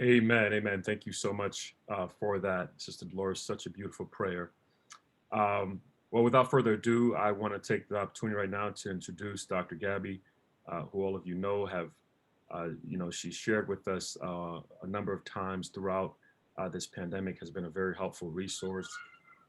Amen. Amen. Thank you so much for that, Sister Dolores. Such a beautiful prayer. Well, without further ado, I want to take the opportunity right now to introduce Dr. Gabby, who all of you know she shared with us a number of times throughout this pandemic, has been a very helpful resource.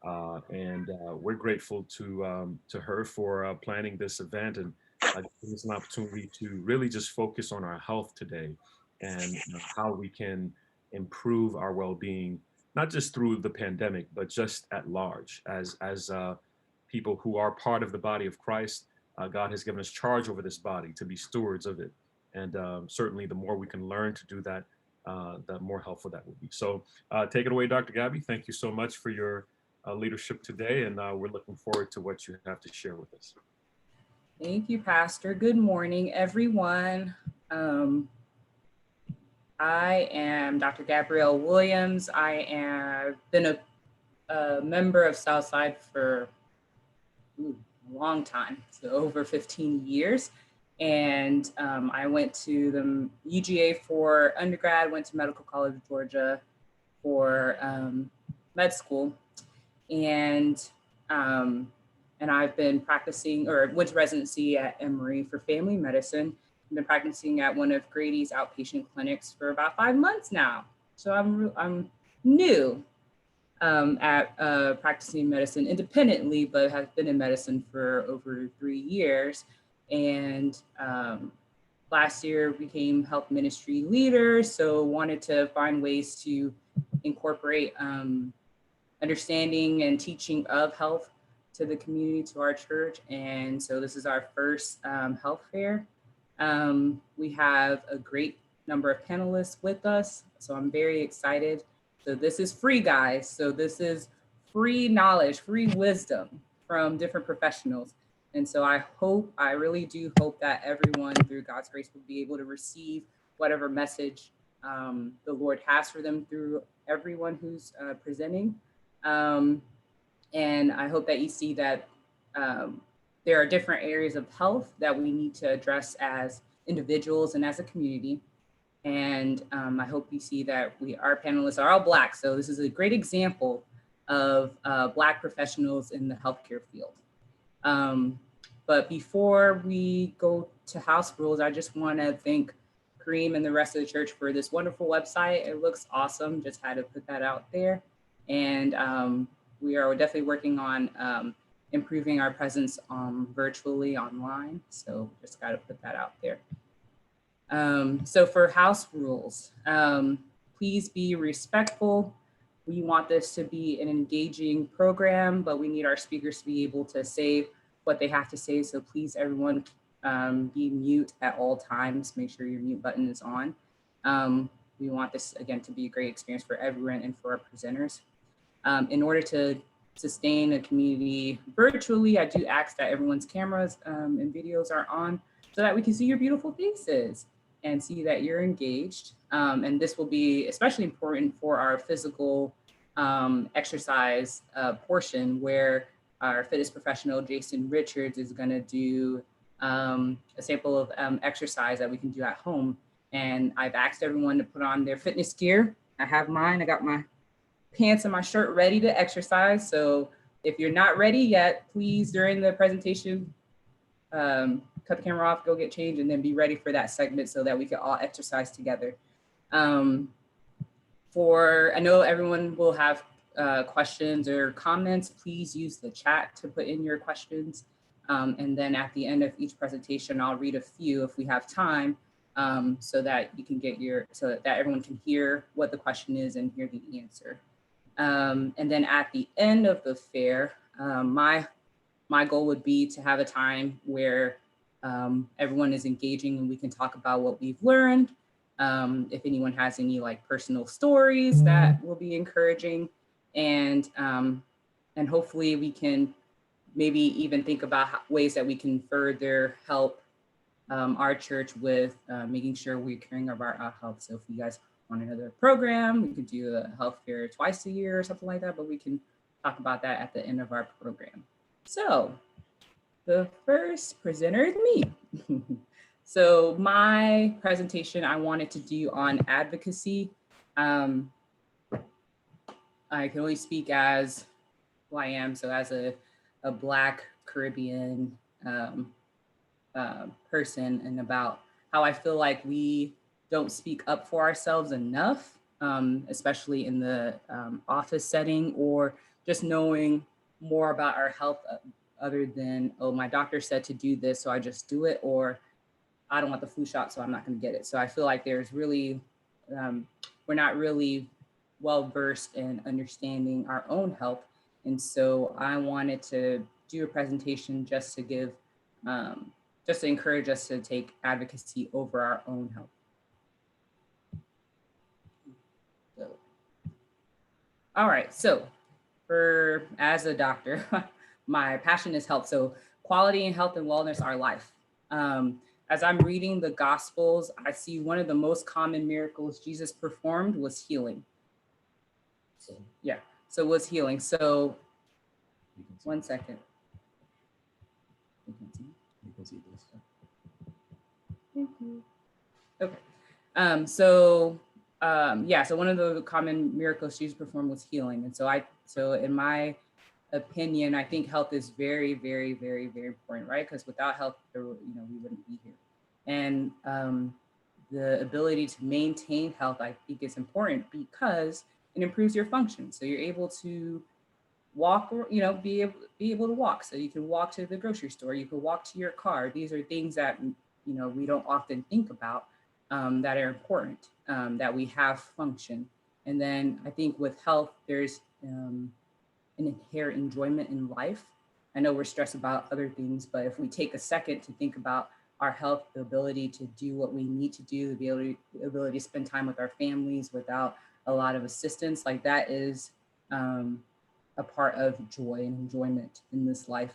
And we're grateful to her for planning this event and giving us an opportunity to really just focus on our health today and how we can improve our well-being, not just through the pandemic, but just at large as people who are part of the body of Christ. God has given us charge over this body to be stewards of it. And certainly the more we can learn to do that, the more helpful that will be. So take it away, Dr. Gabby. Thank you so much for your leadership today. And we're looking forward to what you have to share with us. Thank you, Pastor. Good morning, everyone. I am Dr. Gabrielle Williams. I have been a member of Southside for a long time, so over 15 years. And I went to the UGA for undergrad, went to Medical College of Georgia for med school. And I've been practicing, or went to residency at Emory for family medicine. I've been practicing at one of Grady's outpatient clinics for about 5 months now. So I'm new at practicing medicine independently, but have been in medicine for over 3 years. And last year became health ministry leader. So wanted to find ways to incorporate understanding and teaching of health to the community, to our church. And so this is our first health fair. We have a great number of panelists with us, so I'm very excited. So this is free, guys. So this is free knowledge, free wisdom from different professionals. And so I really do hope that everyone through God's grace will be able to receive whatever message the Lord has for them through everyone who's presenting. And I hope that you see that there are different areas of health that we need to address as individuals and as a community. And I hope you see that our panelists are all Black. So this is a great example of Black professionals in the healthcare field. But before we go to house rules, I just want to thank Kareem and the rest of the church for this wonderful website. It looks awesome. Just had to put that out there. And we are definitely working on improving our presence virtually online. So just got to put that out there. So for house rules, please be respectful. We want this to be an engaging program, but we need our speakers to be able to say what they have to say. So please, everyone, be mute at all times. Make sure your mute button is on. We want this, again, to be a great experience for everyone and for our presenters. In order to sustain a community virtually, I do ask that everyone's cameras and videos are on so that we can see your beautiful faces and see that you're engaged. And this will be especially important for our physical exercise portion, where our fitness professional, Jason Richards, is gonna do a sample of exercise that we can do at home. And I've asked everyone to put on their fitness gear. I have mine, I got my pants and my shirt ready to exercise. So if you're not ready yet, please, during the presentation, cut the camera off, go get changed, and then be ready for that segment so that we can all exercise together. I know everyone will have questions or comments. Please use the chat to put in your questions. And then at the end of each presentation, I'll read a few if we have time, so that you can so that everyone can hear what the question is and hear the answer. And then at the end of the fair, my goal would be to have a time where everyone is engaging and we can talk about what we've learned. If anyone has any personal stories, that will be encouraging. And hopefully we can maybe even think about ways that we can further help our church with making sure we're caring about our health. So if you guys want another program, we could do a health fair twice a year or something like that, but we can talk about that at the end of our program. So the first presenter is me. So my presentation I wanted to do on advocacy. Um, I can only speak as who I am. So as a Black Caribbean person, and about how I feel like we don't speak up for ourselves enough, especially in the office setting, or just knowing more about our health other than, oh, my doctor said to do this, so I just do it, or I don't want the flu shot, so I'm not going to get it. So I feel like there's really, we're not really well versed in understanding our own health. And so I wanted to do a presentation just to give, just to encourage us to take advocacy over our own health. So, all right, so as a doctor, my passion is health. So quality and health and wellness are life. As I'm reading the Gospels, I see one of the most common miracles Jesus performed was healing. So was healing. So one second. You can see this. Thank you. Okay. So one of the common miracles Jesus performed was healing. And so in my opinion, I think health is very, very, very, very important, right? Because without health, we wouldn't be here. And the ability to maintain health, I think, is important because it improves your function. So you're able to walk, or be able to walk. So you can walk to the grocery store, you can walk to your car. These are things that we don't often think about, that are important, that we have function. And then I think with health, there's an inherent enjoyment in life. I know we're stressed about other things, but if we take a second to think about our health, the ability to do what we need to do, the ability to spend time with our families without a lot of assistance, like that is a part of joy and enjoyment in this life.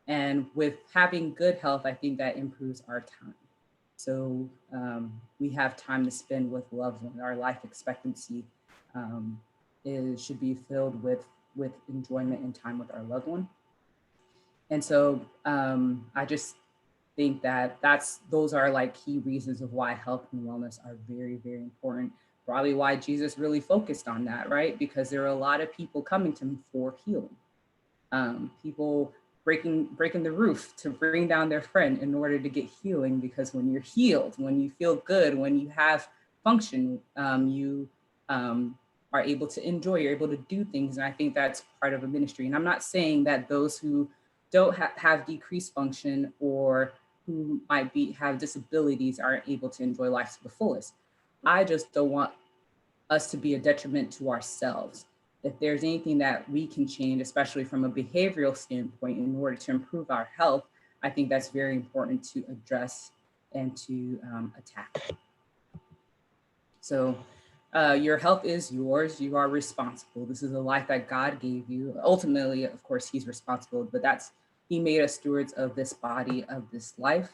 And with having good health, I think that improves our time. So we have time to spend with loved ones. Our life expectancy should be filled with enjoyment and time with our loved one. And so I just think that those are like key reasons of why health and wellness are very, very important. Probably why Jesus really focused on that, right? Because there are a lot of people coming to him for healing. People breaking the roof to bring down their friend in order to get healing, because when you're healed, when you feel good, when you have function, you are able to enjoy, you're able to do things. And I think that's part of a ministry. And I'm not saying that those who don't have decreased function or who might have disabilities aren't able to enjoy life to the fullest. I just don't want us to be a detriment to ourselves. If there's anything that we can change, especially from a behavioral standpoint, in order to improve our health, I think that's very important to address and to attack. So your health is yours. You are responsible. This is a life that God gave you. Ultimately, of course, he's responsible, but he made us stewards of this body, of this life,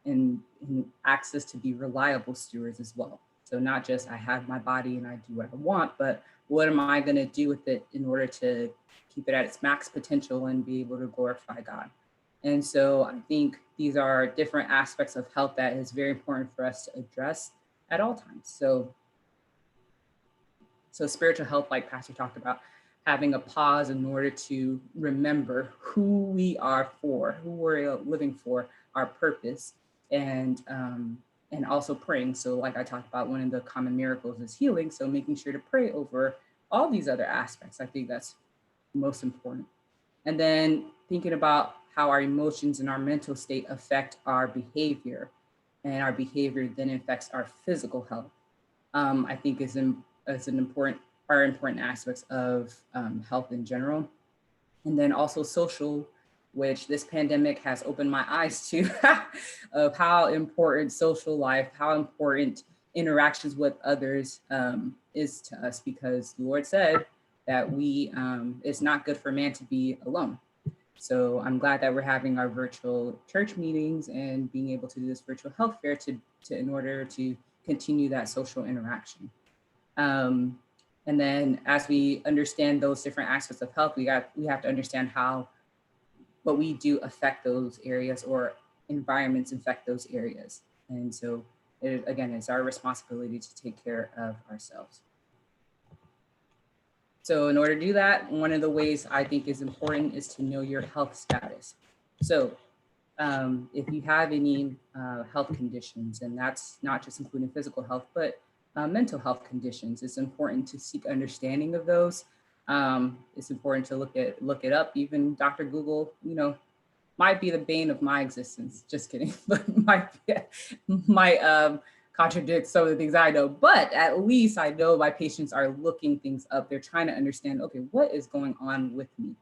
and asks us to be reliable stewards as well. So not just I have my body and I do what I want, but what am I going to do with it in order to keep it at its max potential and be able to glorify God? And so I think these are different aspects of health that is very important for us to address at all times. So spiritual health, like Pastor talked about, having a pause in order to remember who we are for, who we're living for, our purpose, and also praying. So like I talked about, one of the common miracles is healing. So making sure to pray over all these other aspects, I think that's most important. And then thinking about how our emotions and our mental state affect our behavior, and our behavior then affects our physical health, I think is important aspects of health in general. And then also social, which this pandemic has opened my eyes to, of how important social life, how important interactions with others is to us, because the Lord said that it's not good for man to be alone. So I'm glad that we're having our virtual church meetings and being able to do this virtual health fair in order to continue that social interaction. And then as we understand those different aspects of health, we have to understand how what we do affect those areas, or environments affect those areas. And so again, it's our responsibility to take care of ourselves. So in order to do that, one of the ways I think is important is to know your health status. So if you have any health conditions, and that's not just including physical health, but mental health conditions, it's important to seek understanding of those. It's important to look it up. Even Dr. Google, might be the bane of my existence. Just kidding, but might contradict some of the things I know. But at least I know my patients are looking things up. They're trying to understand, okay, what is going on with me?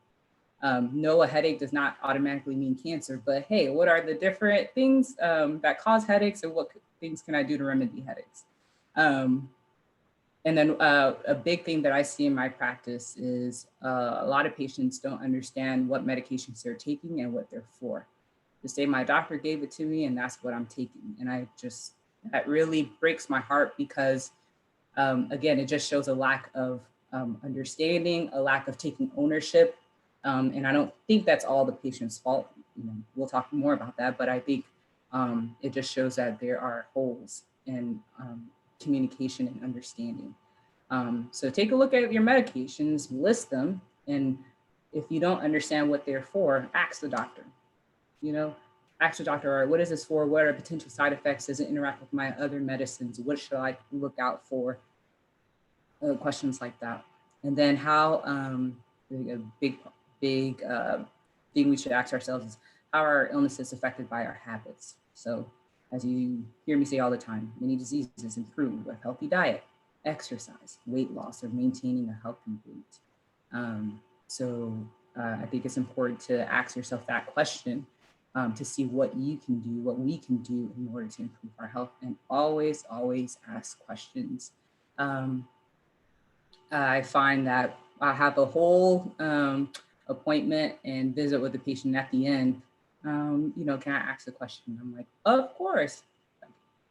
No, a headache does not automatically mean cancer, but hey, what are the different things that cause headaches, and what things can I do to remedy headaches? And then a big thing that I see in my practice is a lot of patients don't understand what medications they're taking and what they're for. To say my doctor gave it to me and that's what I'm taking. And that really breaks my heart because again, it just shows a lack of understanding, a lack of taking ownership. And I don't think that's all the patient's fault. We'll talk more about that, but I think it just shows that there are holes in communication and understanding. So take a look at your medications, list them, and if you don't understand what they're for, ask the doctor. Ask the doctor, all right, what is this for? What are potential side effects? Does it interact with my other medicines? What should I look out for? Questions like that. And then how, a big thing we should ask ourselves is, how are illnesses affected by our habits? So as you hear me say all the time, many diseases improve with healthy diet, exercise, weight loss, or maintaining a healthy weight. I think it's important to ask yourself that question to see what you can do, what we can do in order to improve our health, and always, always ask questions. I find that I have a whole appointment and visit with the patient at the end. Can I ask a question? I'm like, of course.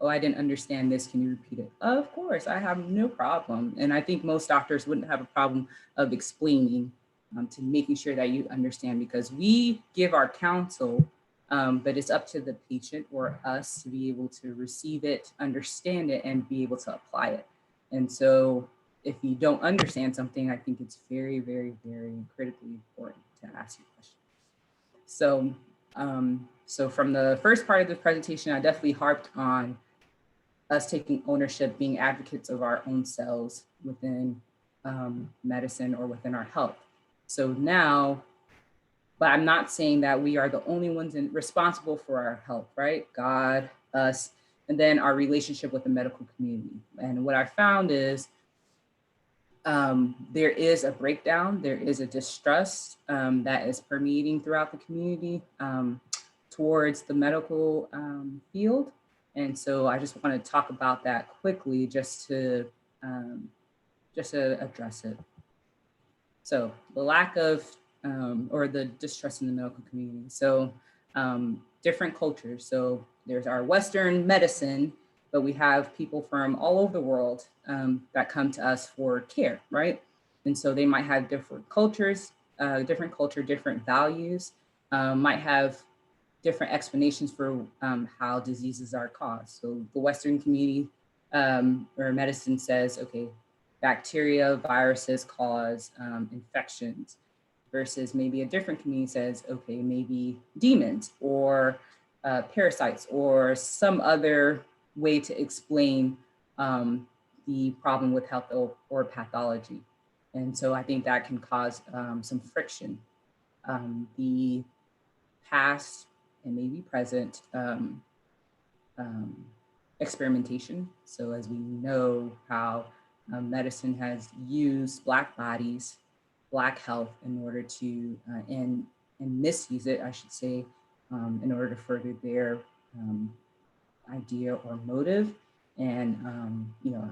Oh, I didn't understand this. Can you repeat it? Of course, I have no problem. And I think most doctors wouldn't have a problem of explaining to making sure that you understand, because we give our counsel, but it's up to the patient or us to be able to receive it, understand it, and be able to apply it. And so if you don't understand something, I think it's very, very, very critically important to ask your questions. So from the first part of the presentation, I definitely harped on us taking ownership, being advocates of our own selves within medicine or within our health. So now, but I'm not saying that we are the only ones responsible for our health, right? God, us, and then our relationship with the medical community. And what I found is there is a breakdown, there is a distrust that is permeating throughout the community towards the medical field. And so I just want to talk about that quickly just to address it. So the lack of, or the distrust in the medical community. So different cultures. So there's our Western medicine, but we have people from all over the world that come to us for care, right? And so they might have different cultures, different values, might have different explanations for how diseases are caused. So the Western community or medicine says, okay, bacteria, viruses cause infections, versus maybe a different community says, okay, maybe demons or parasites or some other way to explain the problem with health or pathology. And so I think that can cause some friction. The past and maybe present experimentation. So as we know how medicine has used Black bodies, Black health in order to, and misuse it, I should say, in order to further their idea or motive. And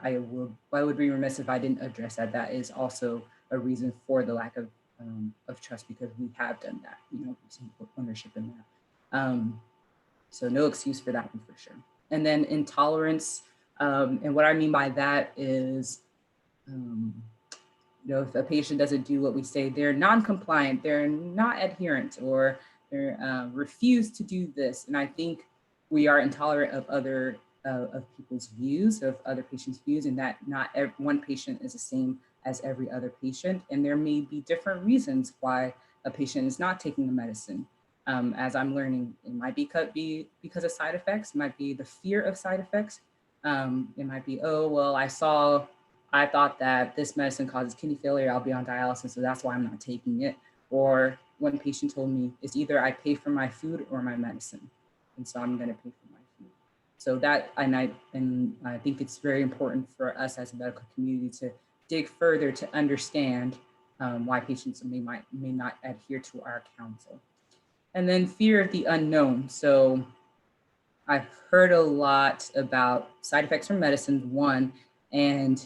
I would be remiss if I didn't address that. That is also a reason for the lack of trust, because we have done that, some ownership in that. So no excuse for that one for sure. And then intolerance, and what I mean by that is, if a patient doesn't do what we say, they're non-compliant, they're not adherent, or they're refuse to do this. And I think we are intolerant of other of people's views, of other patients' views, and that not one patient is the same as every other patient. And there may be different reasons why a patient is not taking the medicine. As I'm learning, it might be because of side effects, it might be the fear of side effects. It might be, oh, well, I thought that this medicine causes kidney failure, I'll be on dialysis, so that's why I'm not taking it. Or one patient told me, it's either I pay for my food or my medicine. And so I'm gonna pay for my food. So that, and I think it's very important for us as a medical community to dig further to understand why patients may not adhere to our counsel. And then fear of the unknown. So I've heard a lot about side effects from medicines, one, and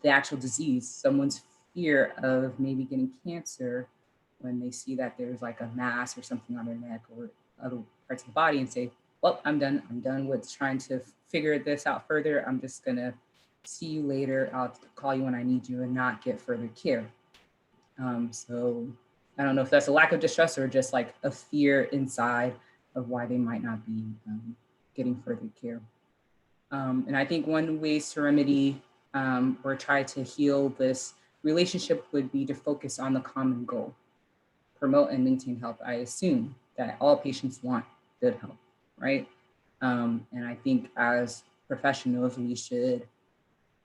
the actual disease, someone's fear of maybe getting cancer when they see that there's like a mass or something on their neck or other parts of the body, and say, well, I'm done with trying to figure this out further. I'm just gonna see you later. I'll call you when I need you and not get further care. So I don't know if that's a lack of distrust or just like a fear inside of why they might not be getting further care. And I think one ways to remedy or try to heal this relationship would be to focus on the common goal, promote and maintain health. I assume that all patients want good health, right? And I think as professionals, we should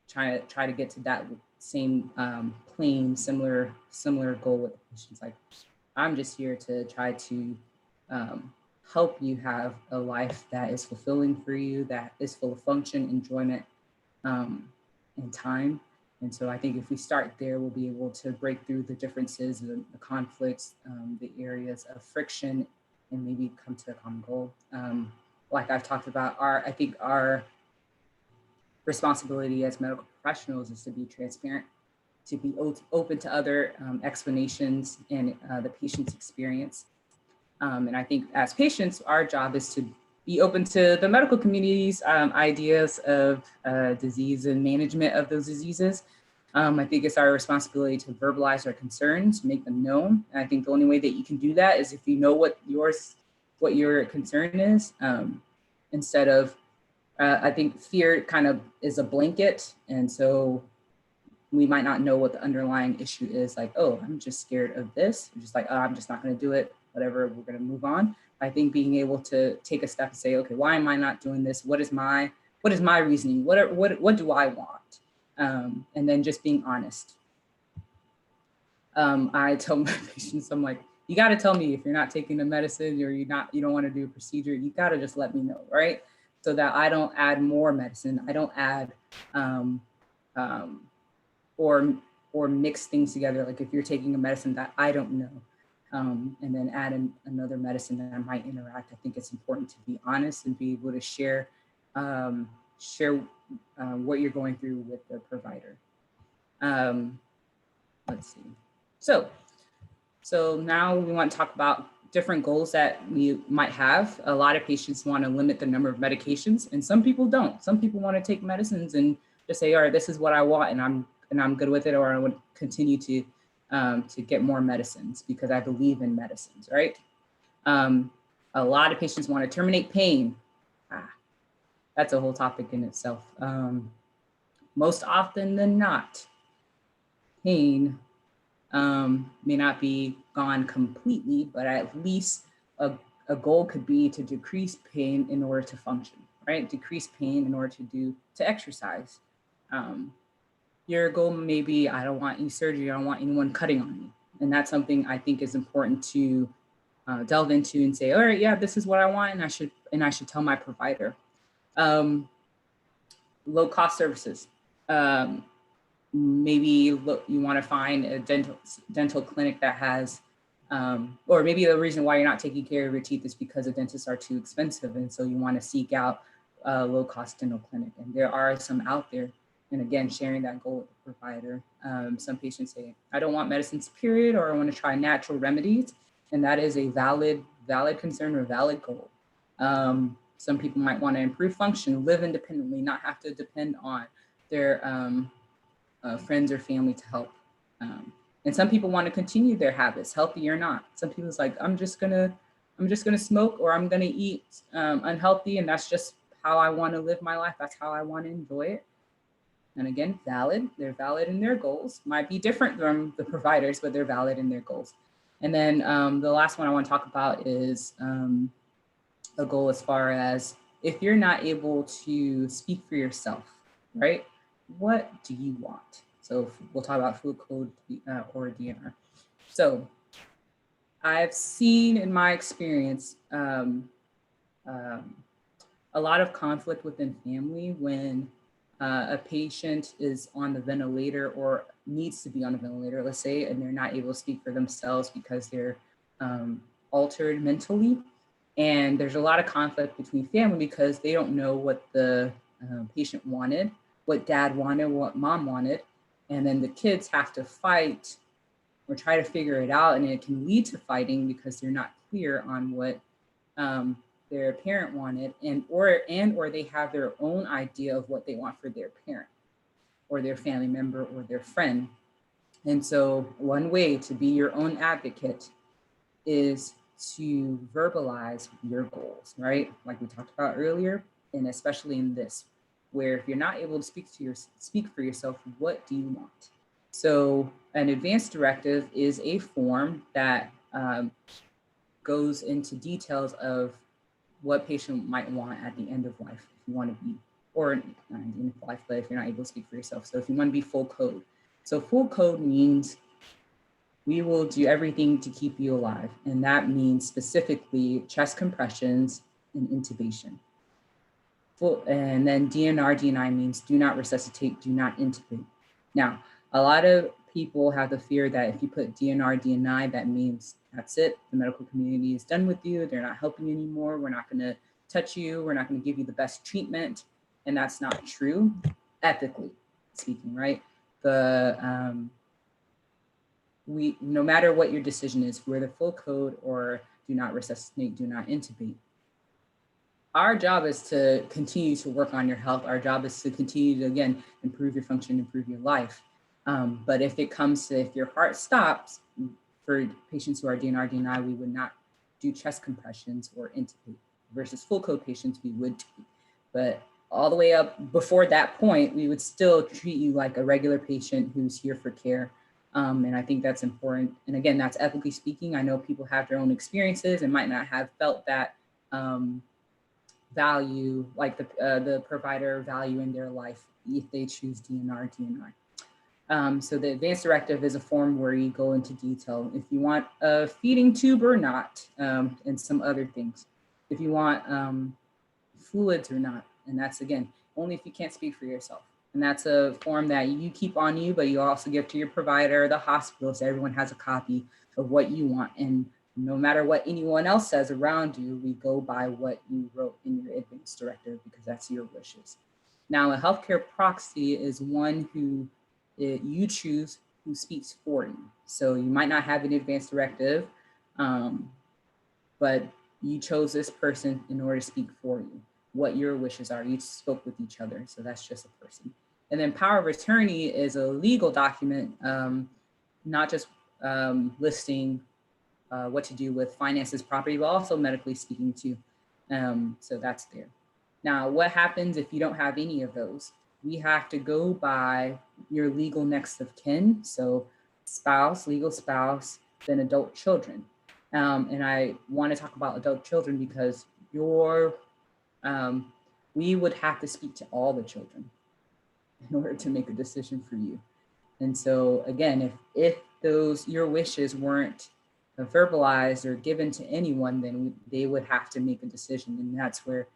try to get to that same plane, similar goal with patients. Like, I'm just here to try to help you have a life that is fulfilling for you, that is full of function, enjoyment, and time. And so I think if we start there, we'll be able to break through the differences, the conflicts, the areas of friction, and maybe come to a common goal. Like I've talked about, I think our responsibility as medical professionals is to be transparent, to be open to other explanations and the patient's experience. And I think as patients, our job is to be open to the medical community's ideas of disease and management of those diseases. I think it's our responsibility to verbalize our concerns, make them known. And I think the only way that you can do that is if you know what your concern is, instead of, I think fear kind of is a blanket. And so we might not know what the underlying issue is, like, oh, I'm just scared of this. You're just like, oh, I'm just not gonna do it, whatever, we're gonna move on. I think being able to take a step and say, okay, why am I not doing this? What is my reasoning? What do I want? And then just being honest. I tell my patients, I'm like, you got to tell me if you're not taking the medicine or you don't want to do a procedure. You got to just let me know, right? So that I don't add more medicine. I don't add or mix things together. Like if you're taking a medicine that I don't know, and then add another medicine that might interact. I think it's important to be honest and be able to share what you're going through with the provider. Let's see. So now we want to talk about different goals that we might have. A lot of patients want to limit the number of medications, and some people don't. Some people want to take medicines and just say, all right, this is what I want, and I'm good with it, or I would continue to get more medicines because I believe in medicines, right? A lot of patients want to terminate pain. That's a whole topic in itself. Most often than not, pain may not be gone completely, but at least a goal could be to decrease pain in order to function, right? Decrease pain in order to exercise. Your goal may be, I don't want any surgery, I don't want anyone cutting on me. And that's something I think is important to delve into and say, all right, yeah, this is what I want, and I should tell my provider. Low cost services. Maybe you want to find a dental clinic that has, or maybe the reason why you're not taking care of your teeth is because the dentists are too expensive. And so you want to seek out a low cost dental clinic. And there are some out there. And again, sharing that goal with the provider. Some patients say, I don't want medicines, period, or I want to try natural remedies. And that is a valid concern or valid goal. Some people might want to improve function, live independently, not have to depend on their friends or family to help. And some people want to continue their habits, healthy or not. Some people's like, I'm just gonna smoke, or I'm gonna eat unhealthy, and that's just how I want to live my life. That's how I want to enjoy it. And again, valid, they're valid in their goals. Might be different from the providers, but they're valid in their goals. And then the last one I want to talk about is a goal as far as if you're not able to speak for yourself, right? What do you want? So we'll talk about food code or DNR. So I've seen in my experience a lot of conflict within family when a patient is on the ventilator or needs to be on a ventilator, let's say, and they're not able to speak for themselves because they're altered mentally. And there's a lot of conflict between family because they don't know what the patient wanted, what dad wanted, what mom wanted. And then the kids have to fight or try to figure it out. And it can lead to fighting because they're not clear on what their parent wanted, or they have their own idea of what they want for their parent or their family member or their friend. And so one way to be your own advocate is to verbalize your goals, right? Like we talked about earlier, and especially in this, where if you're not able to speak for yourself, what do you want? So an advance directive is a form that goes into details of what patient might want at the end of life if you want to be, or not at the end of life, but if you're not able to speak for yourself. So if you want to be full code. So full code means we will do everything to keep you alive. And that means specifically chest compressions and intubation. And then DNR, DNI means do not resuscitate, do not intubate. Now, a lot of people have the fear that if you put DNR, DNI, that means that's it. The medical community is done with you. They're not helping you anymore. We're not going to touch you. We're not going to give you the best treatment. And that's not true, ethically speaking, right? No matter what your decision is, whether full code or do not resuscitate, do not intubate, our job is to continue to work on your health. Our job is to continue to, again, improve your function, improve your life. But if it comes to, if your heart stops, for patients who are DNR, DNI, we would not do chest compressions or intubate. Versus full code patients, we would do. But all the way up before that point, we would still treat you like a regular patient who's here for care. And I think that's important. And again, that's ethically speaking. I know people have their own experiences and might not have felt that value, like the provider value in their life if they choose DNR, DNI. So the advanced directive is a form where you go into detail if you want a feeding tube or not, and some other things. If you want fluids or not, and that's again, only if you can't speak for yourself. And that's a form that you keep on you, but you also give to your provider, the hospital, so everyone has a copy of what you want. And no matter what anyone else says around you, we go by what you wrote in your advanced directive because that's your wishes. Now, a healthcare proxy is one who you choose who speaks for you. So you might not have an advanced directive, but you chose this person in order to speak for you, what your wishes are. You spoke with each other, so that's just a person. And then power of attorney is a legal document, not just listing what to do with finances, property, but also medically speaking too. So that's there. Now, what happens if you don't have any of those? We have to go by your legal next of kin. So spouse, legal spouse, then adult children. And I want to talk about adult children because we would have to speak to all the children in order to make a decision for you. And so again, if your wishes weren't verbalized or given to anyone, then they would have to make a decision. And that's where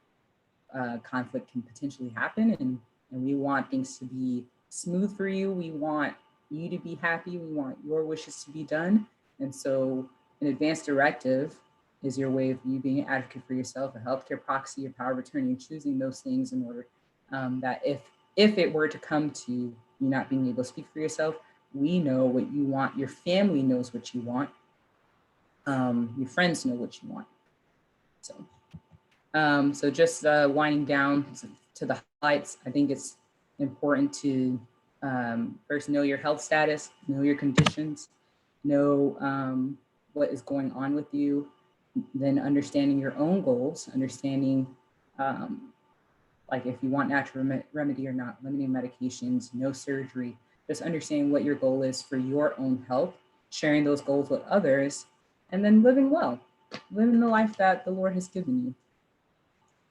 conflict can potentially happen. And we want things to be smooth for you. We want you to be happy. We want your wishes to be done. And so an advanced directive is your way of you being an advocate for yourself, a healthcare proxy, a power of attorney, and choosing those things in order that if it were to come to you not being able to speak for yourself, we know what you want. Your family knows what you want. Your friends know what you want. So just winding down to the highlights, I think it's important to first know your health status, know your conditions, know what is going on with you, then understanding your own goals, understanding like if you want natural remedy or not, limiting medications, no surgery, just understanding what your goal is for your own health, sharing those goals with others, and then living well, living the life that the Lord has given you.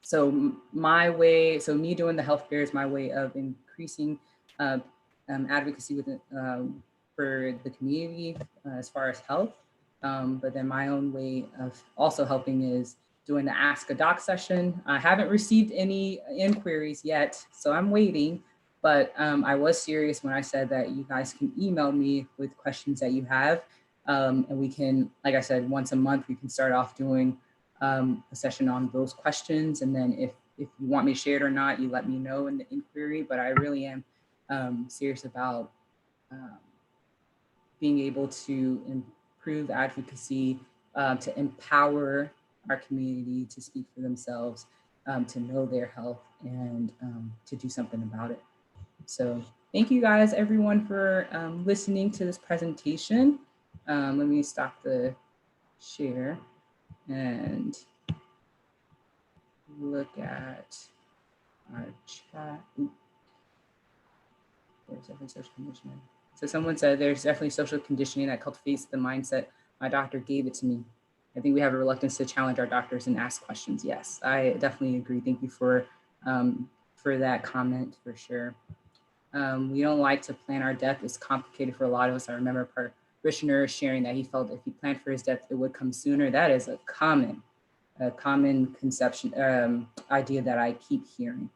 So my way, so me doing the healthcare is my way of increasing uh, advocacy for the community as far as health. But then my own way of also helping is doing the Ask a Doc session. I haven't received any inquiries yet, so I'm waiting. But I was serious when I said that you guys can email me with questions that you have. And we can, like I said, once a month, we can start off doing a session on those questions. And then if you want me to share it or not, you let me know in the inquiry. But I really am serious about um, being able to improve advocacy, to empower our community to speak for themselves, to know their health, and to do something about it. So thank you guys, everyone, for listening to this presentation. Let me stop the share and look at our chat. There's definitely social conditioning. So someone said there's definitely social conditioning that cultivates the mindset. My doctor gave it to me. I think we have a reluctance to challenge our doctors and ask questions. Yes, I definitely agree. Thank you for that comment for sure. We don't like to plan our death. It's complicated for a lot of us. I remember a parishioner sharing that he felt if he planned for his death, it would come sooner. That is a common conception, idea that I keep hearing.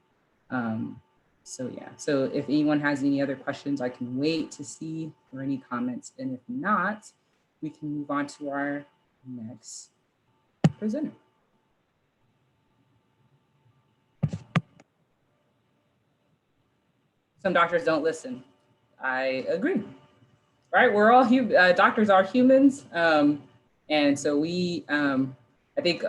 So yeah, so if anyone has any other questions, I can wait to see or any comments. And if not, we can move on to our next presenter. Some doctors don't listen. I agree. Right? We're all doctors are humans. And so I think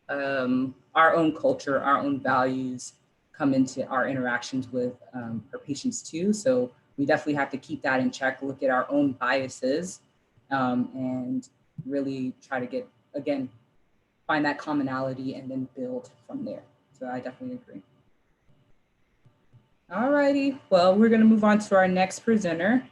our own culture, our own values come into our interactions with our patients too. So we definitely have to keep that in check, look at our own biases, and really try to find that commonality and then build from there. So I definitely agree. All righty, well, we're gonna move on to our next presenter.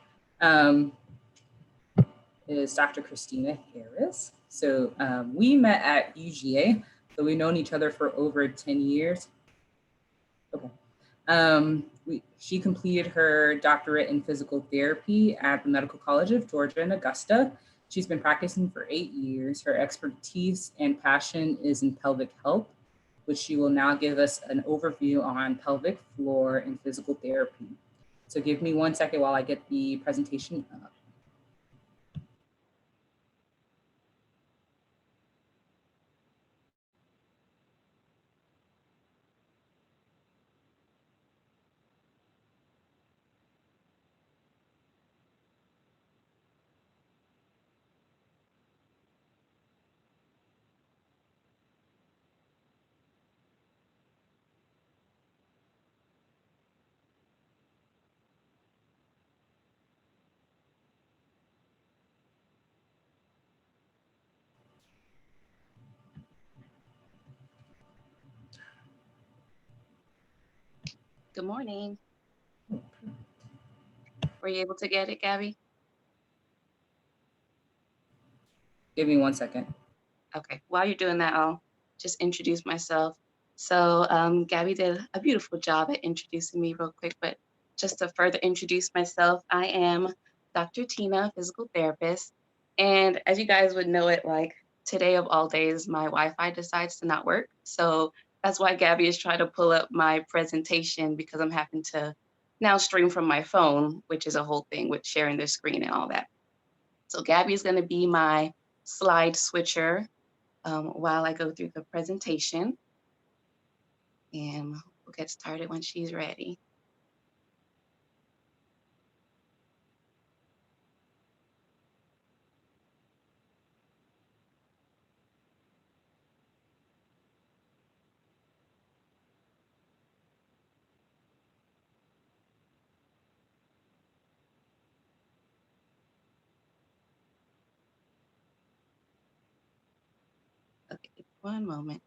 Is Dr. Christina Harris. So we met at UGA, so we've known each other for over 10 years. Okay. She completed her doctorate in physical therapy at the Medical College of Georgia in Augusta. She's been practicing for 8 years. Her expertise and passion is in pelvic health, which she will now give us an overview on pelvic floor and physical therapy. So give me 1 second while I get the presentation up. Good morning. Were you able to get it, Gabby? Give me 1 second. Okay, while you're doing that, I'll just introduce myself. So Gabby did a beautiful job at introducing me real quick, but just to further introduce myself, I am Dr. Tina, physical therapist. And as you guys would know it, like today of all days, my Wi-Fi decides to not work. So that's why Gabby is trying to pull up my presentation because I'm having to now stream from my phone, which is a whole thing with sharing the screen and all that. So Gabby is going to be my slide switcher while I go through the presentation, and we'll get started when she's ready. Okay, 1 moment.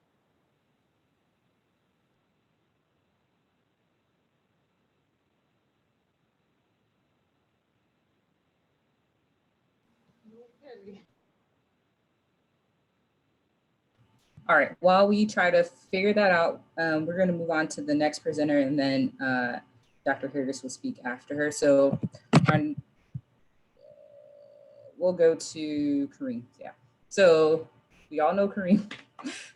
All right, while we try to figure that out, we're going to move on to the next presenter, and then Dr. Hirgus will speak after her. So we'll go to Kareem. Yeah. So we all know Kareem.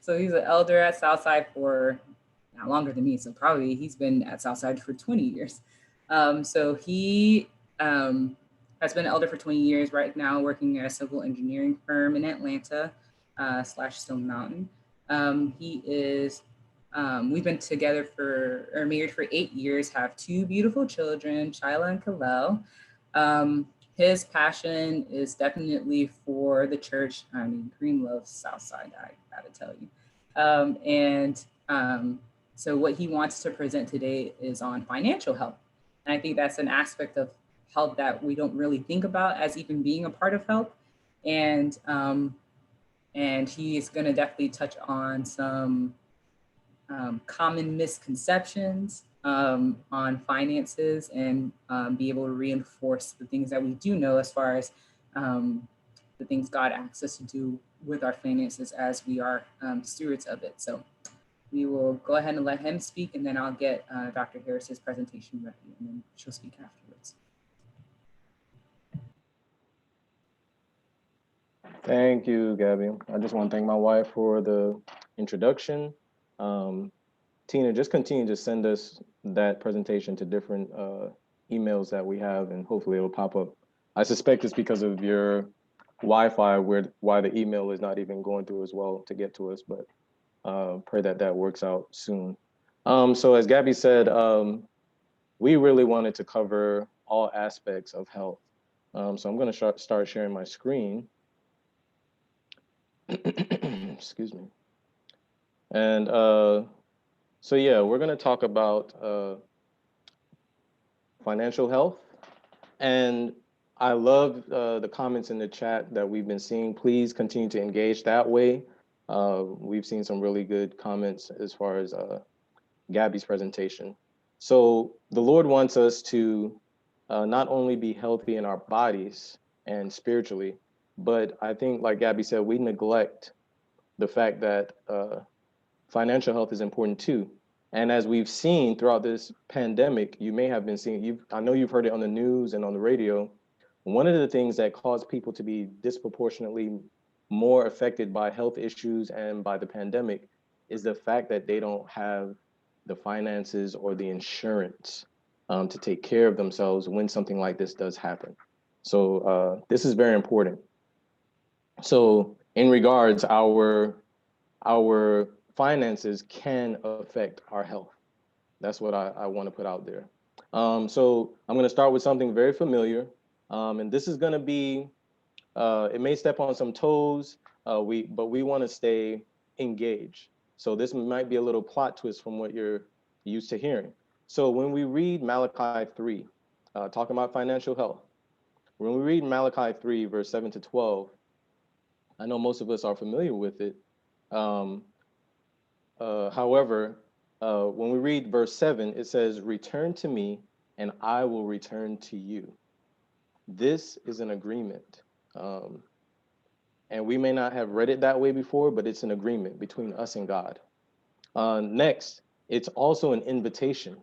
So he's an elder at Southside for not longer than me. So probably he's been at Southside for 20 years. So he has been an elder for 20 years right now, working at a civil engineering firm in Atlanta / Stone Mountain. He is, we've been together or married for 8 years, have 2 beautiful children, Shyla and Kalel. His passion is definitely for the church. I mean, Kareem loves Southside, I gotta tell you. So what he wants to present today is on financial health. And I think that's an aspect of health that we don't really think about as even being a part of health. And he is going to definitely touch on some common misconceptions on finances and be able to reinforce the things that we do know as far as the things God asks us to do with our finances as we are stewards of it. So we will go ahead and let him speak, and then I'll get Dr. Harris's presentation ready, and then she'll speak afterwards. Thank you, Gabby. I just want to thank my wife for the introduction. Tina, just continue to send us that presentation to different emails that we have, and hopefully it'll pop up. I suspect it's because of your Wi-Fi why the email is not even going through as well to get to us, but pray that that works out soon. So as Gabby said, we really wanted to cover all aspects of health. So I'm going to start sharing my screen. Excuse me. And so yeah, we're going to talk about financial health. And I love the comments in the chat that we've been seeing. Please continue to engage that way. We've seen some really good comments as far as Gabby's presentation. So the Lord wants us to not only be healthy in our bodies and spiritually, but I think, like Gabby said, we neglect the fact that financial health is important too. And as we've seen throughout this pandemic, you may have been seeing, I know you've heard it on the news and on the radio. One of the things that caused people to be disproportionately more affected by health issues and by the pandemic is the fact that they don't have the finances or the insurance to take care of themselves when something like this does happen. So this is very important. So in regards, our finances can affect our health. That's what I want to put out there. So I'm going to start with something very familiar. And this is going to be, it may step on some toes, but we want to stay engaged. So this might be a little plot twist from what you're used to hearing. So when we read Malachi 3, talking about financial health, when we read Malachi 3, verse 7 to 12, I know most of us are familiar with it. However, when we read verse 7, it says, "Return to me, and I will return to you." This is an agreement. And we may not have read it that way before, but it's an agreement between us and God. Next, it's also an invitation.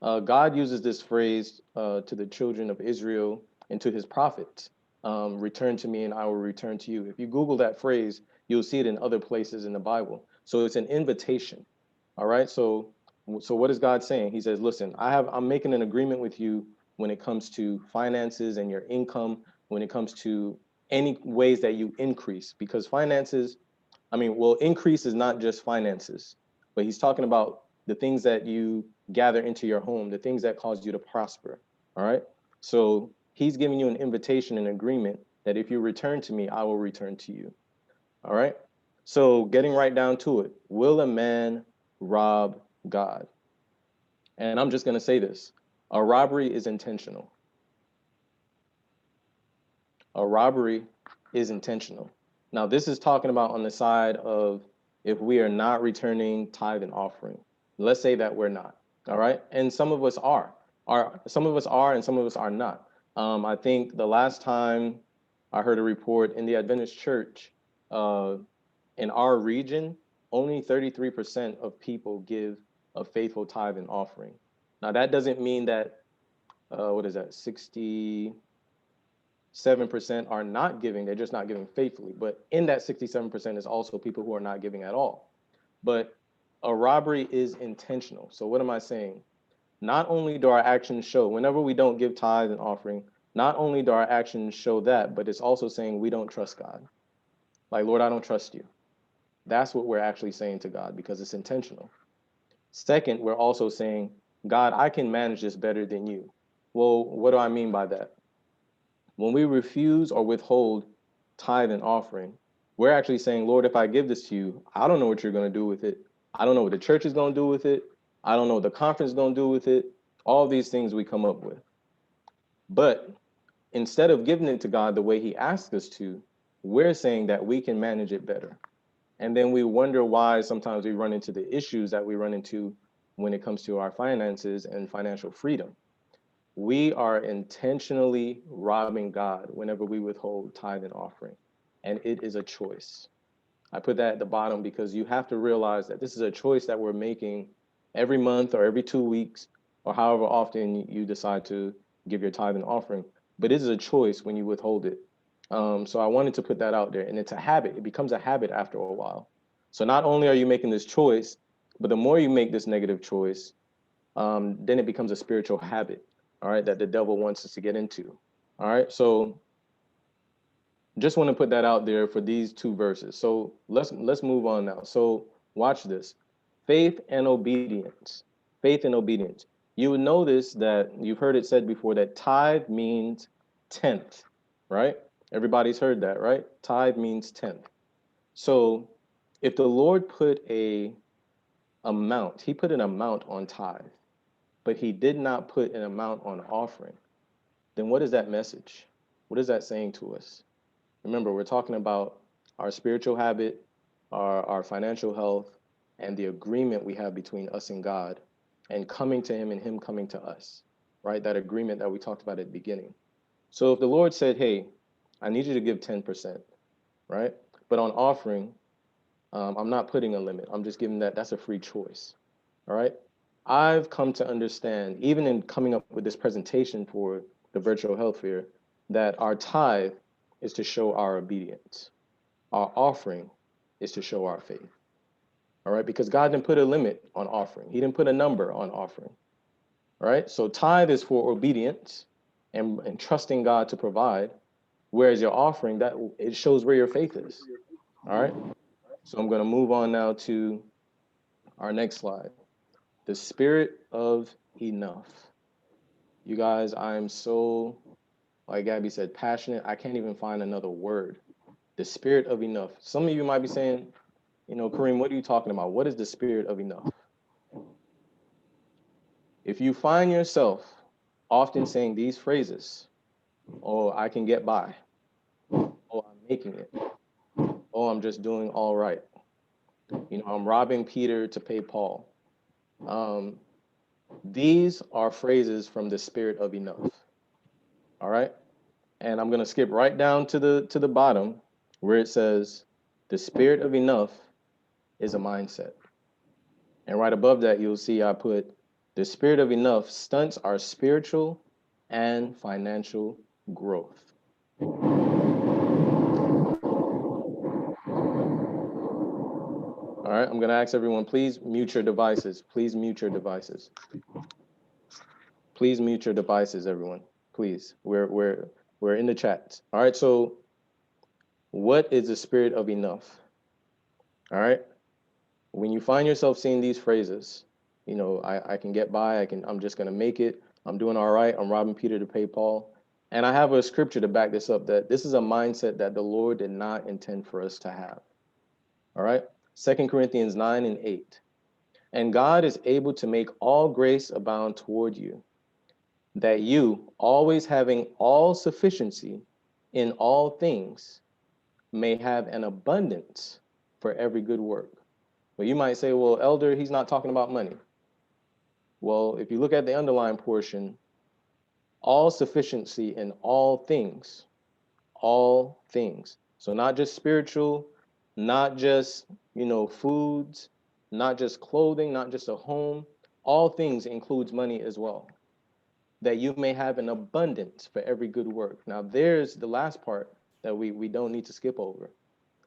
God uses this phrase to the children of Israel and to his prophets. Return to me and I will return to you. If you Google that phrase, you'll see it in other places in the Bible. So it's an invitation. All right. So what is God saying? He says, listen, I'm making an agreement with you when it comes to finances and your income, when it comes to any ways that you increase, because finances, increase is not just finances, but he's talking about the things that you gather into your home, the things that cause you to prosper. All right. So he's giving you an invitation, an agreement that if you return to me, I will return to you. All right. So getting right down to it, will a man rob God? And I'm just going to say this. A robbery is intentional. A robbery is intentional. Now, this is talking about on the side of if we are not returning tithe and offering. Let's say that we're not. All right. And some of us are. Some of us are and some of us are not. I think the last time I heard a report in the Adventist church, in our region, only 33% of people give a faithful tithe and offering. Now, that doesn't mean that, what is that, 67% are not giving, they're just not giving faithfully. But in that 67% is also people who are not giving at all. But a robbery is intentional. So what am I saying? Not only do our actions show, whenever we don't give tithe and offering, not only do our actions show that, but it's also saying we don't trust God. Like, Lord, I don't trust you. That's what we're actually saying to God because it's intentional. Second, we're also saying, God, I can manage this better than you. Well, what do I mean by that? When we refuse or withhold tithe and offering, we're actually saying, Lord, if I give this to you, I don't know what you're going to do with it. I don't know what the church is going to do with it. I don't know what the conference is going to do with it. All these things we come up with. But instead of giving it to God the way he asked us to, we're saying that we can manage it better. And then we wonder why sometimes we run into the issues that we run into when it comes to our finances and financial freedom. We are intentionally robbing God whenever we withhold tithe and offering. And it is a choice. I put that at the bottom because you have to realize that this is a choice that we're making every month or every 2 weeks or however often you decide to give your tithe and offering. But it is a choice when you withhold it. So I wanted to put that out there, and it's a habit. It becomes a habit after a while. So not only are you making this choice, but the more you make this negative choice, then it becomes a spiritual habit, all right, that the devil wants us to get into. All right, so just want to put that out there for these two verses. So let's move on now. So watch this. Faith and obedience. Faith and obedience. You would notice that you've heard it said before that tithe means tenth, right? Everybody's heard that, right? Tithe means tenth. So if the Lord put he put an amount on tithe, but he did not put an amount on offering, then what is that message? What is that saying to us? Remember, we're talking about our spiritual habit, our financial health, and the agreement we have between us and God, and coming to him and him coming to us, right? That agreement that we talked about at the beginning. So if the Lord said, hey, I need you to give 10%, right? But on offering, I'm not putting a limit. I'm just giving that's a free choice, all right? I've come to understand, even in coming up with this presentation for the virtual health fair, that our tithe is to show our obedience. Our offering is to show our faith, all right? Because God didn't put a limit on offering. He didn't put a number on offering, all right? So tithe is for obedience and trusting God to provide, whereas your offering, that it shows where your faith is, all right? So I'm going to move on now to our next slide. The spirit of enough. You guys, I'm so, like Gabby said, passionate. I can't even find another word. The spirit of enough. Some of you might be saying, Kareem, what are you talking about? What is the spirit of enough? If you find yourself often saying these phrases, oh, I can get by. Oh, I'm making it. Oh, I'm just doing all right. I'm robbing Peter to pay Paul. These are phrases from the spirit of enough. All right. And I'm going to skip right down to the bottom where it says the spirit of enough is a mindset. And right above that, you'll see I put the spirit of enough stunts our spiritual and financial growth. All right, I'm going to ask everyone, please mute your devices. Please mute your devices. Please mute your devices, everyone. Please. We're in the chat. All right, so what is the spirit of enough? All right. When you find yourself seeing these phrases, I can get by, I'm just going to make it. I'm doing all right. I'm robbing Peter to pay Paul. And I have a scripture to back this up, that this is a mindset that the Lord did not intend for us to have. All right. 2 Corinthians 9:8. And God is able to make all grace abound toward you, that you, always having all sufficiency in all things, may have an abundance for every good work. Well, you might say, well, Elder, he's not talking about money. Well, if you look at the underlying portion, all sufficiency in all things, all things. So not just spiritual, not just, foods, not just clothing, not just a home. All things includes money as well, that you may have an abundance for every good work. Now, there's the last part that we don't need to skip over.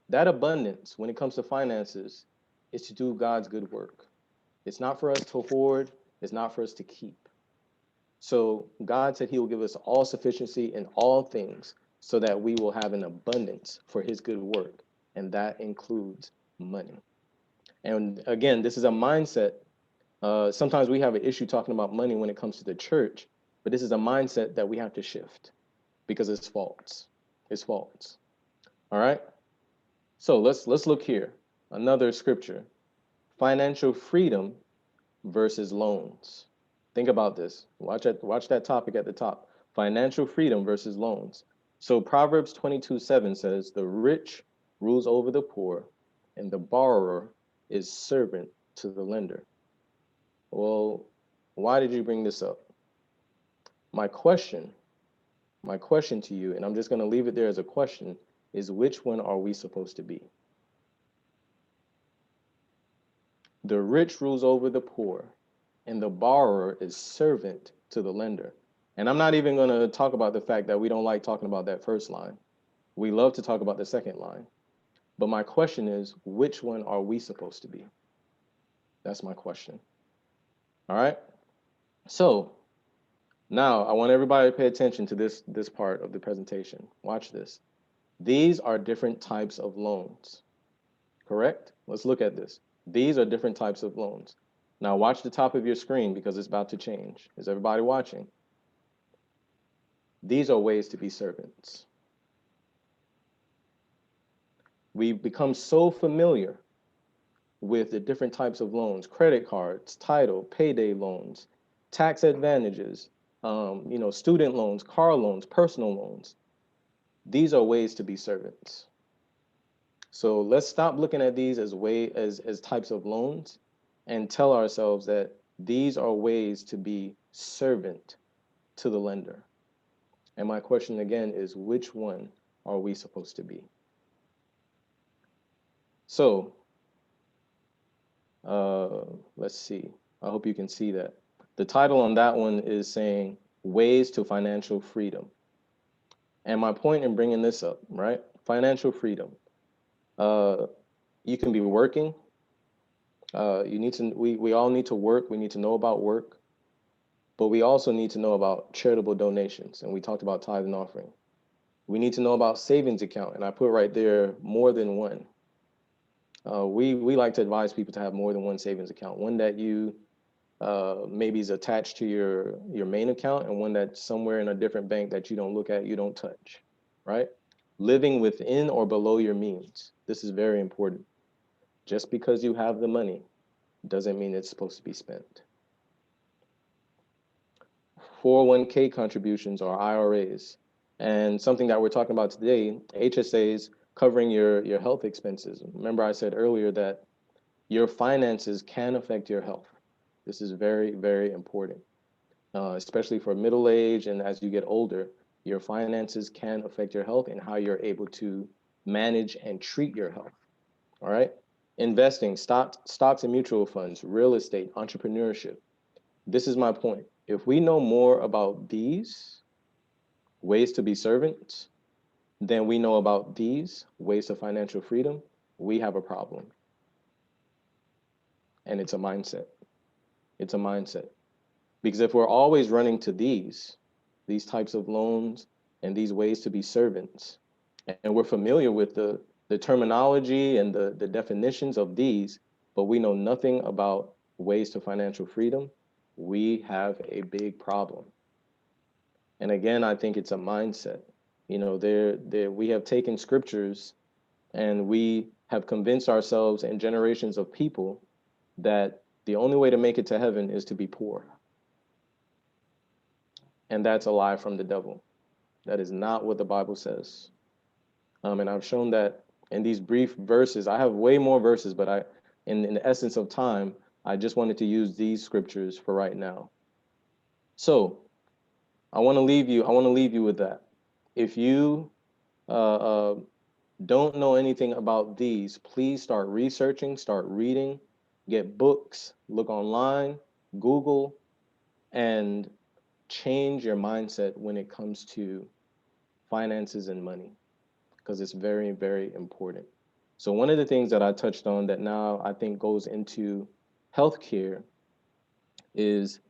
That abundance, when it comes to finances, is to do God's good work. It's not for us to hoard, it's not for us to keep. So God said he will give us all sufficiency in all things so that we will have an abundance for his good work. And that includes money. And again, this is a mindset. Sometimes we have an issue talking about money when it comes to the church, but this is a mindset that we have to shift because it's false. It's false. All right. So let's look here. Another scripture: financial freedom versus loans. Think about this. Watch that topic at the top. Financial freedom versus loans. So Proverbs 22:7 says, "The rich rules over the poor, and the borrower is servant to the lender." Well, why did you bring this up? My question to you, and I'm just going to leave it there as a question, is which one are we supposed to be? The rich rules over the poor, and the borrower is servant to the lender. And I'm not even going to talk about the fact that we don't like talking about that first line. We love to talk about the second line. But my question is, which one are we supposed to be? That's my question. All right. So now I want everybody to pay attention to this part of the presentation. Watch this. These are different types of loans, correct? Let's look at this. These are different types of loans. Now watch the top of your screen because it's about to change. Is everybody watching? These are ways to be servants. We've become so familiar with the different types of loans: credit cards, title, payday loans, tax advantages, student loans, car loans, personal loans. These are ways to be servants. So let's stop looking at these as types of loans and tell ourselves that these are ways to be servant to the lender. And my question again is, which one are we supposed to be? So let's see. I hope you can see that. The title on that one is saying ways to financial freedom. And my point in bringing this up, right? Financial freedom. You can be working. We all need to work. We need to know about work, but we also need to know about charitable donations. And we talked about tithe and offering. We need to know about savings account. And I put right there, more than one. We like to advise people to have more than one savings account, one that you maybe is attached to your main account, and one that's somewhere in a different bank that you don't look at, you don't touch, right? Living within or below your means. This is very important. Just because you have the money doesn't mean it's supposed to be spent. 401k contributions or IRAs, and something that we're talking about today, HSAs, covering your health expenses. Remember I said earlier that your finances can affect your health. This is very, very important, especially for middle age and as you get older. Your finances can affect your health and how you're able to manage and treat your health. All right. Investing, stocks and mutual funds, real estate, entrepreneurship. This is my point. If we know more about these ways to be servants than we know about these ways to financial freedom, we have a problem. And it's a mindset. It's a mindset. Because if we're always running to these types of loans and these ways to be servants, and we're familiar with the terminology and the definitions of these, but we know nothing about ways to financial freedom, we have a big problem. And again, I think it's a mindset. We have taken scriptures and we have convinced ourselves and generations of people that the only way to make it to heaven is to be poor. And that's a lie from the devil. That is not what the Bible says. And I've shown that in these brief verses. I have way more verses, but in the essence of time, I just wanted to use these scriptures for right now. So I want to leave you with that. If you uh, don't know anything about these, please start researching, start reading, get books, look online, Google, and change your mindset when it comes to finances and money, because it's very, very important. So one of the things that I touched on that now I think goes into healthcare is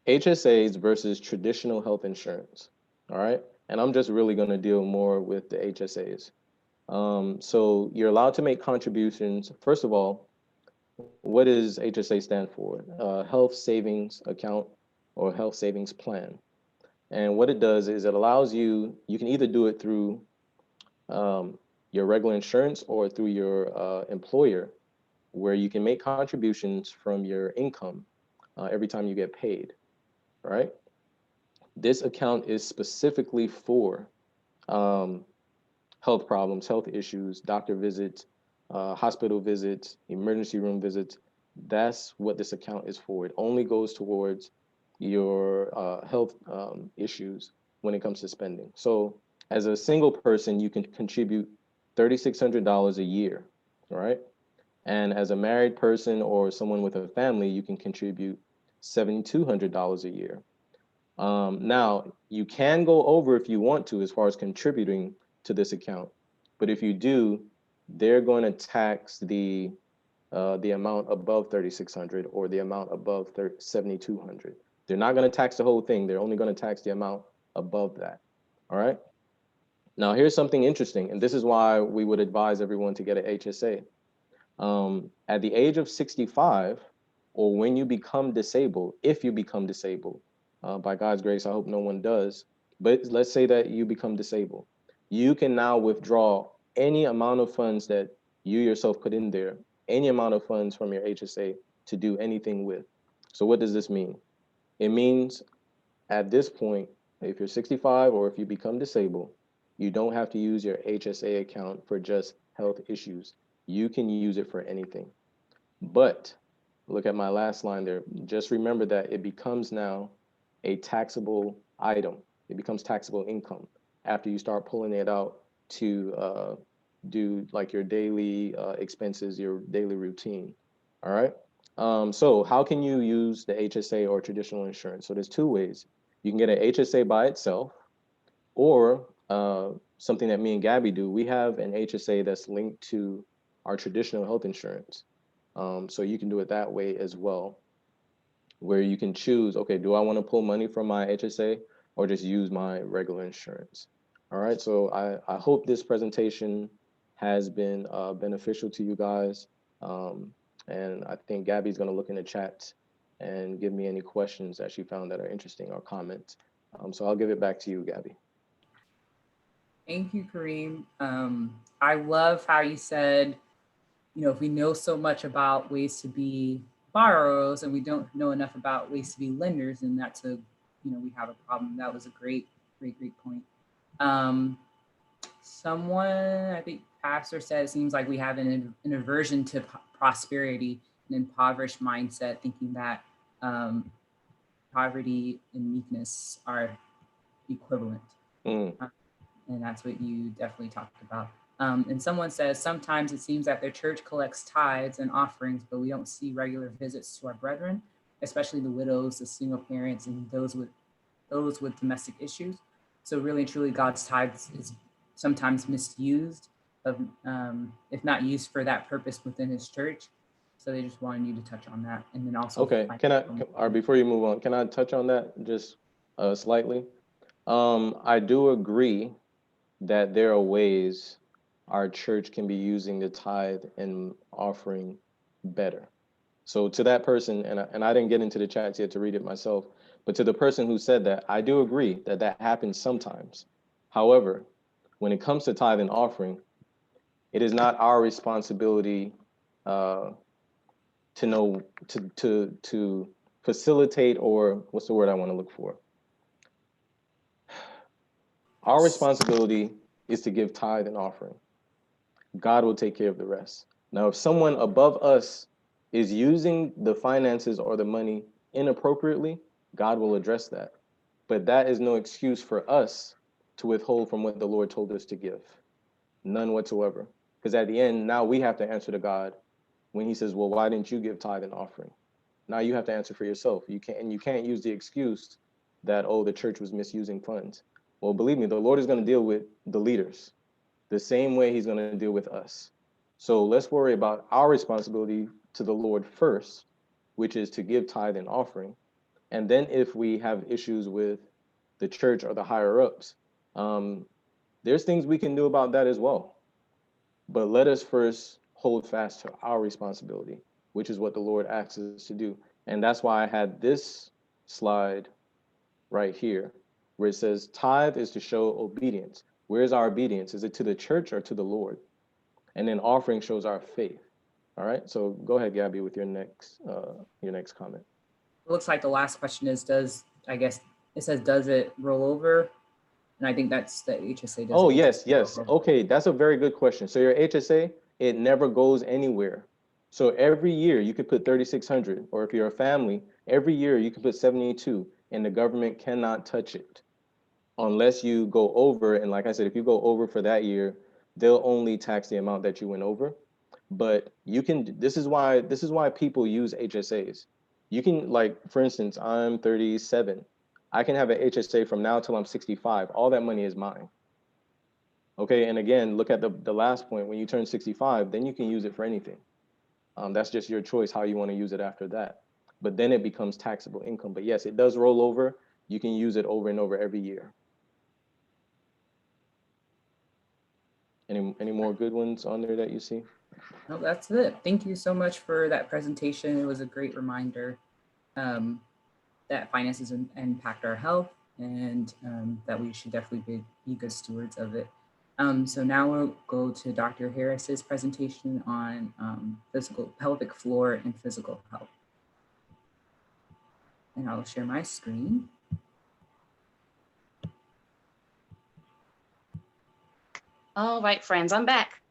HSAs versus traditional health insurance. All right. And I'm just really going to deal more with the HSAs. So you're allowed to make contributions. First of all, what does HSA stand for? Health Savings Account or Health Savings Plan. And what it does is it allows you, you can either do it through your regular insurance or through your employer, where you can make contributions from your income every time you get paid, right? This account is specifically for um, health problems, health issues, doctor visits, hospital visits, emergency room visits. That's what this account is for. It only goes towards your health issues when it comes to spending. So as a single person, you can contribute $3,600 a year, right? And as a married person or someone with a family, you can contribute $7,200 a year. Now, you can go over if you want to as far as contributing to this account, but if you do, they're going to tax the amount above 3,600 or the amount above 7,200. They're not going to tax the whole thing. They're only going to tax the amount above that. All right. Now, here's something interesting, and this is why we would advise everyone to get an HSA. At the age of 65, or when you become disabled, if you become disabled, by God's grace, I hope no one does, but let's say that you become disabled, you can now withdraw any amount of funds that you yourself put in there, any amount of funds from your HSA to do anything with. So what does this mean? It means at this point, if you're 65 or if you become disabled, you don't have to use your HSA account for just health issues. You can use it for anything. But look at my last line there. Just remember that it becomes now a taxable item. It becomes taxable income after you start pulling it out to do like your daily expenses, your daily routine. All right. So how can you use the HSA or traditional insurance? So there's two ways. You can get an HSA by itself, or something that me and Gabby do. We have an HSA that's linked to our traditional health insurance. So you can do it that way as well, where you can choose, okay, do I want to pull money from my HSA or just use my regular insurance? All right, so I hope this presentation has been beneficial to you guys. And I think Gabby's going to look in the chat and give me any questions that she found that are interesting or comments. So I'll give it back to you, Gabby. Thank you, Kareem. I love how you said, if we know so much about ways to be borrowers and we don't know enough about ways to be lenders, and that's we have a problem. That was a great point. Someone, I think Pastor said, it seems like we have an aversion to prosperity, an impoverished mindset, thinking that poverty and meekness are equivalent. And that's what you definitely talked about. And someone says, sometimes it seems that their church collects tithes and offerings, but we don't see regular visits to our brethren, especially the widows, the single parents, and those with domestic issues. So really and truly, God's tithes is sometimes misused, if not used for that purpose within his church. So they just wanted you to touch on that. And then also— Okay, or before you move on, can I touch on that just slightly? I do agree that there are ways our church can be using the tithe and offering better. So to that person, and I didn't get into the chats yet to read it myself, but to the person who said that, I do agree that that happens sometimes. However, when it comes to tithe and offering, it is not our responsibility to know to facilitate, or what's the word I want to look for? Our responsibility is to give tithe and offering. God will take care of the rest. Now, if someone above us is using the finances or the money inappropriately, God will address that. But that is no excuse for us to withhold from what the Lord told us to give. None whatsoever. Because at the end, now we have to answer to God when he says, well, why didn't you give tithe and offering? Now you have to answer for yourself. You can't use the excuse that, oh, the church was misusing funds. Well, believe me, the Lord is going to deal with the leaders the same way he's going to deal with us. So let's worry about our responsibility to the Lord first, which is to give tithe and offering. And then if we have issues with the church or the higher ups, there's things we can do about that as well. But let us first hold fast to our responsibility, which is what the Lord asks us to do. And that's why I had this slide right here, where it says tithe is to show obedience. Where's our obedience? Is it to the church or to the Lord? And then offering shows our faith. All right. So go ahead, Gabby, with your next comment. It looks like the last question is, does it roll over? And I think that's the HSA. Oh, yes. Okay, that's a very good question. So your HSA, it never goes anywhere. So every year you could put 3,600, or if you're a family, every year you can put 72, and the government cannot touch it unless you go over. And like I said, if you go over for that year, they'll only tax the amount that you went over. But you can, this is why people use HSAs. You can, like, for instance, I'm 37. I can have an HSA from now till I'm 65. All that money is mine. Okay, and again, look at the last point. When you turn 65, then you can use it for anything. That's just your choice how you want to use it after that. But then it becomes taxable income. But yes, it does roll over. You can use it over and over every year. Any more good ones on there that you see? No, that's it. Thank you so much for that presentation. It was a great reminder that finances impact our health, and that we should definitely be good stewards of it. So now we'll go to Dr. Harris's presentation on pelvic floor and physical health. And I'll share my screen. All right, friends, I'm back.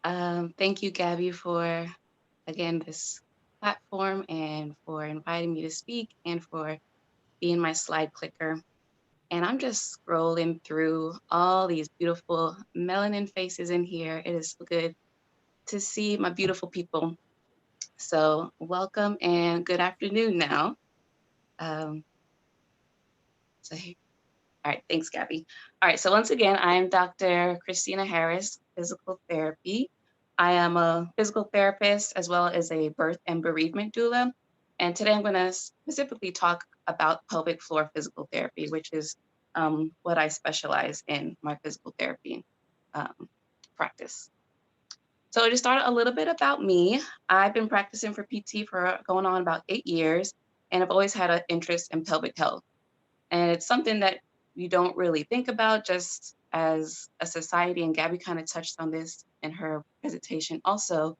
Thank you, Gabby, for, again, this platform, and for inviting me to speak, and for being my slide clicker. And I'm just scrolling through all these beautiful melanin faces in here. It is so good to see my beautiful people. So welcome and good afternoon now. All right, thanks, Gabby. All right, so once again, I am Dr. Christina Harris, physical therapy. I am a physical therapist as well as a birth and bereavement doula. And today I'm going to specifically talk about pelvic floor physical therapy, which is what I specialize in my physical therapy practice. So to start a little bit about me, I've been practicing for PT for going on about 8 years, and I've always had an interest in pelvic health. And it's something that you don't really think about just as a society, and Gabby kind of touched on this in her presentation also,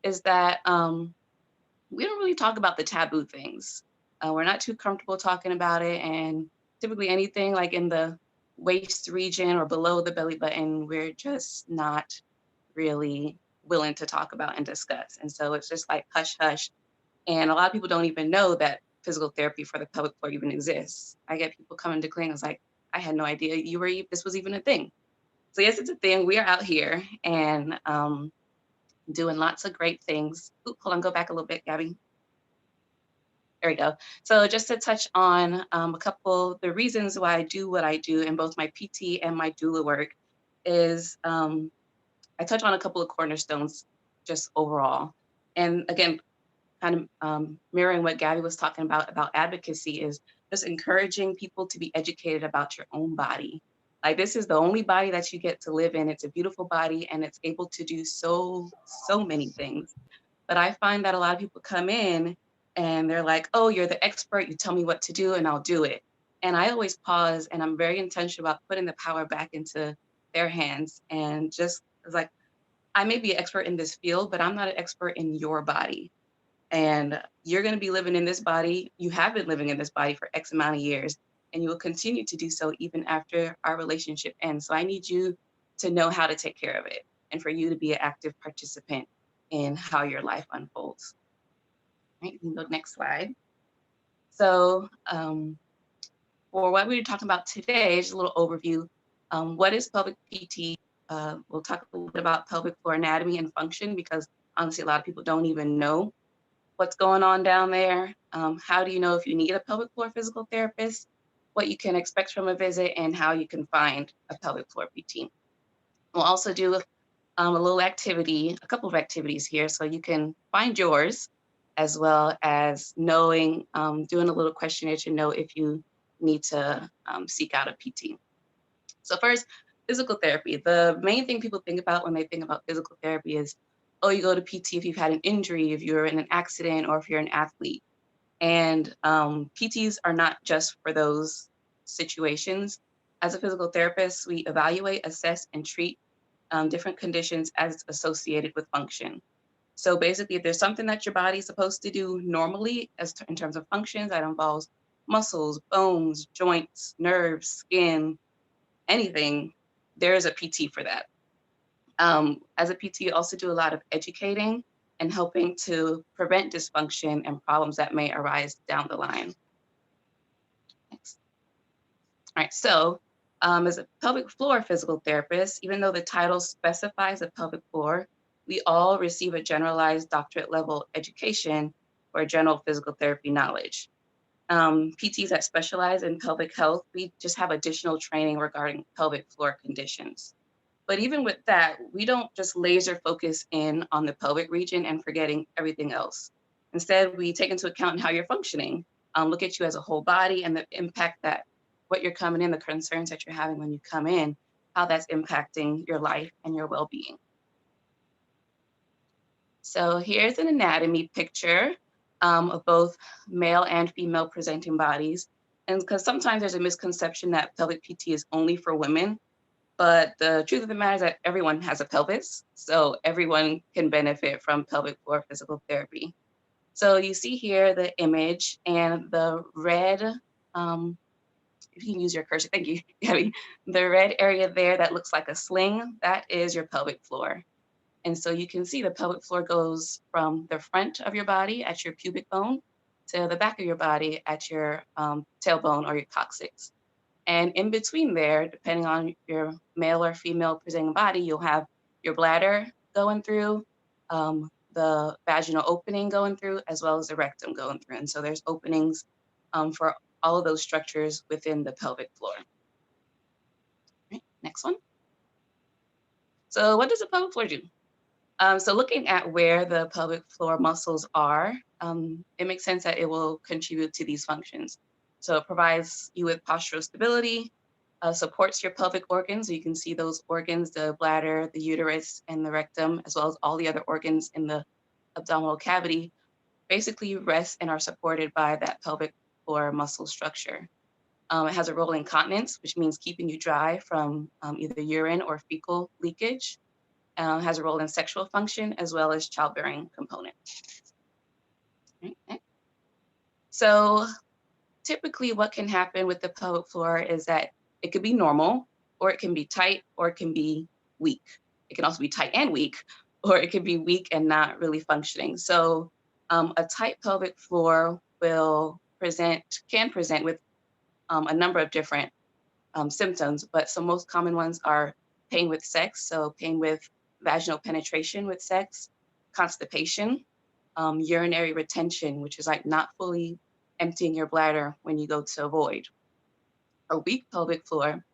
is that we don't really talk about the taboo things. We're not too comfortable talking about it, and typically anything like in the waist region or below the belly button, we're just not really willing to talk about and discuss. And so it's just like hush hush. And a lot of people don't even know that physical therapy for the pelvic floor even exists. I get people coming to clinics like, I had no idea this was even a thing. So yes, it's a thing. We are out here and doing lots of great things. Ooh, hold on, go back a little bit, Gabby. There we go. So just to touch on a couple, the reasons why I do what I do in both my PT and my doula work is I touch on a couple of cornerstones just overall. And again, kind of mirroring what Gabby was talking about advocacy, is just encouraging people to be educated about your own body. Like, this is the only body that you get to live in. It's a beautiful body and it's able to do so many things. But I find that a lot of people come in and they're like, oh, you're the expert, you tell me what to do and I'll do it. And I always pause, and I'm very intentional about putting the power back into their hands, and just like, I may be an expert in this field, but I'm not an expert in your body. And you're going to be living in this body. You have been living in this body for X amount of years, and you will continue to do so even after our relationship ends. So I need you to know how to take care of it, and for you to be an active participant in how your life unfolds. Right, you can go next slide. So for what we're talking about today, just a little overview. What is pelvic PT? We'll talk a little bit about pelvic floor anatomy and function, because honestly, a lot of people don't even know what's going on down there. How do you know if you need a pelvic floor physical therapist, what you can expect from a visit, and how you can find a pelvic floor PT. We'll also do a little activity, a couple of activities here, so you can find yours, as well as knowing, doing a little questionnaire to know if you need to seek out a PT. So first, physical therapy. The main thing people think about when they think about physical therapy is, oh, you go to PT if you've had an injury, if you're in an accident, or if you're an athlete. And PTs are not just for those situations. As a physical therapist, we evaluate, assess, and treat different conditions as associated with function. So basically, if there's something that your body is supposed to do normally in terms of functions that involves muscles, bones, joints, nerves, skin, anything, there is a PT for that. As a PT, you also do a lot of educating and helping to prevent dysfunction and problems that may arise down the line. Next. All right, so as a pelvic floor physical therapist, even though the title specifies a pelvic floor, we all receive a generalized doctorate level education for general physical therapy knowledge. PTs that specialize in pelvic health, we just have additional training regarding pelvic floor conditions. But even with that, we don't just laser focus in on the pelvic region and forgetting everything else. Instead, we take into account how you're functioning, look at you as a whole body and the impact that what you're coming in, the concerns that you're having when you come in, how that's impacting your life and your well-being. So here's an anatomy picture of both male and female presenting bodies. And because sometimes there's a misconception that pelvic PT is only for women, but the truth of the matter is that everyone has a pelvis, so everyone can benefit from pelvic floor physical therapy. So you see here the image, and the red, if you can use your cursor, thank you, Gabby. The red area there that looks like a sling, that is your pelvic floor. And so you can see the pelvic floor goes from the front of your body at your pubic bone to the back of your body at your tailbone or your coccyx. And in between there, depending on your male or female presenting body, you'll have your bladder going through, the vaginal opening going through, as well as the rectum going through. And so there's openings for all of those structures within the pelvic floor. Right, next one. So what does the pelvic floor do? So looking at where the pelvic floor muscles are, it makes sense that it will contribute to these functions. So it provides you with postural stability, supports your pelvic organs. So you can see those organs, the bladder, the uterus, and the rectum, as well as all the other organs in the abdominal cavity, basically rest and are supported by that pelvic floor muscle structure. It has a role in continence, which means keeping you dry from either urine or fecal leakage. Has a role in sexual function as well as childbearing component. Okay. So typically what can happen with the pelvic floor is that it could be normal, or it can be tight, or it can be weak. It can also be tight and weak, or it can be weak and not really functioning. So a tight pelvic floor can present with a number of different symptoms, but some most common ones are pain with sex, so pain with vaginal penetration with sex, constipation, urinary retention, which is like not fully emptying your bladder when you go to a void. A weak pelvic floor,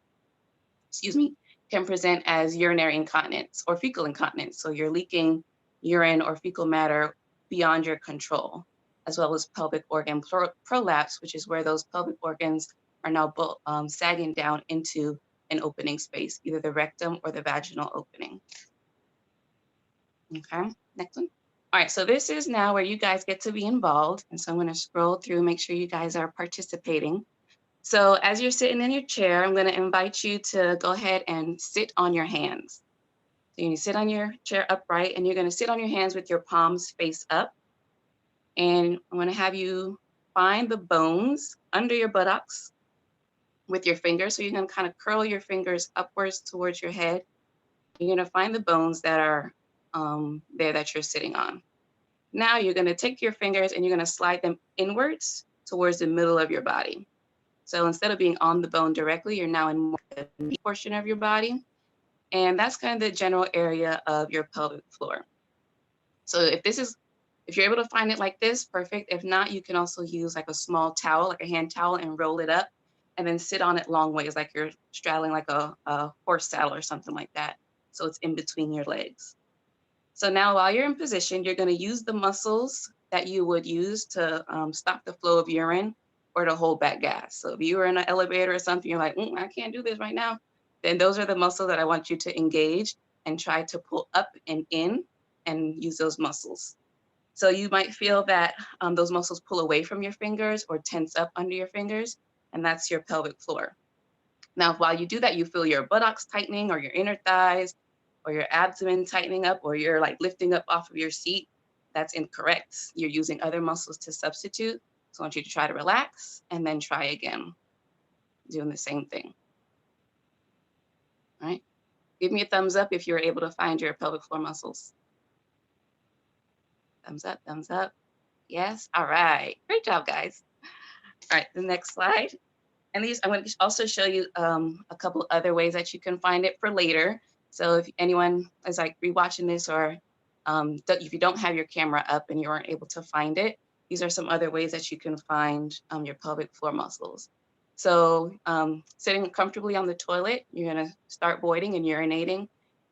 can present as urinary incontinence or fecal incontinence. So you're leaking urine or fecal matter beyond your control, as well as pelvic organ prolapse, which is where those pelvic organs are now sagging down into an opening space, either the rectum or the vaginal opening. Okay, next one. All right, so this is now where you guys get to be involved. And so I'm gonna scroll through, make sure you guys are participating. So as you're sitting in your chair, I'm gonna invite you to go ahead and sit on your hands. So you sit on your chair upright, and you're gonna sit on your hands with your palms face up. And I'm gonna have you find the bones under your buttocks with your fingers. So you're gonna kind of curl your fingers upwards towards your head. You're gonna find the bones that are there that you're sitting on. Now you're gonna take your fingers and you're gonna slide them inwards towards the middle of your body. So instead of being on the bone directly, you're now in more the meat portion of your body. And that's kind of the general area of your pelvic floor. So if you're able to find it like this, perfect. If not, you can also use like a small towel, like a hand towel, and roll it up and then sit on it long ways, like you're straddling like a horse saddle or something like that. So it's in between your legs. So now while you're in position, you're going to use the muscles that you would use to stop the flow of urine or to hold back gas. So if you were in an elevator or something, you're like, I can't do this right now, then those are the muscles that I want you to engage and try to pull up and in and use those muscles. So you might feel that those muscles pull away from your fingers or tense up under your fingers, and that's your pelvic floor. Now, while you do that, you feel your buttocks tightening or your inner thighs or your abdomen tightening up, or you're like lifting up off of your seat. That's incorrect. You're using other muscles to substitute. So I want you to try to relax and then try again, doing the same thing. All right. Give me a thumbs up if you're able to find your pelvic floor muscles. Thumbs up, thumbs up. Yes. All right. Great job, guys. All right. The next slide. And these, I'm going to also show you a couple other ways that you can find it for later. So if anyone is like rewatching this, or if you don't have your camera up and you aren't able to find it, these are some other ways that you can find your pelvic floor muscles. So sitting comfortably on the toilet, you're going to start voiding and urinating.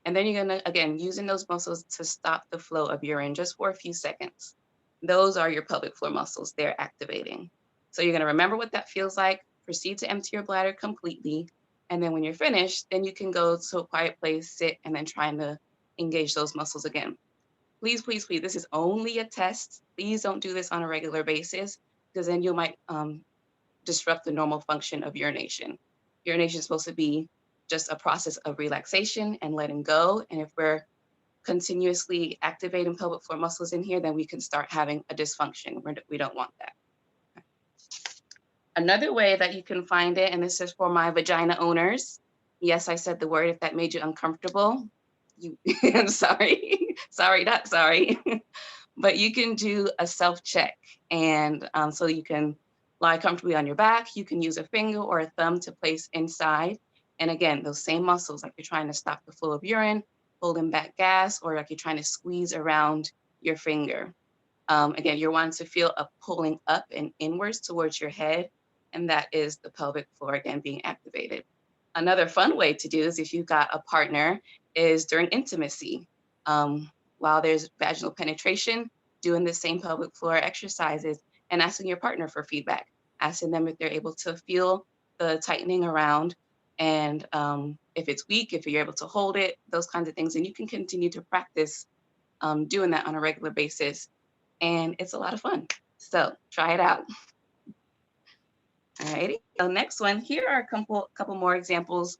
And then you're going to, again, using those muscles to stop the flow of urine just for a few seconds. Those are your pelvic floor muscles. They're activating. So you're going to remember what that feels like. Proceed to empty your bladder completely. And then when you're finished, then you can go to a quiet place, sit, and then try to engage those muscles again. Please, please, please, this is only a test. Please don't do this on a regular basis, because then you might disrupt the normal function of urination. Urination is supposed to be just a process of relaxation and letting go. And if we're continuously activating pelvic floor muscles in here, then we can start having a dysfunction. We don't want that. Another way that you can find it, and this is for my vagina owners. Yes, I said the word. If that made you uncomfortable, I'm sorry. Sorry, not sorry. But you can do a self-check. And so you can lie comfortably on your back. You can use a finger or a thumb to place inside. And again, those same muscles, like you're trying to stop the flow of urine, holding back gas, or like you're trying to squeeze around your finger. Again, you're wanting to feel a pulling up and inwards towards your head. And that is the pelvic floor, again, being activated. Another fun way to do is if you've got a partner is during intimacy. While there's vaginal penetration, doing the same pelvic floor exercises and asking your partner for feedback, asking them if they're able to feel the tightening around, and if it's weak, if you're able to hold it, those kinds of things. And you can continue to practice doing that on a regular basis. And it's a lot of fun. So try it out. All righty. So next one, here are a couple more examples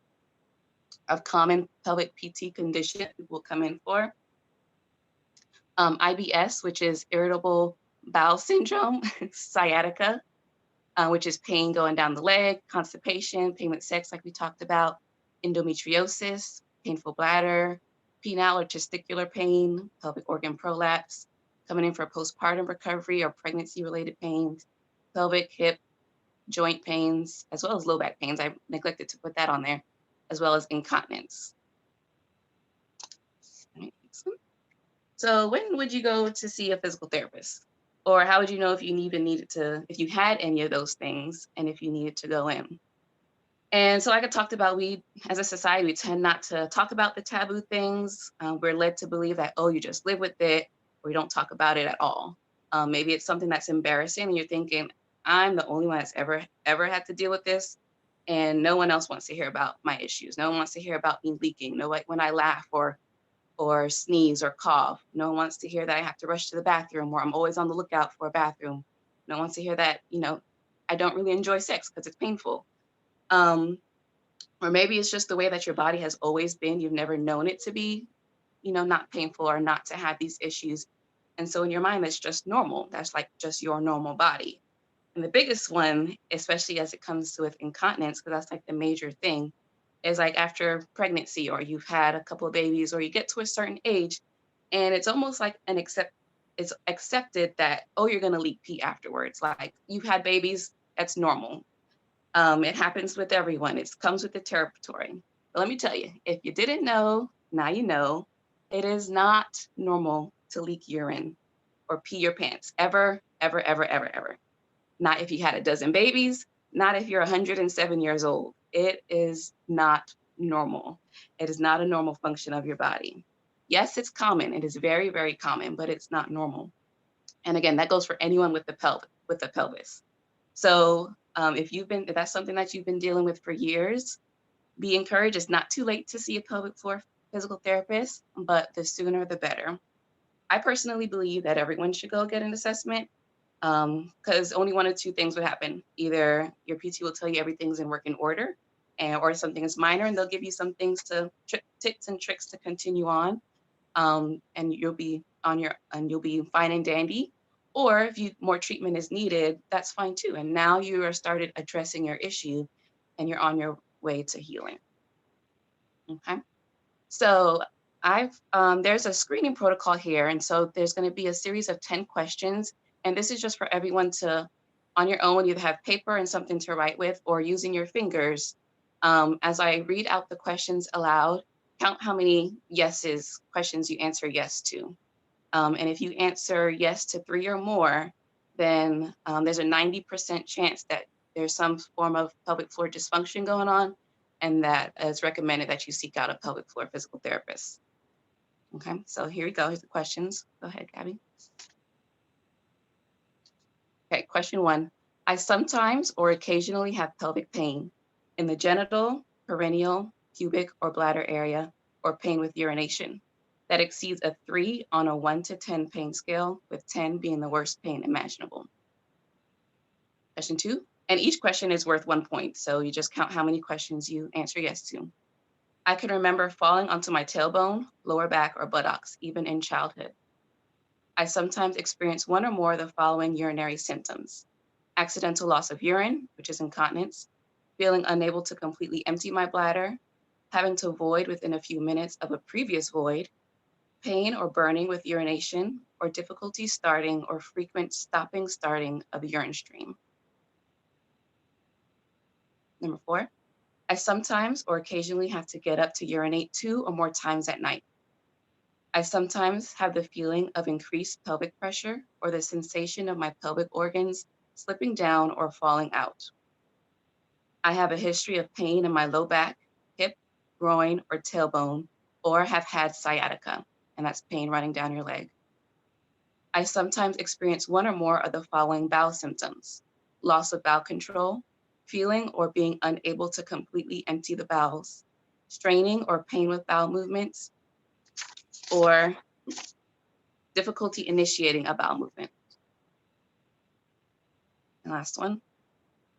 of common pelvic PT condition people come in for. IBS, which is irritable bowel syndrome, sciatica, which is pain going down the leg, constipation, pain with sex, like we talked about, endometriosis, painful bladder, penile or testicular pain, pelvic organ prolapse, coming in for postpartum recovery or pregnancy-related pains, pelvic, hip, joint pains, as well as low back pains. I neglected to put that on there, as well as incontinence. So when would you go to see a physical therapist? Or how would you know if you even needed to, if you had any of those things and if you needed to go in? And so like I talked about, we, as a society, we tend not to talk about the taboo things. We're led to believe that, oh, you just live with it, or you don't talk about it at all. Maybe it's something that's embarrassing and you're thinking, I'm the only one that's ever had to deal with this. And no one else wants to hear about my issues. No one wants to hear about me leaking. No, like when I laugh or sneeze or cough. No one wants to hear that I have to rush to the bathroom, or I'm always on the lookout for a bathroom. No one wants to hear that, I don't really enjoy sex because it's painful. Or maybe it's just the way that your body has always been. You've never known it to be, not painful or not to have these issues. And so in your mind, that's just normal. That's like just your normal body. And the biggest one, especially as it comes to with incontinence, because that's like the major thing, is like after pregnancy, or you've had a couple of babies, or you get to a certain age, and it's almost like it's accepted that, oh, you're going to leak pee afterwards. Like you've had babies, that's normal. It happens with everyone. It comes with the territory. But let me tell you, if you didn't know, now you know, it is not normal to leak urine or pee your pants ever, ever, ever, ever, ever. Not if you had a dozen babies, not if you're 107 years old. It is not normal. It is not a normal function of your body. Yes, it's common. It is very, very common, but it's not normal. And again, that goes for anyone with the pelvis. So if that's something that you've been dealing with for years, be encouraged. It's not too late to see a pelvic floor physical therapist, but the sooner the better. I personally believe that everyone should go get an assessment because only one of two things would happen. Either your PT will tell you everything's in working order, or something is minor, and they'll give you some things tips and tricks to continue on, and you'll be fine and dandy. Or if more treatment is needed, that's fine too. And now you are started addressing your issue, and you're on your way to healing. Okay. So there's a screening protocol here. And so there's going to be a series of 10 questions. And this is just for everyone to, on your own, either have paper and something to write with or using your fingers. As I read out the questions aloud, count how many questions you answer yes to. And if you answer yes to 3 or more, then there's a 90% chance that there's some form of pelvic floor dysfunction going on, and that it's recommended that you seek out a pelvic floor physical therapist. Okay, so here we go. Here's the questions. Go ahead, Gabby. Okay, question 1. I sometimes or occasionally have pelvic pain in the genital, perineal, pubic, or bladder area, or pain with urination that exceeds a 3 on a 1 to 10 pain scale, with 10 being the worst pain imaginable. Question 2, and each question is worth 1 point, so you just count how many questions you answer yes to. I can remember falling onto my tailbone, lower back, or buttocks, even in childhood. I sometimes experience 1 or more of the following urinary symptoms: accidental loss of urine, which is incontinence, feeling unable to completely empty my bladder, having to void within a few minutes of a previous void, pain or burning with urination, or difficulty starting or frequent stopping-starting of urine stream. Number 4, I sometimes or occasionally have to get up to urinate 2 or more times at night. I sometimes have the feeling of increased pelvic pressure or the sensation of my pelvic organs slipping down or falling out. I have a history of pain in my low back, hip, groin, or tailbone, or have had sciatica, and that's pain running down your leg. I sometimes experience 1 or more of the following bowel symptoms: loss of bowel control, feeling or being unable to completely empty the bowels, straining or pain with bowel movements, or difficulty initiating a bowel movement. And last one,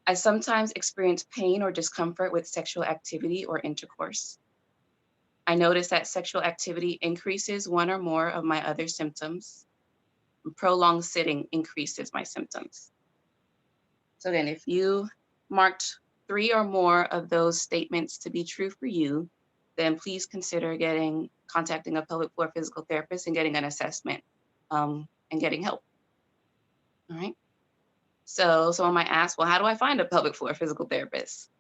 I sometimes experience pain or discomfort with sexual activity or intercourse. I notice that sexual activity increases 1 or more of my other symptoms. Prolonged sitting increases my symptoms. So again, if you marked 3 or more of those statements to be true for you, then please consider contacting a pelvic floor physical therapist and getting an assessment and getting help. All right. So someone might ask, well, how do I find a pelvic floor physical therapist?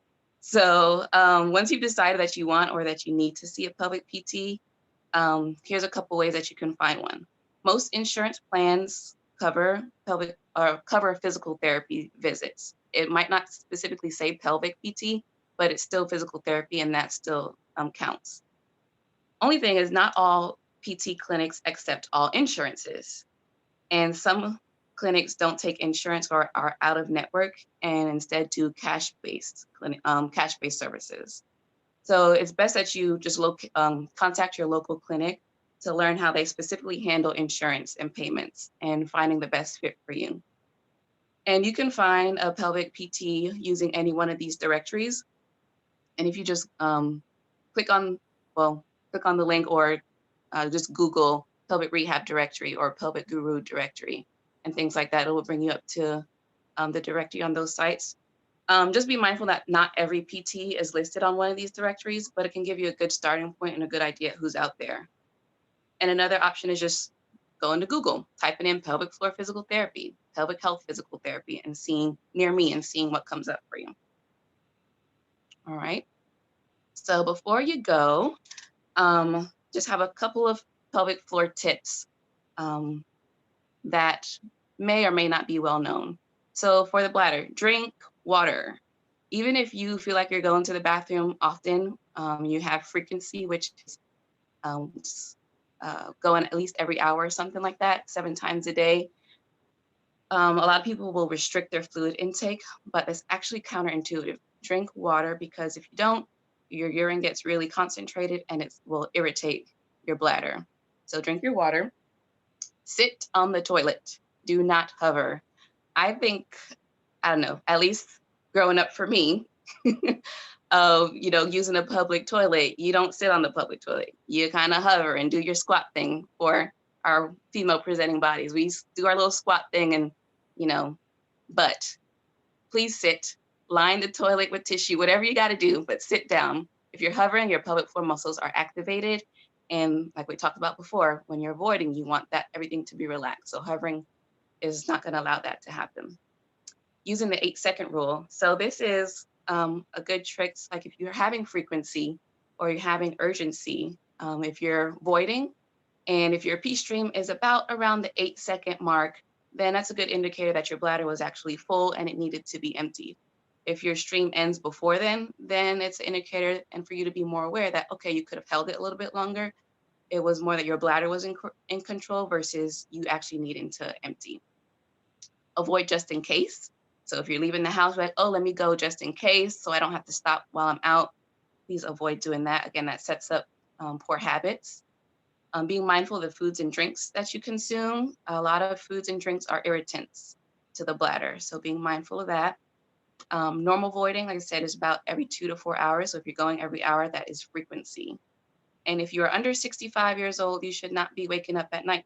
So once you've decided that you want or that you need to see a pelvic PT, here's a couple ways that you can find one. Most insurance plans cover physical therapy visits. It might not specifically say pelvic PT, but it's still physical therapy, and that still counts. Only thing is, not all PT clinics accept all insurances, and some clinics don't take insurance or are out of network and instead do cash-based services. So it's best that you just contact your local clinic to learn how they specifically handle insurance and payments and finding the best fit for you. And you can find a pelvic PT using any one of these directories. And if you just click on the link, or just Google pelvic rehab directory or pelvic guru directory and things like that, it will bring you up to the directory on those sites. Just be mindful that not every PT is listed on one of these directories, but it can give you a good starting point and a good idea who's out there. And another option is just go into Google, typing in pelvic floor physical therapy, pelvic health physical therapy, and seeing near me and seeing what comes up for you. All right. So before you go, just have a couple of pelvic floor tips um, that may or may not be well known. So for the bladder, drink water. Even if you feel like you're going to the bathroom often, you have frequency, which is going at least every hour or something like that, 7 times a day. A lot of people will restrict their fluid intake, but it's actually counterintuitive. Drink water, because if you don't, your urine gets really concentrated and it will irritate your bladder. So drink your water. Sit on the toilet. Do not hover. I think, I don't know, at least growing up for me, using a public toilet, you don't sit on the public toilet. You kind of hover and do your squat thing for our female presenting bodies. We do our little squat thing and, but please sit, line the toilet with tissue, whatever you got to do, but sit down. If you're hovering, your pelvic floor muscles are activated. And like we talked about before, when you're avoiding, you want that everything to be relaxed. So hovering is not going to allow that to happen. Using the 8-second rule. So this is a good trick. Like if you're having frequency or you're having urgency, if you're voiding, and if your pee stream is about around the 8-second mark, then that's a good indicator that your bladder was actually full and it needed to be emptied. If your stream ends before then it's an indicator, and for you to be more aware that, okay, you could have held it a little bit longer. It was more that your bladder was in control versus you actually needing to empty. Avoid just in case. So if you're leaving the house, like, oh, let me go just in case so I don't have to stop while I'm out. Please avoid doing that. Again, that sets up poor habits. Being mindful of the foods and drinks that you consume. A lot of foods and drinks are irritants to the bladder. So being mindful of that. Normal voiding, like I said, is about every 2 to 4 hours. So if you're going every hour, that is frequency. And if you're under 65 years old, you should not be waking up at night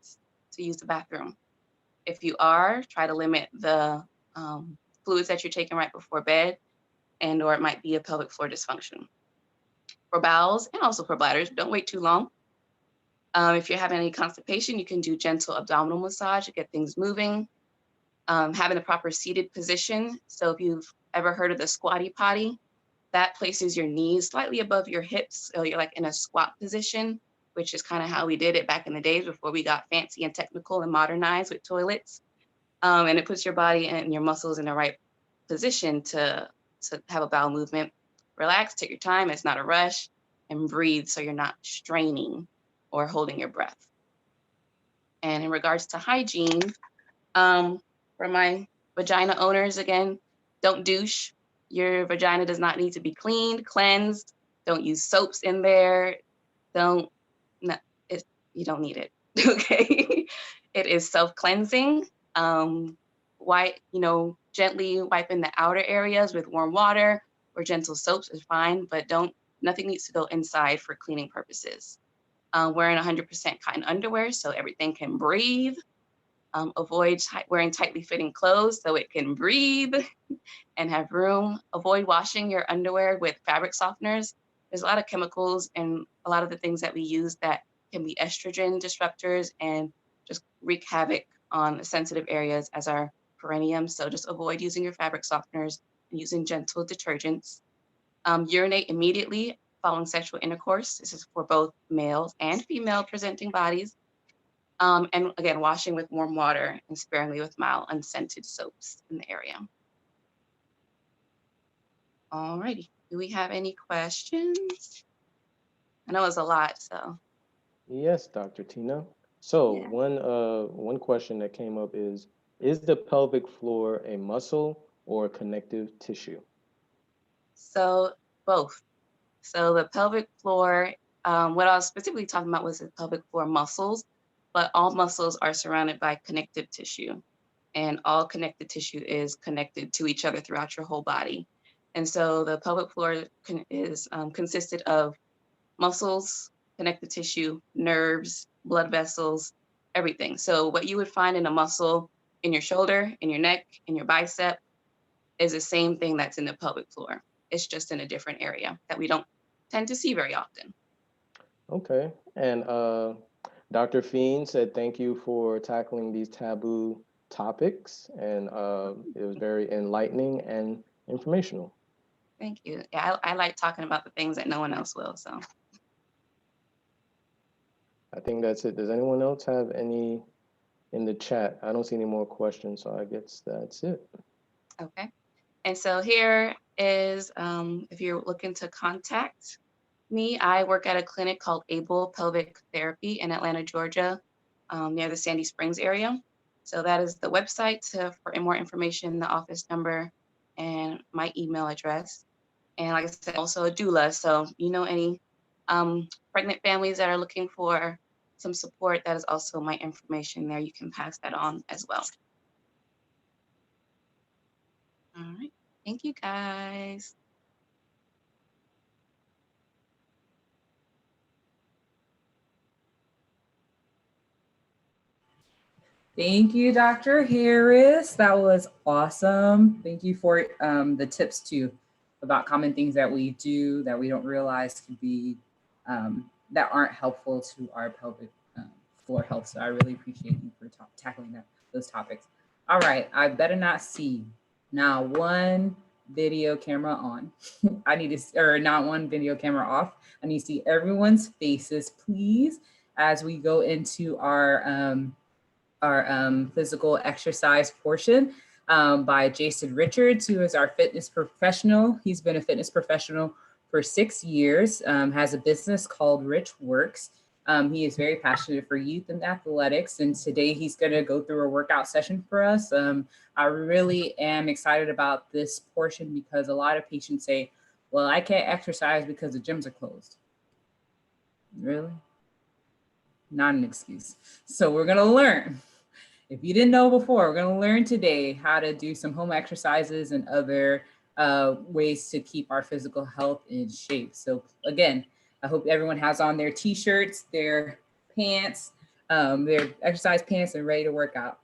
to use the bathroom. If you are, try to limit the fluids that you're taking right before bed, or it might be a pelvic floor dysfunction. For bowels and also for bladders, don't wait too long. If you're having any constipation, you can do gentle abdominal massage to get things moving. Having a proper seated position. So if you've ever heard of the squatty potty, that places your knees slightly above your hips. So you're like in a squat position, which is kind of how we did it back in the days before we got fancy and technical and modernized with toilets. And it puts your body and your muscles in the right position to have a bowel movement. Relax, take your time, it's not a rush, and breathe so you're not straining or holding your breath. And in regards to hygiene, for my vagina owners, again, don't douche. Your vagina does not need to be cleaned, cleansed. Don't use soaps in there. You don't need it, okay? It is self-cleansing. Gently wiping the outer areas with warm water or gentle soaps is fine, but nothing needs to go inside for cleaning purposes. Wearing 100% cotton underwear so everything can breathe. Avoid wearing tightly fitting clothes so it can breathe and have room. Avoid washing your underwear with fabric softeners. There's a lot of chemicals and a lot of the things that we use that can be estrogen disruptors and just wreak havoc on the sensitive areas as our perineum. So just avoid using your fabric softeners and using gentle detergents. Urinate immediately following sexual intercourse. This is for both males and female presenting bodies. And again, washing with warm water and sparingly with mild unscented soaps in the area. Alrighty, do we have any questions? I know it's a lot, so. Yes, Dr. Tina. So Yeah. one question that came up is the pelvic floor a muscle or a connective tissue? So both. So the pelvic floor, what I was specifically talking about was the pelvic floor muscles, but all muscles are surrounded by connective tissue, and all connective tissue is connected to each other throughout your whole body. And so the pelvic floor is consisted of muscles, connective tissue, nerves, blood vessels, everything. So what you would find in a muscle in your shoulder, in your neck, in your bicep is the same thing that's in the pelvic floor. It's just in a different area that we don't tend to see very often. Okay. And Dr. Fiend said thank you for tackling these taboo topics, and it was very enlightening and informational. Thank you. Yeah, I like talking about the things that no one else will. So, I think that's it. Does anyone else have any in the chat? I don't see any more questions, so I guess that's it. okay. And so here is, if you're looking to contact me, I work at a clinic called Able Pelvic Therapy in Atlanta, Georgia, near the Sandy Springs area. So that is the website for more information, the office number, and my email address. And like I said, also a doula. So any pregnant families that are looking for some support, that is also my information there. You can pass that on as well. All right. Thank you, guys. Thank you, Dr. Harris. That was awesome. Thank you for the tips too about common things that we do that we don't realize could be that aren't helpful to our pelvic floor health. So I really appreciate you for tackling those topics. All right, I better not see now one video camera on. I need to, or not one video camera off. I need to see everyone's faces, please, as we go into our physical exercise portion by Jason Richards, who is our fitness professional. He's been a fitness professional for 6 years, has a business called Rich Works. He is very passionate for youth and athletics, and today he's going to go through a workout session for us. I really am excited about this portion because a lot of patients say, well, I can't exercise because the gyms are closed. Really? Not an excuse. So we're going to learn. If you didn't know before, we're going to learn today how to do some home exercises and other ways to keep our physical health in shape. So again, I hope everyone has on their t-shirts, their pants, their exercise pants, and ready to work out.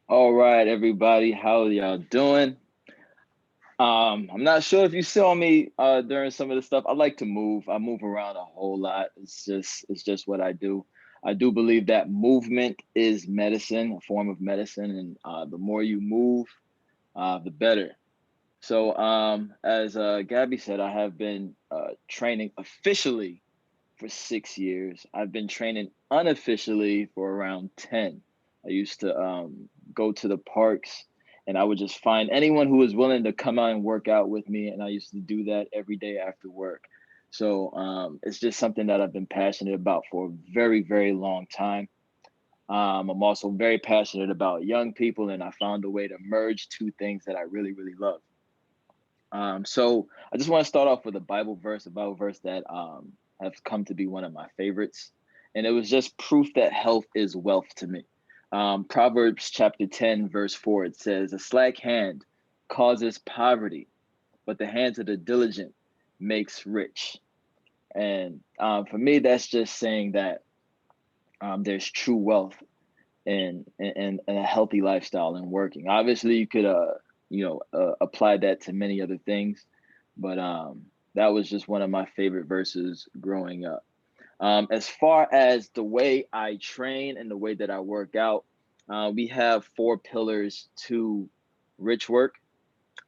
All right, everybody, how y'all doing? I'm not sure if you saw me during some of the stuff. I like to move. I move around a whole lot. It's just what I do. I do believe that movement is medicine, a form of medicine, and the more you move, the better. So as Gabby said, I have been training officially for 6 years. I've been training unofficially for around 10. I used to go to the parks and I would just find anyone who was willing to come out and work out with me. And I used to do that every day after work. So it's just something that I've been passionate about for a very, very long time. I'm also very passionate about young people, and I found a way to merge two things that I really, really love. So I just want to start off with a Bible verse that has come to be one of my favorites. And it was just proof that health is wealth to me. Proverbs chapter 10, verse 4, it says, "A slack hand causes poverty, but the hands of the diligent makes rich." And for me, that's just saying that there's true wealth in a healthy lifestyle and working. Obviously, you could apply that to many other things, but that was just one of my favorite verses growing up. As far as the way I train and the way that I work out, we have 4 pillars to Rich Work.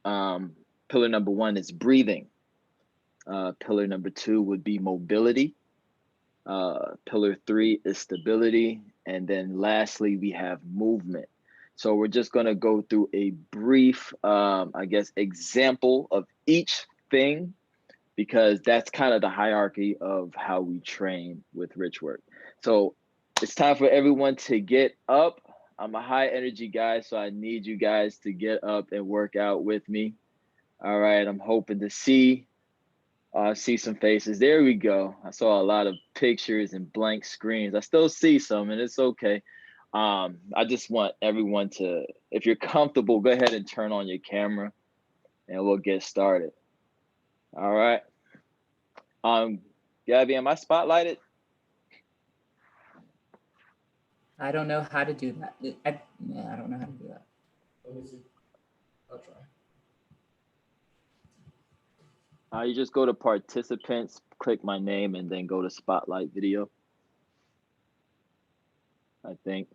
Pillar number 1 is breathing. Pillar number 2 would be mobility. Pillar 3 is stability. And then lastly, we have movement. So we're just going to go through a brief, example of each thing, because that's kind of the hierarchy of how we train with Rich Work. So it's time for everyone to get up. I'm a high energy guy, so I need you guys to get up and work out with me. All right, I'm hoping to see some faces. There we go. I saw a lot of pictures and blank screens. I still see some, and it's okay. I just want everyone to, if you're comfortable, go ahead and turn on your camera and we'll get started. All right. Gabby, am I spotlighted? I don't know how to do that. I don't know how to do that. Let me see. I'll try. You just go to participants, click my name, and then go to spotlight video, I think.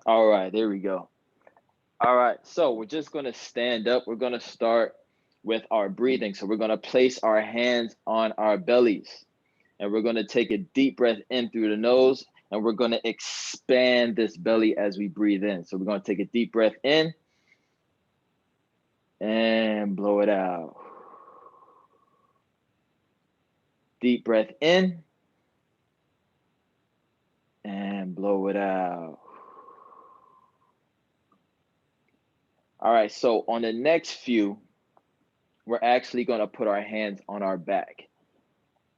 All right, there we go. All right, so we're just gonna stand up. We're gonna start with our breathing. So we're gonna place our hands on our bellies, and we're gonna take a deep breath in through the nose, and we're gonna expand this belly as we breathe in. So we're gonna take a deep breath in and blow it out. Deep breath in and blow it out. All right, so on the next few, we're actually gonna put our hands on our back.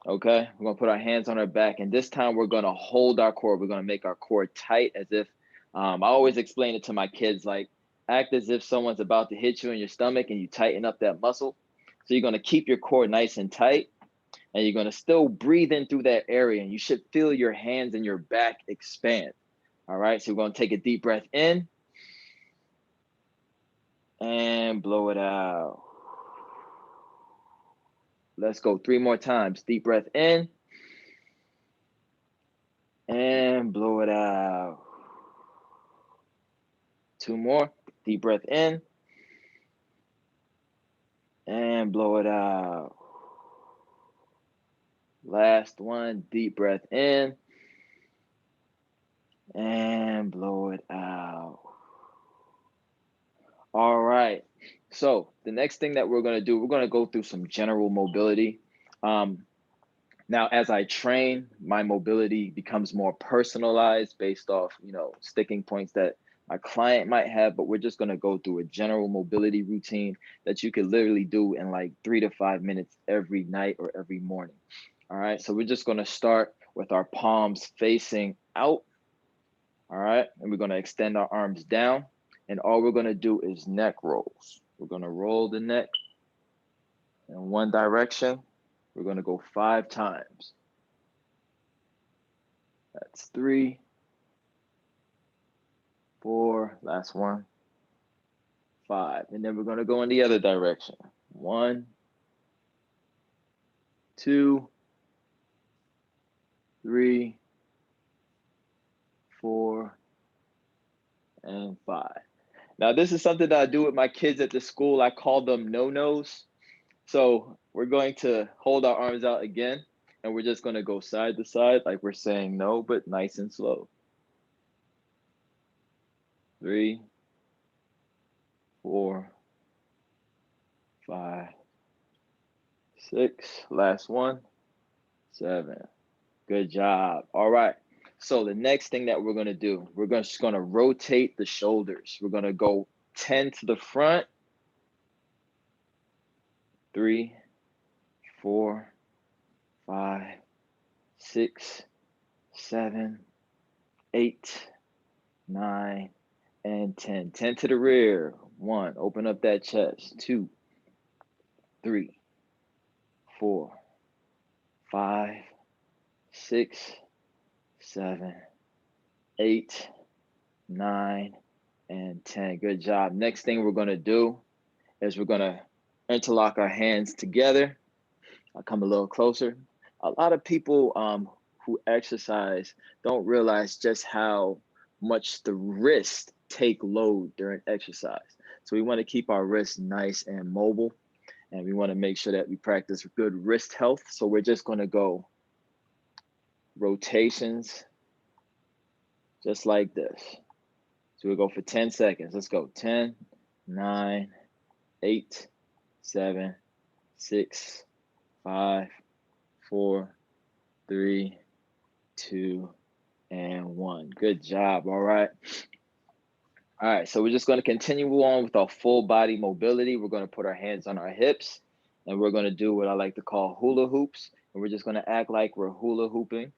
Okay, we're gonna put our hands on our back, and this time we're gonna hold our core. We're gonna make our core tight, as if, I always explain it to my kids, like act as if someone's about to hit you in your stomach and you tighten up that muscle. So you're gonna keep your core nice and tight, and you're gonna still breathe in through that area, and you should feel your hands and your back expand. All right, so we're gonna take a deep breath in and blow it out. Let's go 3 more times. Deep breath in and blow it out. 2 more. Deep breath in and blow it out. Last one. Deep breath in and blow it out. All right. So the next thing that we're going to do, we're going to go through some general mobility. Now, as I train, my mobility becomes more personalized based off, sticking points that my client might have, but we're just going to go through a general mobility routine that you could literally do in like 3 to 5 minutes every night or every morning. All right. So we're just going to start with our palms facing out. All right. And we're going to extend our arms down. And all we're going to do is neck rolls. We're going to roll the neck in one direction. We're going to go 5 times. That's 3, 4, last one, 5. And then we're going to go in the other direction. 1, 2, 3, 4, and 5. Now, this is something that I do with my kids at the school. I call them no-nos. So we're going to hold our arms out again, and we're just going to go side to side like we're saying no, but nice and slow. 3, 4, 5, 6, last one, 7. Good job. All right. So the next thing that we're going to do, we're just going to rotate the shoulders. We're going to go 10 to the front. 3, 4, 5, 6, 7, 8, 9, and 10. 10 to the rear. 1, open up that chest. 2, 3, 4, 5, 6, 7, 8, 9, and 10. Good job. Next thing we're going to do is we're going to interlock our hands together. I'll come a little closer. A lot of people who exercise don't realize just how much the wrists take load during exercise. So we want to keep our wrists nice and mobile, and we want to make sure that we practice good wrist health. So we're just going to go rotations just like this. So we'll go for 10 seconds. Let's go. 10, 9, 8, 7, 6, 5, 4, 3, 2, and 1. Good job. All right. All right. So we're just going to continue on with our full body mobility. We're going to put our hands on our hips, and we're going to do what I like to call hula hoops. And we're just going to act like we're hula hooping.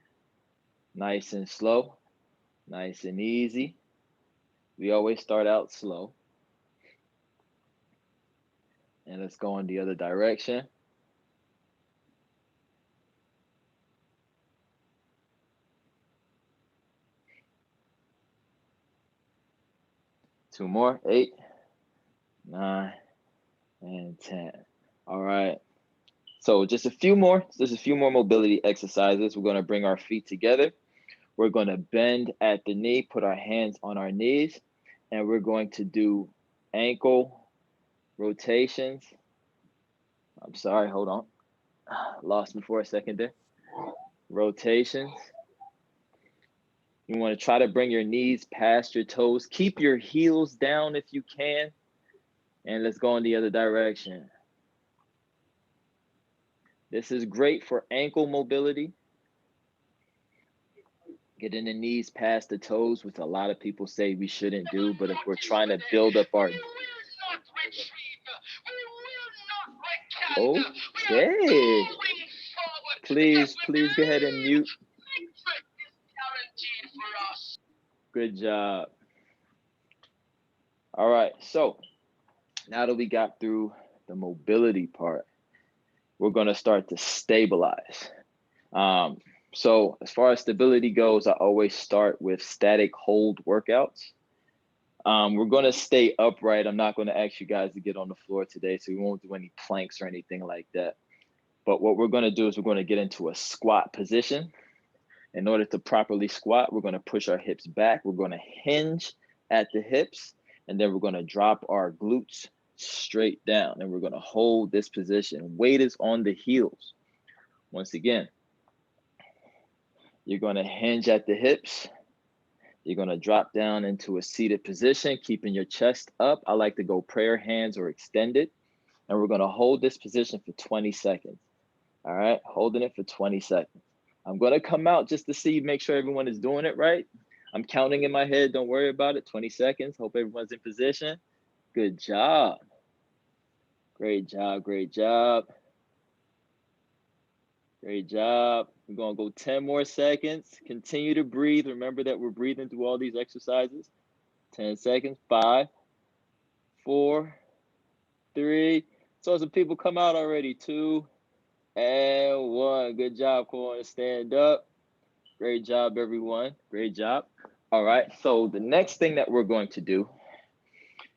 Nice and slow, nice and easy. We always start out slow. And let's go in the other direction. Two more, 8, 9, and 10. All right. So just a few more mobility exercises. We're going to bring our feet together. We're going to bend at the knee, put our hands on our knees, and we're going to do ankle rotations. I'm sorry, hold on. Lost me for a second there. Rotations. You want to try to bring your knees past your toes. Keep your heels down if you can. And let's go in the other direction. This is great for ankle mobility. Getting the knees past the toes, which a lot of people say we shouldn't do, but if we're trying to build up our... Okay. Please go ahead and mute. Good job. All right, so now that we got through the mobility part, we're gonna start to stabilize. So as far as stability goes, I always start with static hold workouts. We're gonna stay upright. I'm not gonna ask you guys to get on the floor today, so we won't do any planks or anything like that. But what we're gonna do is we're gonna get into a squat position. In order to properly squat, we're gonna push our hips back. We're gonna hinge at the hips, and then we're gonna drop our glutes straight down, and we're gonna hold this position. Weight is on the heels. Once again, you're gonna hinge at the hips. You're gonna drop down into a seated position, keeping your chest up. I like to go prayer hands or extended. And we're gonna hold this position for 20 seconds. All right, holding it for 20 seconds. I'm gonna come out just to see, make sure everyone is doing it right. I'm counting in my head, don't worry about it. 20 seconds, hope everyone's in position. Good job. Great job, great job. Great job. We're gonna go 10 more seconds. Continue to breathe. Remember that we're breathing through all these exercises. 10 seconds, 5, 4, 3. So some people come out already, 2, and 1. Good job, Corn. Stand up. Great job, everyone. Great job. All right, so the next thing that we're going to do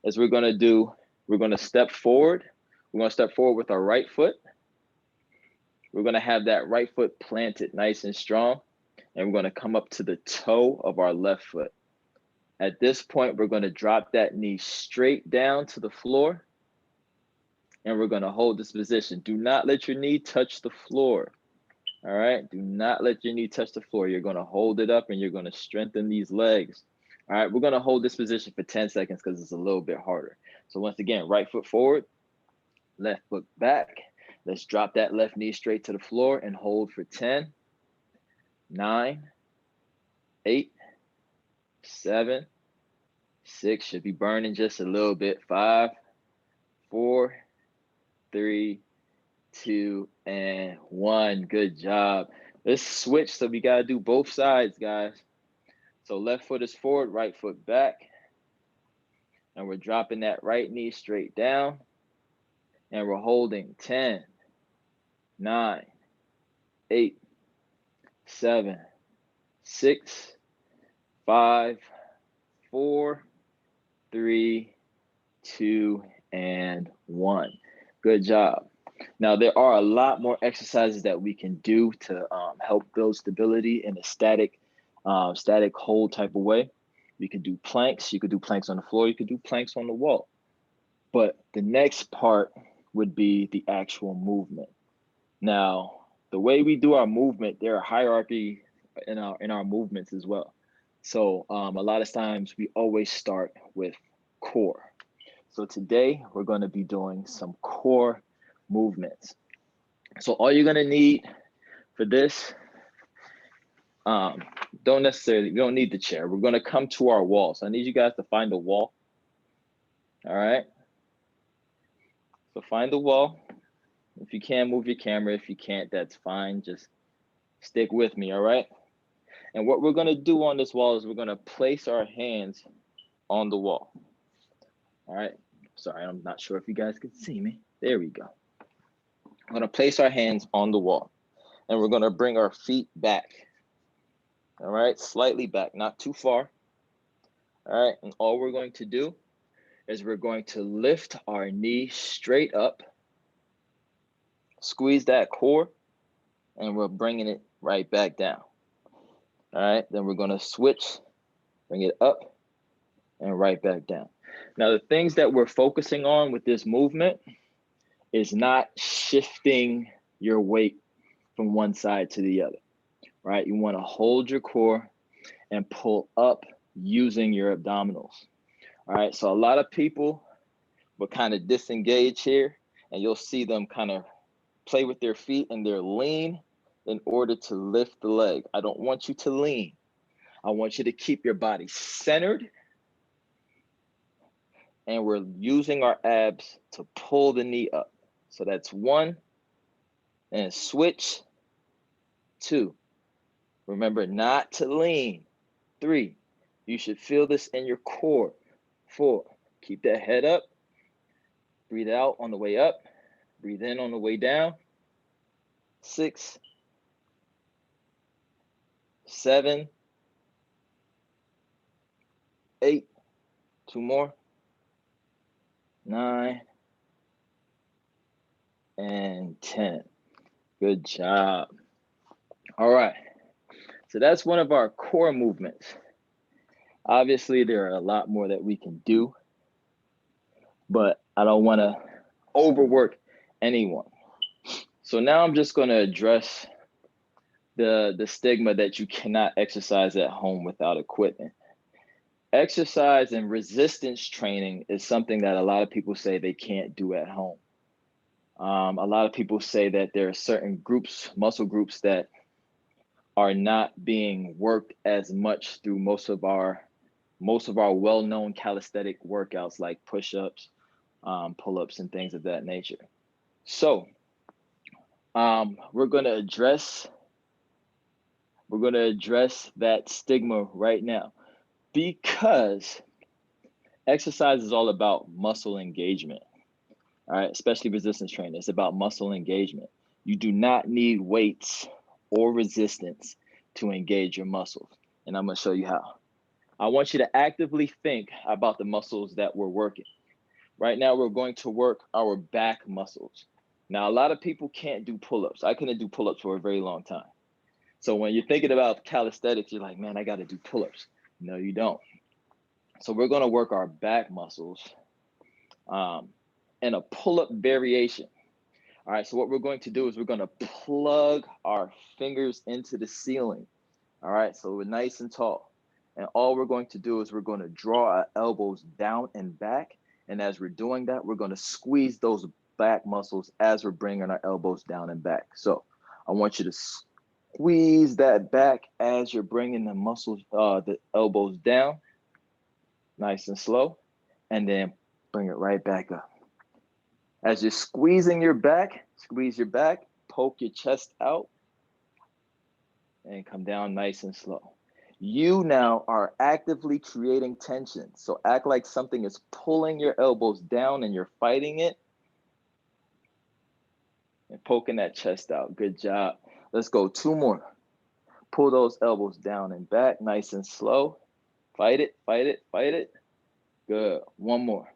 is we're gonna step forward. We're gonna step forward with our right foot. We're gonna have that right foot planted nice and strong, and we're gonna come up to the toe of our left foot. At this point, we're gonna drop that knee straight down to the floor, and we're gonna hold this position. Do not let your knee touch the floor. All right, do not let your knee touch the floor. You're gonna hold it up and you're gonna strengthen these legs. All right, we're gonna hold this position for 10 seconds because it's a little bit harder. So once again, right foot forward, left foot back. Let's drop that left knee straight to the floor and hold for 10, 9, 8, 7, 6, should be burning just a little bit, 5, 4, 3, 2, and 1. Good job. Let's switch, so we gotta do both sides, guys. So left foot is forward, right foot back. And we're dropping that right knee straight down. And we're holding 10, 9, 8, 7, 6, 5, 4, 3, 2, and 1. Good job. Now, there are a lot more exercises that we can do to help build stability in a static hold type of way. You could do planks. You could do planks on the floor. You could do planks on the wall. But the next part would be the actual movement. Now, the way we do our movement, there are hierarchy in our movements as well. So a lot of times we always start with core. So today we're going to be doing some core movements. So all you're going to need for this, you don't need the chair. We're going to come to our wall. So I need you guys to find a wall. All right. So find the wall. If you can, move your camera. If you can't, that's fine. Just stick with me. All right. And what we're going to do on this wall is we're going to place our hands on the wall. All right. Sorry, I'm not sure if you guys can see me. There we go. We're going to place our hands on the wall, and we're going to bring our feet back. All right, slightly back, not too far. All right, and all we're going to do is we're going to lift our knee straight up, squeeze that core, and we're bringing it right back down. All right, then we're gonna switch, bring it up and right back down. Now, the things that we're focusing on with this movement is not shifting your weight from one side to the other, right? You wanna hold your core and pull up using your abdominals. All right, so a lot of people will kind of disengage here, and you'll see them kind of play with their feet and they're lean in order to lift the leg. I don't want you to lean. I want you to keep your body centered, and we're using our abs to pull the knee up. So that's 1, and switch, 2. Remember not to lean. 3, you should feel this in your core. 4, keep that head up. Breathe out on the way up. Breathe in on the way down. 6, 7, 8, 2 more, 9, and 10. Good job. All right. So that's one of our core movements. Obviously, there are a lot more that we can do, but I don't want to overwork anyone. So now I'm just going to address the stigma that you cannot exercise at home without equipment. Exercise and resistance training is something that a lot of people say they can't do at home. A lot of people say that there are certain groups, muscle groups, that are not being worked as much through most of our well-known calisthenic workouts like push-ups, pull-ups, and things of that nature. So we're going to address that stigma right now, because exercise is all about muscle engagement. All right, especially resistance training. It's about muscle engagement. You do not need weights or resistance to engage your muscles. And I'm going to show you how. I want you to actively think about the muscles that we're working. Right now, we're going to work our back muscles. Now, a lot of people can't do pull-ups. I couldn't do pull-ups for a very long time. So when you're thinking about calisthenics, you're like, man, I got to do pull-ups. No, you don't. So we're going to work our back muscles in a pull-up variation. All right, so what we're going to do is we're going to plug our fingers into the ceiling. All right, so we're nice and tall. And all we're going to do is we're going to draw our elbows down and back. And as we're doing that, we're going to squeeze those back muscles as we're bringing our elbows down and back. So I want you to squeeze that back as you're bringing the muscles, the elbows down, nice and slow, and then bring it right back up. As you're squeezing your back, squeeze your back, poke your chest out, and come down nice and slow. You now are actively creating tension. So act like something is pulling your elbows down and you're fighting it. And poking that chest out. Good job. Let's go 2 more. Pull those elbows down and back, nice and slow. Fight it, fight it, fight it. Good. 1 more.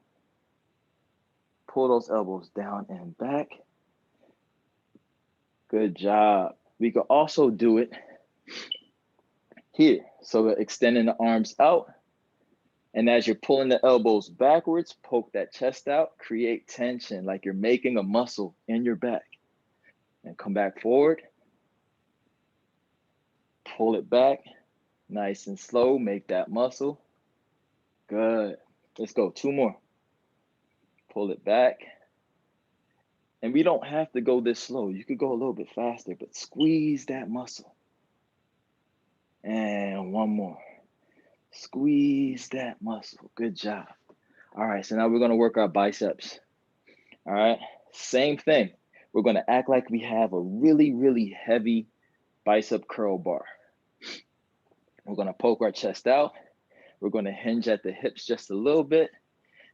Pull those elbows down and back. Good job. We could also do it here. So we're extending the arms out. And as you're pulling the elbows backwards, poke that chest out, create tension like you're making a muscle in your back. And come back forward. Pull it back, nice and slow, make that muscle. Good. Let's go 2 more. Pull it back. And we don't have to go this slow. You could go a little bit faster, but squeeze that muscle. And 1 more. Squeeze that muscle. Good job. All right, so now we're going to work our biceps. All right, same thing. We're going to act like we have a really, really heavy bicep curl bar. We're going to poke our chest out. We're going to hinge at the hips just a little bit.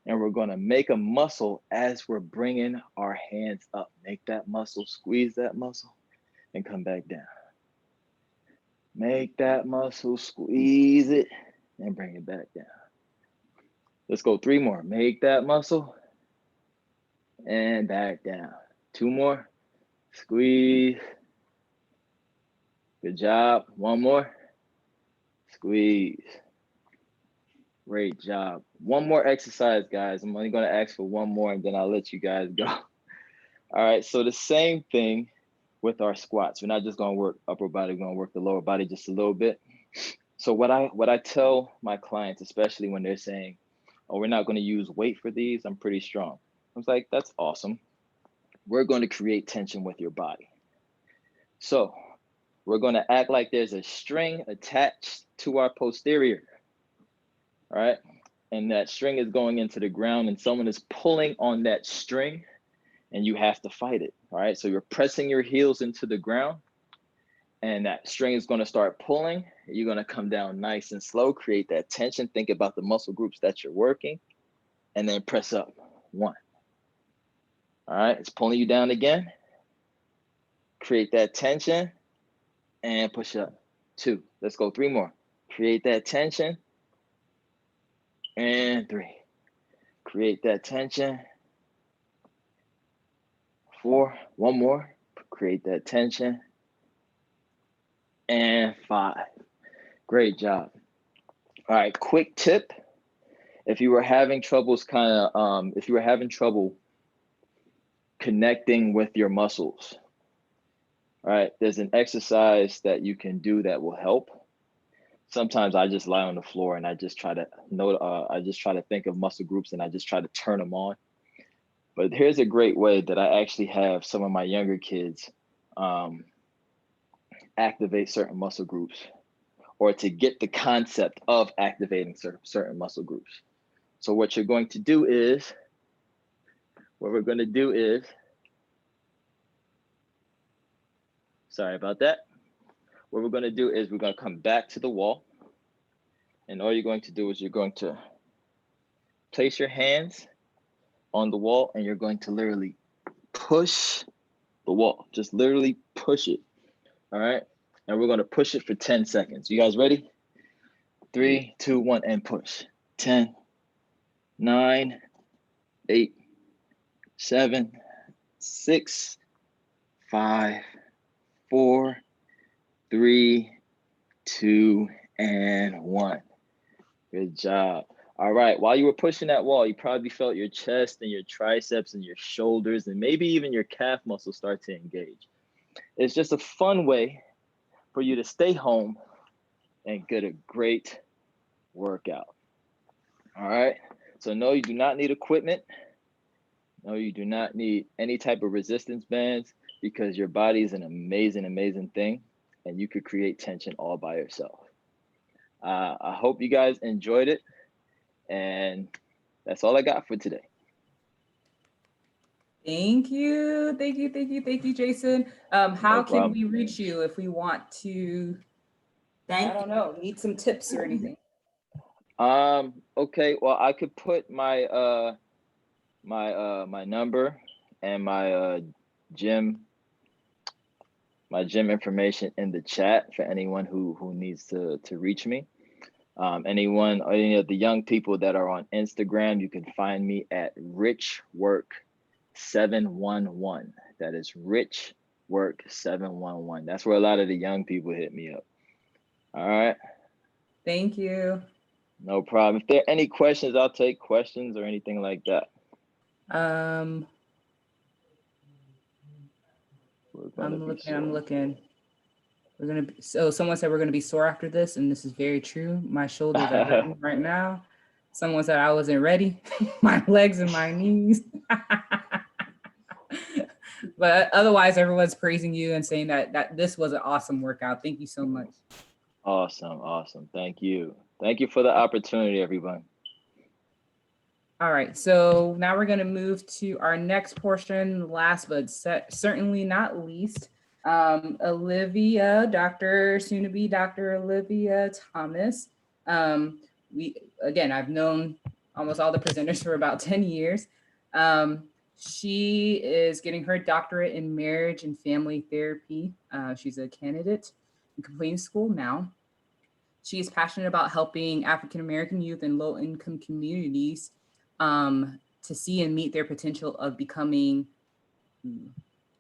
And we're going to make a muscle as we're bringing our hands up. Make that muscle, squeeze that muscle, and come back down. Make that muscle, squeeze it, and bring it back down. Let's go 3 more. Make that muscle, and back down. 2 more. Squeeze. Good job. 1 more. Squeeze. Great job. One more exercise, guys. I'm only going to ask for one more and then I'll let you guys go. All right, so the same thing with our squats. We're not just going to work upper body, we're going to work the lower body just a little bit. So what I tell my clients, especially when they're saying, oh, we're not going to use weight for these, I'm pretty strong. I was like, that's awesome. We're going to create tension with your body. So we're going to act like there's a string attached to our posterior. All right. And that string is going into the ground and someone is pulling on that string and you have to fight it. All right. So you're pressing your heels into the ground and that string is going to start pulling. You're going to come down nice and slow, create that tension. Think about the muscle groups that you're working and then press up. 1. All right. It's pulling you down again. Create that tension and push up. 2. Let's go 3 more. Create that tension. And 3. Create that tension. 4. 1 more. Create that tension. And 5. Great job. All right, quick tip. If you were having trouble connecting with your muscles, all right, there's an exercise that you can do that will help. Sometimes I just lie on the floor and I just try to think of muscle groups and I just try to turn them on. But here's a great way that I actually have some of my younger kids activate certain muscle groups, or to get the concept of activating certain muscle groups. So what you're going to do is, sorry about that. What we're going to do is we're going to come back to the wall. And all you're going to do is you're going to place your hands on the wall and you're going to literally push the wall. Just literally push it. All right. And we're going to push it for 10 seconds. You guys ready? 3, 2, 1, and push. 10, 9, 8, 7, 6, 5, 4, 3, 2, and 1. Good job. All right. While you were pushing that wall, you probably felt your chest and your triceps and your shoulders and maybe even your calf muscles start to engage. It's just a fun way for you to stay home and get a great workout. All right. So no, you do not need equipment. No, you do not need any type of resistance bands because your body is an amazing, amazing thing and you could create tension all by yourself. I hope you guys enjoyed it. And that's all I got for today. Thank you, Jason. How can we reach you if we want to, I don't know, need some tips or anything? Okay, well, I could put my my number and my gym information in the chat for anyone who needs to reach me. Any of the young people that are on Instagram, you can find me at richwork711. That is richwork711. That's where a lot of the young people hit me up. All right. Thank you. No problem. If there are any questions, I'll take questions or anything like that. I'm looking. So someone said we're gonna be sore after this, and this is very true. My shoulders are hurting right now. Someone said I wasn't ready. My legs and my knees. But otherwise, everyone's praising you and saying that this was an awesome workout. Thank you so much. Awesome. Thank you. Thank you for the opportunity, everyone. All right, so now we're gonna move to our next portion, last but certainly not least. Olivia, soon-to-be Dr. Olivia Thomas. I've known almost all the presenters for about 10 years. She is getting her doctorate in marriage and family therapy. She's a candidate and completing school now. She is passionate about helping African-American youth in low-income communities to see and meet their potential of becoming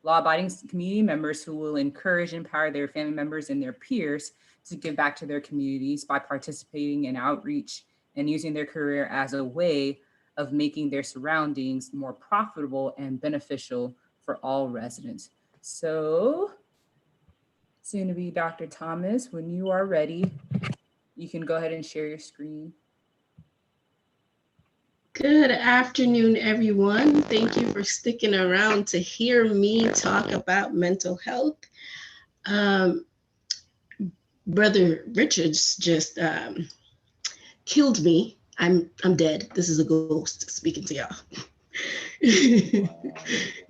law-abiding community members who will encourage and empower their family members and their peers to give back to their communities by participating in outreach and using their career as a way of making their surroundings more profitable and beneficial for all residents. So, soon to be Dr. Thomas, when you are ready, you can go ahead and share your screen. Good afternoon, everyone. Thank you for sticking around to hear me talk about mental health. Brother Richards just killed me. I'm dead. This is a ghost speaking to y'all.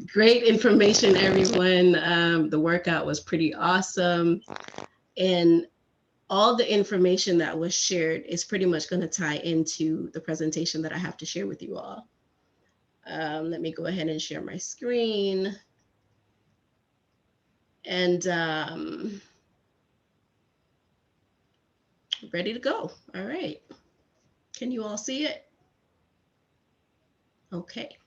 Great information, everyone. The workout was pretty awesome. And all the information that was shared is pretty much going to tie into the presentation that I have to share with you all. Let me go ahead and share my screen. And ready to go. All right. Can you all see it? Okay.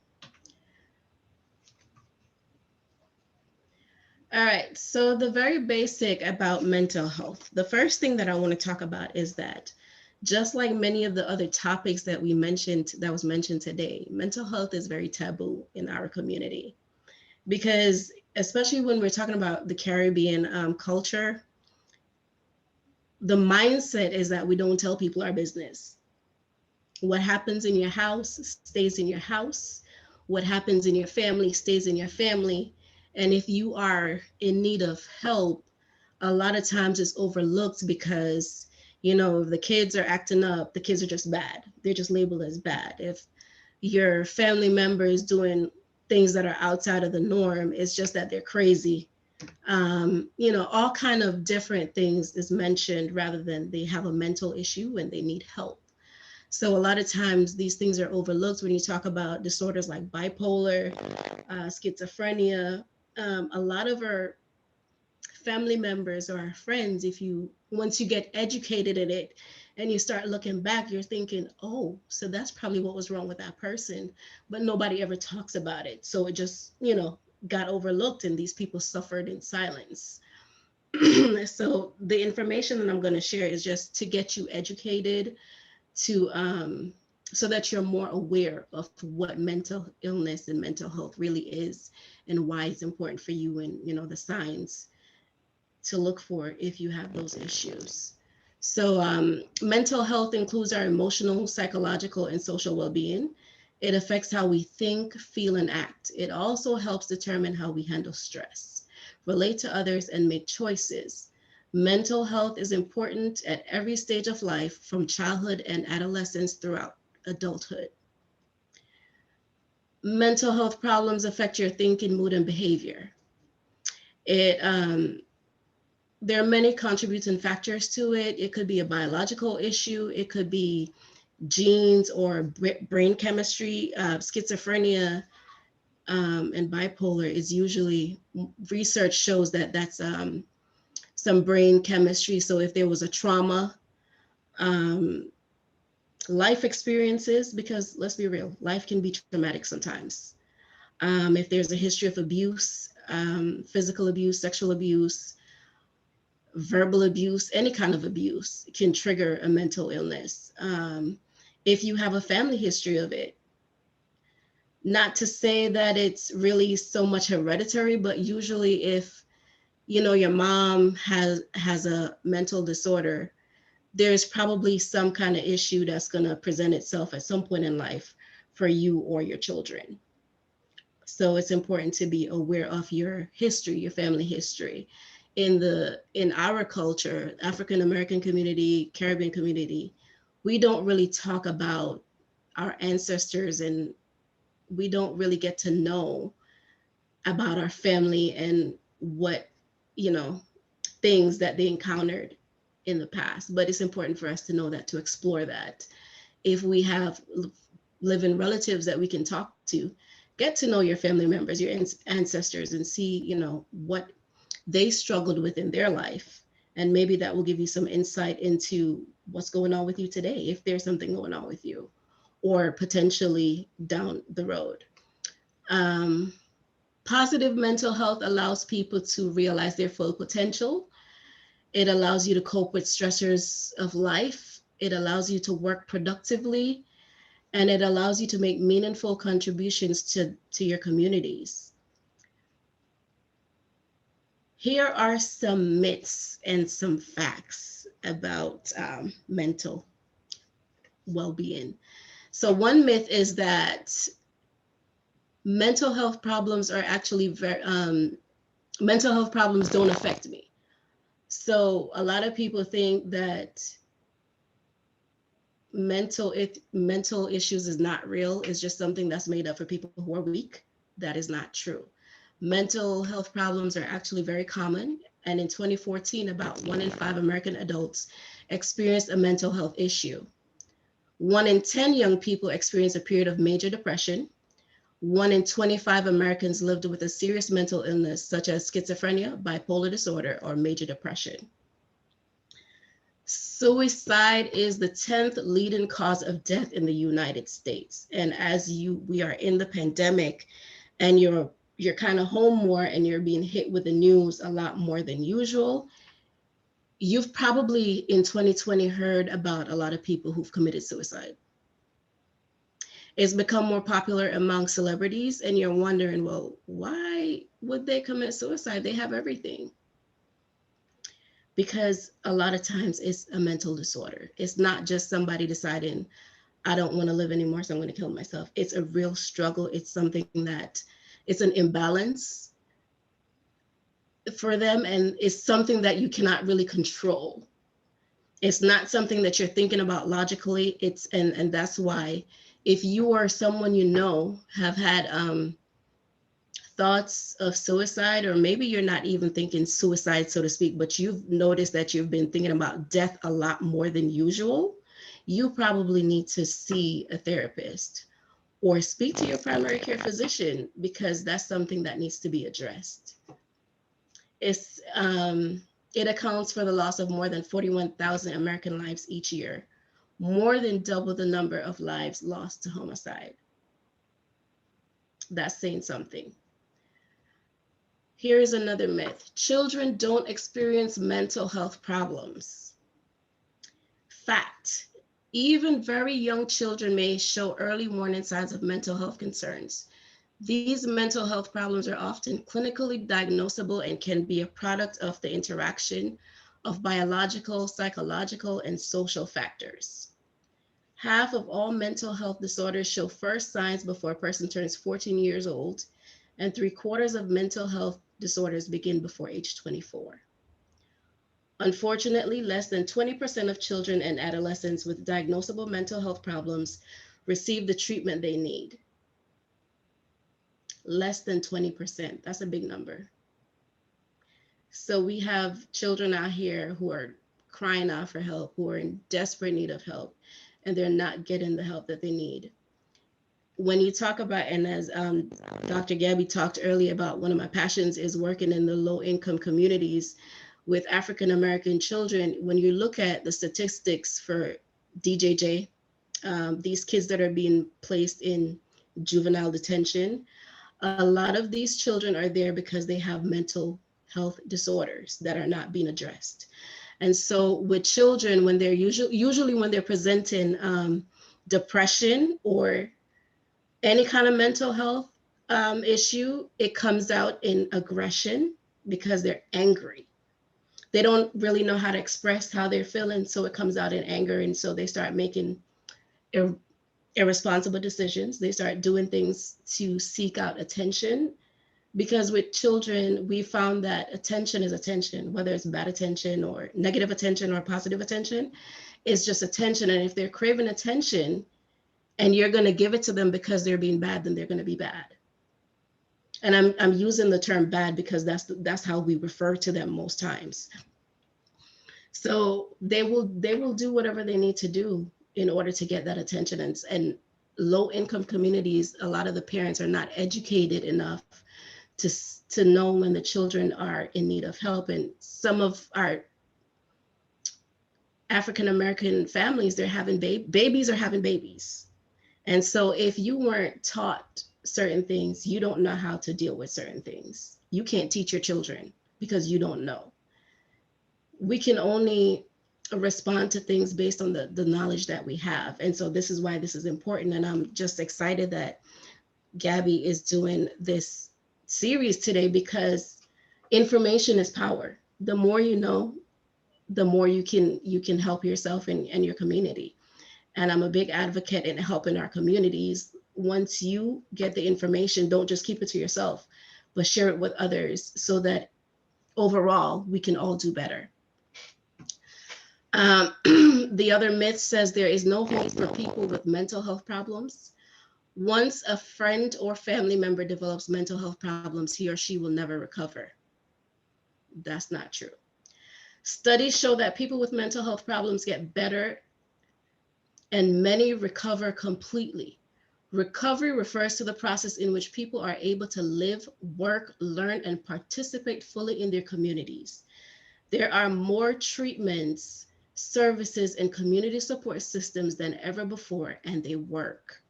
All right, so the very basic about mental health. The first thing that I want to talk about is that just like many of the other topics that we mentioned, that was mentioned today, mental health is very taboo in our community. Because especially when we're talking about the Caribbean culture, the mindset is that we don't tell people our business. What happens in your house stays in your house. What happens in your family stays in your family. And if you are in need of help, a lot of times it's overlooked because, you know, if the kids are acting up, the kids are just bad. They're just labeled as bad. If your family member is doing things that are outside of the norm, it's just that they're crazy. You know, all kind of different things is mentioned rather than they have a mental issue and they need help. So a lot of times these things are overlooked when you talk about disorders like bipolar, schizophrenia. A lot of our family members or our friends, once you get educated in it and you start looking back, you're thinking, oh, so that's probably what was wrong with that person, but nobody ever talks about it. So it just, you know, got overlooked and these people suffered in silence. So the information that I'm going to share is just to get you educated, to so that you're more aware of what mental illness and mental health really is and why it's important for you, and you know the signs to look for if you have those issues. So mental health includes our emotional, psychological, and social well-being. It affects how we think, feel, and act. It also helps determine how we handle stress, relate to others, and make choices. Mental health is important at every stage of life, from childhood and adolescence throughout adulthood. Mental health problems affect your thinking, mood, and behavior. There are many contributing factors to it. It could be a biological issue. It could be genes or brain chemistry. Schizophrenia and bipolar is usually, research shows that that's some brain chemistry. So if there was a trauma, life experiences, because let's be real, life can be traumatic sometimes. If there's a history of abuse, physical abuse, sexual abuse, verbal abuse, any kind of abuse can trigger a mental illness. If you have a family history of it, not to say that it's really so much hereditary, but usually if you know your mom has a mental disorder, there's probably some kind of issue that's going to present itself at some point in life for you or your children. So it's important to be aware of your history, your family history. In our culture, African American community, Caribbean community, we don't really talk about our ancestors, and we don't really get to know about our family and what, you know, things that they encountered in the past. But it's important for us to know that, to explore that. If we have living relatives that we can talk to, get to know your family members, your ancestors, and see, you know, what they struggled with in their life. And maybe that will give you some insight into what's going on with you today, if there's something going on with you, or potentially down the road. Positive mental health allows people to realize their full potential. It allows you to cope with stressors of life. It allows you to work productively, and it allows you to make meaningful contributions to your communities. Here are some myths and some facts about mental well-being. So one myth is that mental health problems are actually mental health problems don't affect me. So a lot of people think that mental issues is not real. It's just something that's made up for people who are weak. That is not true. Mental health problems are actually very common. And in 2014, about 1 in 5 American adults experienced a mental health issue. 1 in 10 young people experienced a period of major depression. 1 in 25 Americans lived with a serious mental illness, such as schizophrenia, bipolar disorder, or major depression. Suicide is the 10th leading cause of death in the United States. And as we are in the pandemic, and you're kind of home more and you're being hit with the news a lot more than usual, you've probably in 2020 heard about a lot of people who've committed suicide. It's become more popular among celebrities, and you're wondering, well, why would they commit suicide? They have everything. Because a lot of times it's a mental disorder. It's not just somebody deciding, I don't want to live anymore, so I'm going to kill myself. It's a real struggle. It's something that it's an imbalance for them, and it's something that you cannot really control. It's not something that you're thinking about logically. And that's why if you or someone you know have had thoughts of suicide, or maybe you're not even thinking suicide, so to speak, but you've noticed that you've been thinking about death a lot more than usual, you probably need to see a therapist or speak to your primary care physician, because that's something that needs to be addressed. It accounts for the loss of more than 41,000 American lives each year, more than double the number of lives lost to homicide. That's saying something. Here is another myth. Children don't experience mental health problems. Fact. Even very young children may show early warning signs of mental health concerns. These mental health problems are often clinically diagnosable and can be a product of the interaction of biological, psychological, and social factors. Half of all mental health disorders show first signs before a person turns 14 years old, and 3/4 of mental health disorders begin before age 24. Unfortunately, less than 20% of children and adolescents with diagnosable mental health problems receive the treatment they need. Less than 20%, that's a big number. So we have children out here who are crying out for help, who are in desperate need of help, and they're not getting the help that they need. When you talk about, and as Dr. Gabby talked earlier about, one of my passions is working in the low income communities with African American children. When you look at the statistics for DJJ, these kids that are being placed in juvenile detention, a lot of these children are there because they have mental health disorders that are not being addressed. And so with children, when they're usually when they're presenting depression or any kind of mental health issue, it comes out in aggression because they're angry. They don't really know how to express how they're feeling, so it comes out in anger. And so they start making irresponsible decisions. They start doing things to seek out attention, because with children, we found that attention is attention, whether it's bad attention or negative attention or positive attention, it's just attention. And if they're craving attention, and you're going to give it to them because they're being bad, then they're going to be bad. And I'm using the term bad because that's how we refer to them most times. So they will do whatever they need to do in order to get that attention. And low income communities, a lot of the parents are not educated enough to know when the children are in need of help. And some of our African American families, they're having babies are having babies. And so if you weren't taught certain things, you don't know how to deal with certain things. You can't teach your children because you don't know. we can only respond to things based on the knowledge that we have. And so this is why this is important. And I'm just excited that Gabby is doing this series today, because information is power. The more you know, the more you can help yourself and your community. And I'm a big advocate in helping our communities. Once you get the information, don't just keep it to yourself, but share it with others so that overall we can all do better. The other myth says there is no hope for people with mental health problems. Once a friend or family member develops mental health problems, he or she will never recover. That's not true. Studies show that people with mental health problems get better and many recover completely. Recovery refers to the process in which people are able to live, work, learn, and participate fully in their communities. There are more treatments, services, and community support systems than ever before, and they work.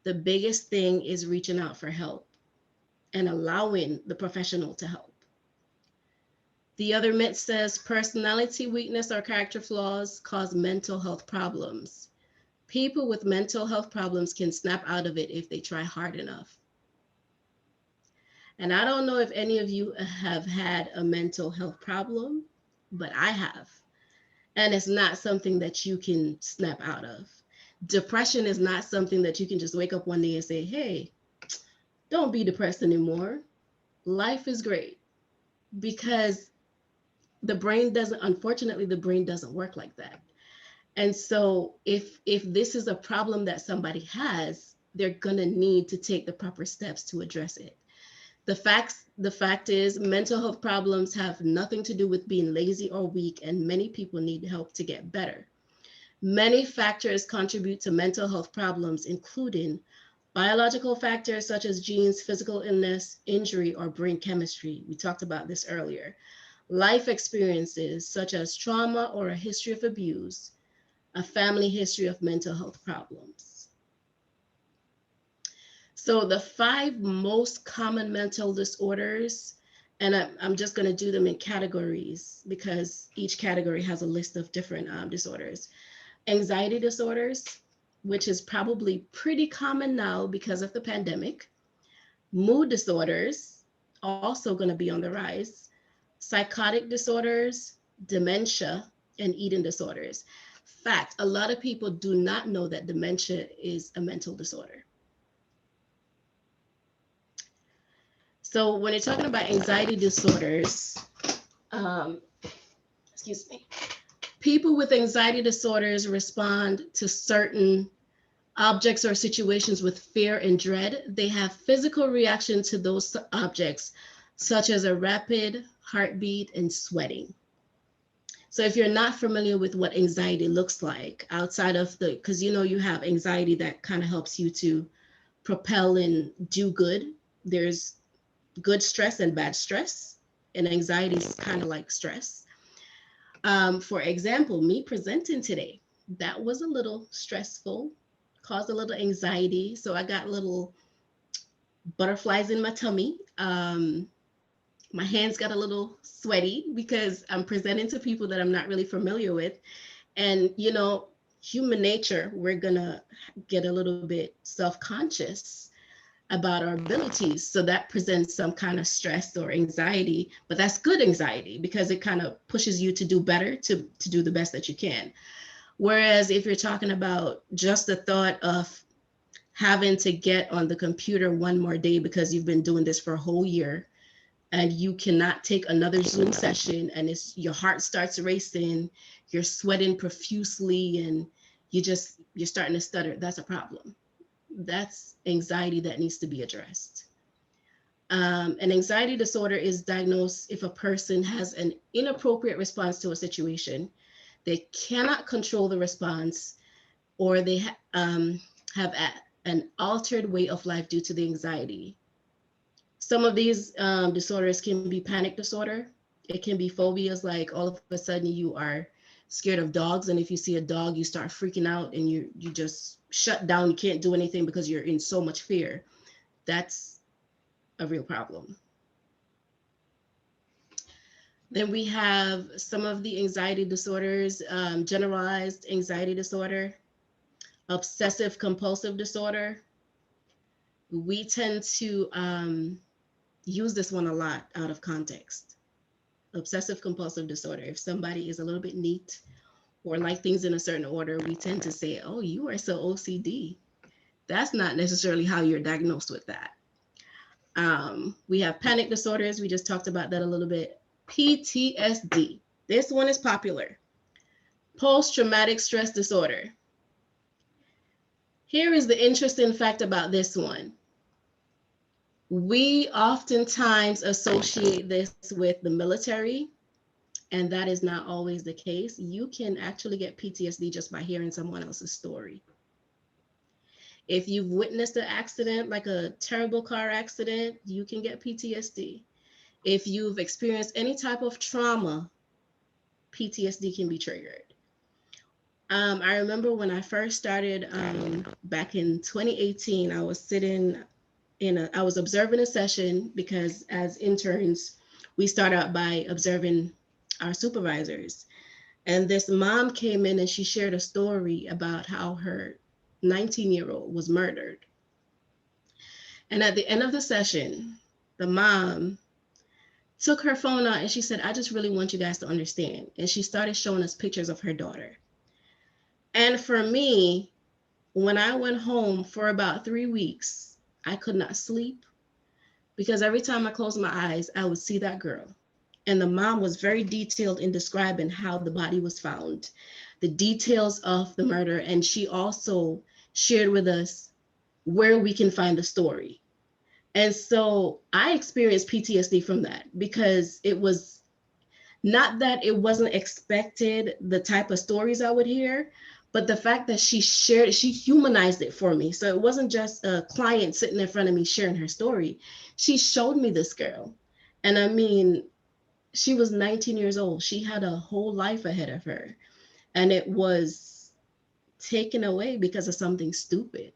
The biggest thing is reaching out for help and allowing the professional to help. The other myth says personality weakness or character flaws cause mental health problems. People with mental health problems can snap out of it if they try hard enough. And I don't know if any of you have had a mental health problem, but I have. And it's not something that you can snap out of. Depression is not something that you can just wake up one day and say, hey, don't be depressed anymore. Life is great. Because unfortunately, the brain doesn't work like that. And so if this is a problem that somebody has, they're gonna need to take the proper steps to address it. The fact is mental health problems have nothing to do with being lazy or weak, and many people need help to get better. Many factors contribute to mental health problems, including biological factors such as genes, physical illness, injury, or brain chemistry. We talked about this earlier. Life experiences such as trauma or a history of abuse, a family history of mental health problems. So the 5 most common mental disorders, and I'm just going to do them in categories because each category has a list of different disorders. Anxiety disorders, which is probably pretty common now because of the pandemic. Mood disorders, also going to be on the rise. Psychotic disorders, dementia, and eating disorders. Fact, a lot of people do not know that dementia is a mental disorder. So when you're talking about anxiety disorders, excuse me, people with anxiety disorders respond to certain objects or situations with fear and dread. They have physical reaction to those objects, such as a rapid heartbeat and sweating. So if you're not familiar with what anxiety looks like outside of because you have anxiety that kind of helps you to propel and do good. There's good stress and bad stress, and anxiety is kind of like stress. For example, me presenting today, that was a little stressful, caused a little anxiety. So I got little butterflies in my tummy. My hands got a little sweaty because I'm presenting to people that I'm not really familiar with. And, human nature, we're going to get a little bit self-conscious about our abilities. So that presents some kind of stress or anxiety, but that's good anxiety because it kind of pushes you to do better, to do the best that you can. Whereas if you're talking about just the thought of having to get on the computer one more day because you've been doing this for a whole year and you cannot take another Zoom session and your heart starts racing, you're sweating profusely, and you're starting to stutter, that's a problem. That's anxiety that needs to be addressed. An anxiety disorder is diagnosed if a person has an inappropriate response to a situation, they cannot control the response, or they have an altered way of life due to the anxiety. Some of these disorders can be panic disorder. It can be phobias, like all of a sudden you are scared of dogs, and if you see a dog, you start freaking out and you just shut down. You can't do anything because you're in so much fear. That's a real problem. Then we have some of the anxiety disorders, generalized anxiety disorder, obsessive compulsive disorder. We tend to use this one a lot out of context. Obsessive compulsive disorder. If somebody is a little bit neat or like things in a certain order, we tend to say, oh, you are so OCD. That's not necessarily how you're diagnosed with that. We have panic disorders. We just talked about that a little bit. PTSD. This one is popular. Post-traumatic stress disorder. Here is the interesting fact about this one. We oftentimes associate this with the military, and that is not always the case. You can actually get PTSD just by hearing someone else's story. If you've witnessed an accident, like a terrible car accident, you can get PTSD. If you've experienced any type of trauma, PTSD can be triggered. I remember when I first started back in 2018, I was sitting I was observing a session because as interns, we start out by observing our supervisors. And this mom came in and she shared a story about how her 19-year-old was murdered. And at the end of the session, the mom took her phone out and she said, I just really want you guys to understand. And she started showing us pictures of her daughter. And for me, when I went home for about 3 weeks, I could not sleep because every time I closed my eyes, I would see that girl. And the mom was very detailed in describing how the body was found, the details of the murder. And she also shared with us where we can find the story. And so I experienced PTSD from that because it was not that it wasn't expected, the type of stories I would hear, but the fact that she humanized it for me. So it wasn't just a client sitting in front of me sharing her story. She showed me this girl. And I mean, she was 19 years old. She had a whole life ahead of her. And it was taken away because of something stupid.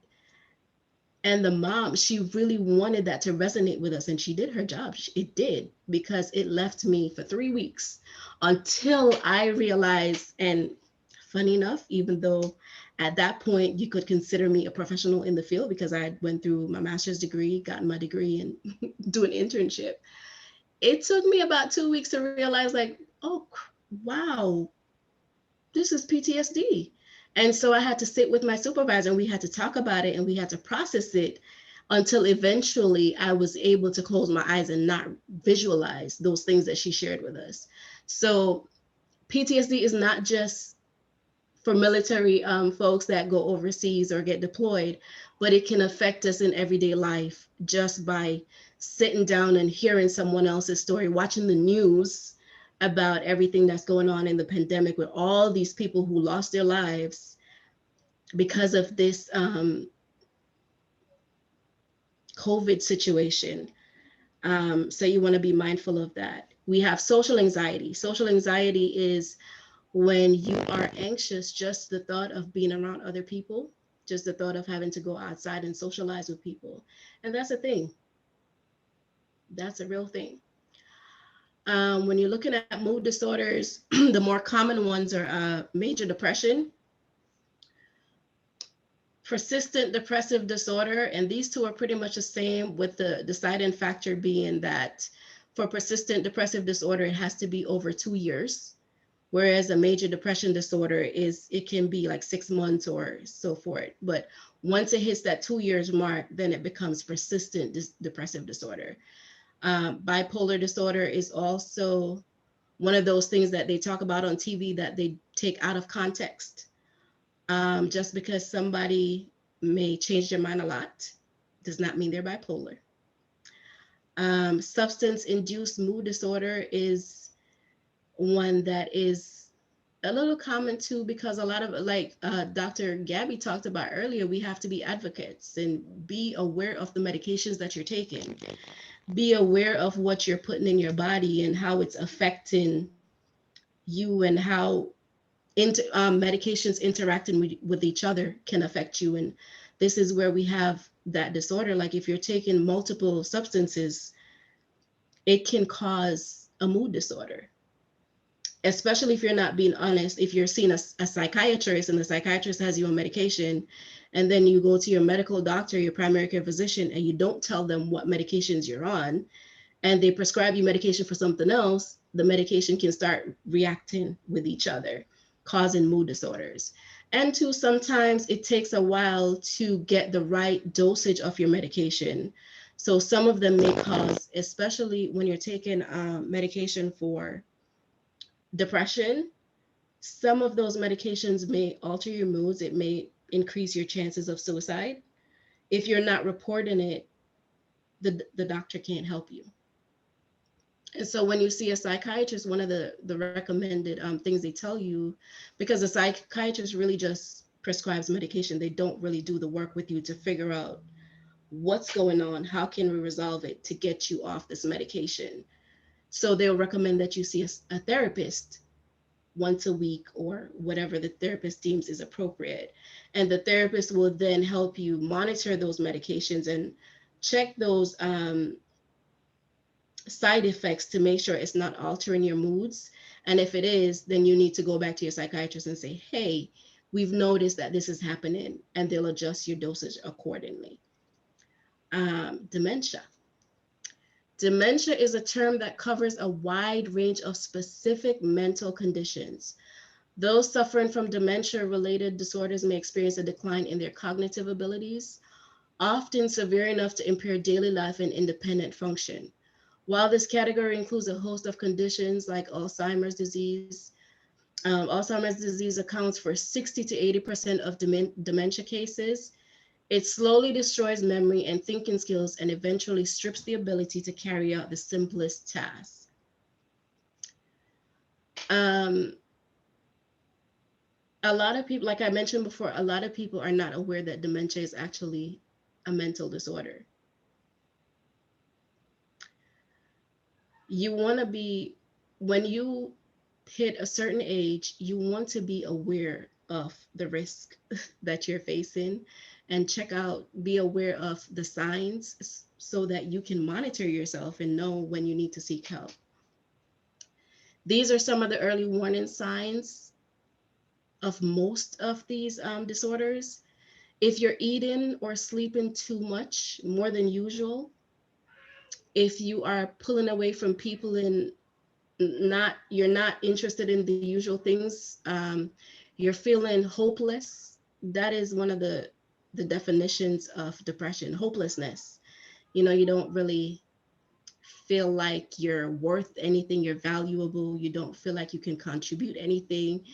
And the mom, she really wanted that to resonate with us. And she did her job. It did, because it left me for 3 weeks until I realized, and funny enough, even though at that point you could consider me a professional in the field because I went through my master's degree, gotten my degree, and do an internship. It took me about 2 weeks to realize, like, oh, wow, this is PTSD. And so I had to sit with my supervisor and we had to talk about it and we had to process it until eventually I was able to close my eyes and not visualize those things that she shared with us. So PTSD is not just for military folks that go overseas or get deployed, but it can affect us in everyday life just by sitting down and hearing someone else's story, watching the news about everything that's going on in the pandemic with all these people who lost their lives because of this COVID situation. So you want to be mindful of that. We have social anxiety. Social anxiety is when you are anxious, just the thought of being around other people, just the thought of having to go outside and socialize with people. And that's a thing. That's a real thing. When you're looking at mood disorders, the more common ones are major depression, persistent depressive disorder, and these two are pretty much the same, with the deciding factor being that for persistent depressive disorder, it has to be over 2 years, whereas a major depression disorder it can be like 6 months or so forth. But once it hits that 2 years mark, then it becomes persistent depressive disorder. Bipolar disorder is also one of those things that they talk about on TV that they take out of context. Just because somebody may change their mind a lot does not mean they're bipolar. Substance-induced mood disorder is one that is a little common too, because a lot of, like Dr. Gabby talked about earlier, we have to be advocates and be aware of the medications that you're taking. Be aware of what you're putting in your body and how it's affecting you, and how medications interacting with each other can affect you. And this is where we have that disorder. Like if you're taking multiple substances, it can cause a mood disorder. especially if you're not being honest. If you're seeing a psychiatrist and the psychiatrist has you on medication, and then you go to your medical doctor, your primary care physician, and you don't tell them what medications you're on, and they prescribe you medication for something else, the medication can start reacting with each other, causing mood disorders. And two, sometimes it takes a while to get the right dosage of your medication. So some of them may cause, especially when you're taking medication for depression, some of those medications may alter your moods. It may increase your chances of suicide. If you're not reporting it, the doctor can't help you. And so when you see a psychiatrist, one of the recommended things they tell you, because a psychiatrist really just prescribes medication, they don't really do the work with you to figure out what's going on, how can we resolve it to get you off this medication. So they'll recommend that you see a therapist once a week or whatever the therapist deems is appropriate. And the therapist will then help you monitor those medications and check those side effects to make sure it's not altering your moods. And if it is, then you need to go back to your psychiatrist and say, hey, we've noticed that this is happening, and they'll adjust your dosage accordingly. Dementia. Dementia is a term that covers a wide range of specific mental conditions. Those suffering from dementia-related disorders may experience a decline in their cognitive abilities, often severe enough to impair daily life and independent function. While this category includes a host of conditions like Alzheimer's disease accounts for 60 to 80% of dementia cases. It slowly destroys memory and thinking skills and eventually strips the ability to carry out the simplest tasks. A lot of people, like I mentioned before, a lot of people are not aware that dementia is actually a mental disorder. You want to be, when you hit a certain age, you want to be aware of the risk that you're facing and be aware of the signs so that you can monitor yourself and know when you need to seek help. These are some of the early warning signs of most of these disorders. If you're eating or sleeping too much, more than usual, if you are pulling away from people and you're not interested in the usual things, you're feeling hopeless, that is one of the definitions of depression, hopelessness. You don't really feel like you're worth anything, you're valuable, you don't feel like you can contribute anything.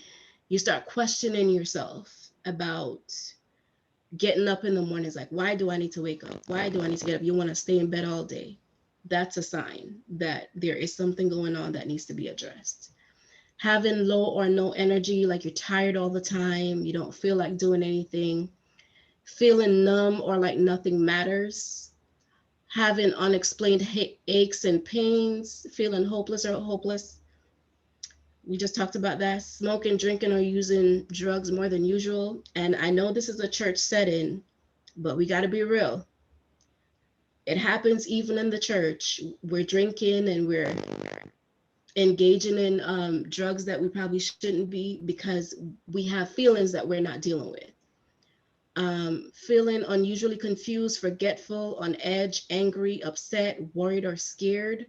You start questioning yourself about getting up in the mornings, like, why do I need to wake up? Why do I need to get up? You want to stay in bed all day. That's a sign that there is something going on that needs to be addressed. Having low or no energy, like you're tired all the time, you don't feel like doing anything, feeling numb or like nothing matters, having unexplained aches and pains, feeling hopeless or hopeless. We just talked about that. Smoking, drinking, or using drugs more than usual. And I know this is a church setting, but we got to be real. It happens even in the church. We're drinking and we're engaging in drugs that we probably shouldn't be because we have feelings that we're not dealing with. Feeling unusually confused, forgetful, on edge, angry, upset, worried, or scared.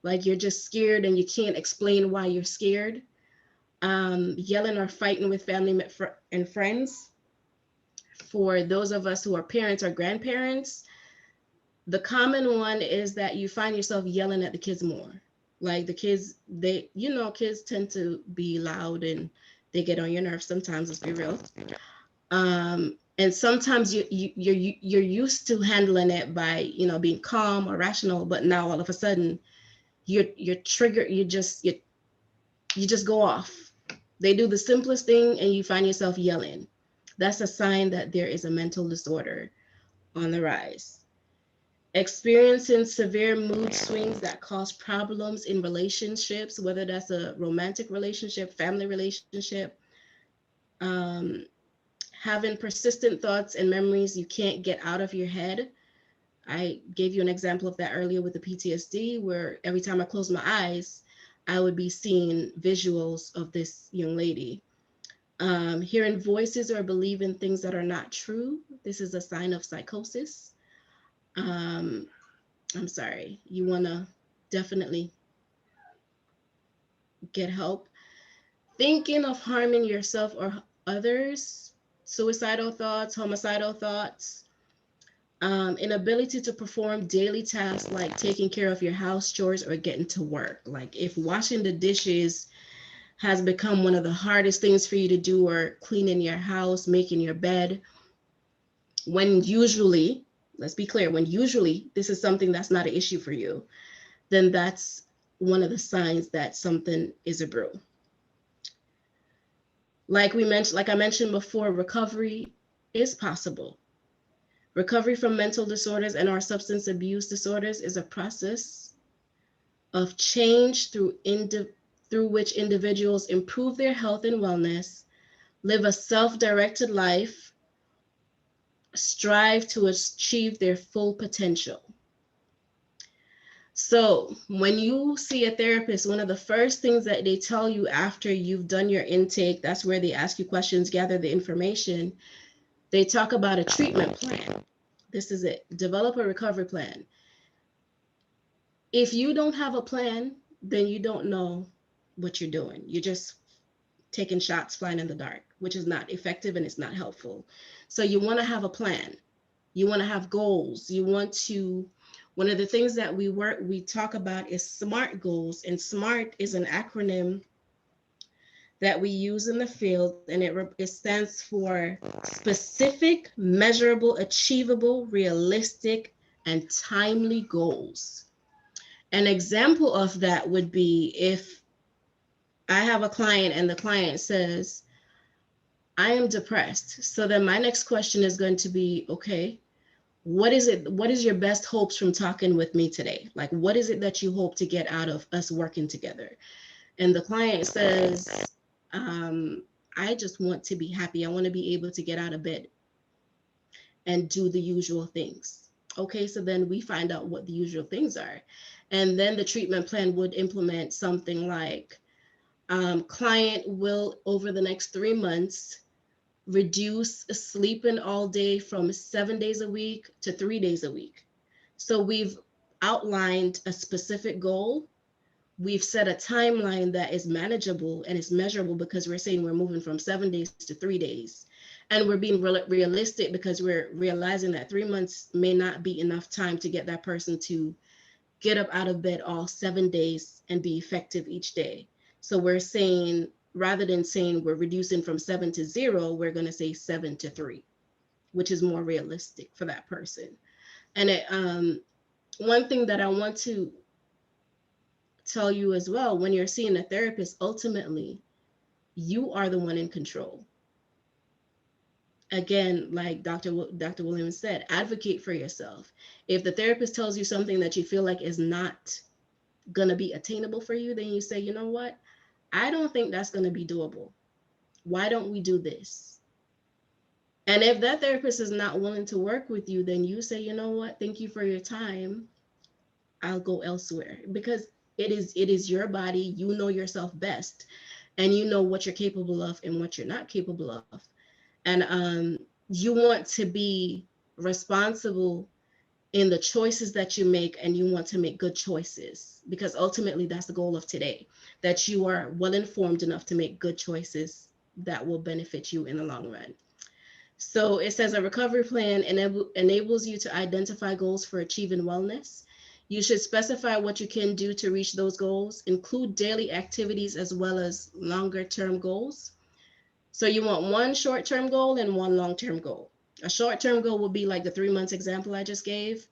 Like you're just scared and you can't explain why you're scared. Yelling or fighting with family and friends. For those of us who are parents or grandparents, the common one is that you find yourself yelling at the kids more. Like the kids, kids tend to be loud and they get on your nerves sometimes, let's be real. And sometimes you're used to handling it by, being calm or rational, but now all of a sudden you're triggered, you just go off. They do the simplest thing and you find yourself yelling. That's a sign that there is a mental disorder on the rise. Experiencing severe mood swings that cause problems in relationships, whether that's a romantic relationship, family relationship, having persistent thoughts and memories you can't get out of your head. I gave you an example of that earlier with the PTSD, where every time I close my eyes, I would be seeing visuals of this young lady. Hearing voices or believing things that are not true. This is a sign of psychosis. Um, I'm sorry. You want to definitely get help. Thinking of harming yourself or others, suicidal thoughts, homicidal thoughts, inability to perform daily tasks like taking care of your house chores or getting to work. Like if washing the dishes has become one of the hardest things for you to do, or cleaning your house, making your bed, when usually, let's be clear, when usually this is something that's not an issue for you, then that's one of the signs that something is a brew. Like I mentioned before, recovery is possible. Recovery from mental disorders and or substance abuse disorders is a process of change through which individuals improve their health and wellness, live a self-directed life, strive to achieve their full potential. So when you see a therapist, one of the first things that they tell you after you've done your intake, that's where they ask you questions, gather the information. They talk about a treatment plan. This is it. Develop a recovery plan. If you don't have a plan, then you don't know what you're doing. You're just taking shots flying in the dark, which is not effective and it's not helpful. So you want to have a plan. You want to have goals. You want to, one of the things that we talk about is SMART goals, and SMART is an acronym that we use in the field, and it stands for specific, measurable, achievable, realistic, and timely goals. An example of that would be if I have a client and the client says, I am depressed. So then my next question is going to be, okay, what is your best hopes from talking with me today? Like, what is it that you hope to get out of us working together? And the client says, I just want to be happy. I want to be able to get out of bed and do the usual things. Okay, so then we find out what the usual things are. And then the treatment plan would implement something like, client will, over the next 3 months, reduce sleeping all day from 7 days a week to 3 days a week. So we've outlined a specific goal. We've set a timeline that is manageable and is measurable, because we're saying we're moving from 7 days to 3 days. And we're being realistic because we're realizing that 3 months may not be enough time to get that person to get up out of bed all 7 days and be effective each day. So we're saying, rather than saying we're reducing from 7 to 0, we're going to say 7 to 3, which is more realistic for that person. And one thing that I want to tell you as well, when you're seeing a therapist, ultimately, you are the one in control. Again, like Dr. Williams said, advocate for yourself. If the therapist tells you something that you feel like is not going to be attainable for you, then you say, you know what? I don't think that's going to be doable. Why don't we do this? And if that therapist is not willing to work with you, then you say, you know what? Thank you for your time. I'll go elsewhere, because it is your body. You know yourself best, and you know what you're capable of and what you're not capable of. And you want to be responsible in the choices that you make, and you want to make good choices, because ultimately that's the goal of today, that you are well informed enough to make good choices that will benefit you in the long run. So it says a recovery plan enables you to identify goals for achieving wellness. You should specify what you can do to reach those goals, include daily activities as well as longer term goals. So you want one short-term goal and one long-term goal. A short-term goal would be like the 3 months example I just gave.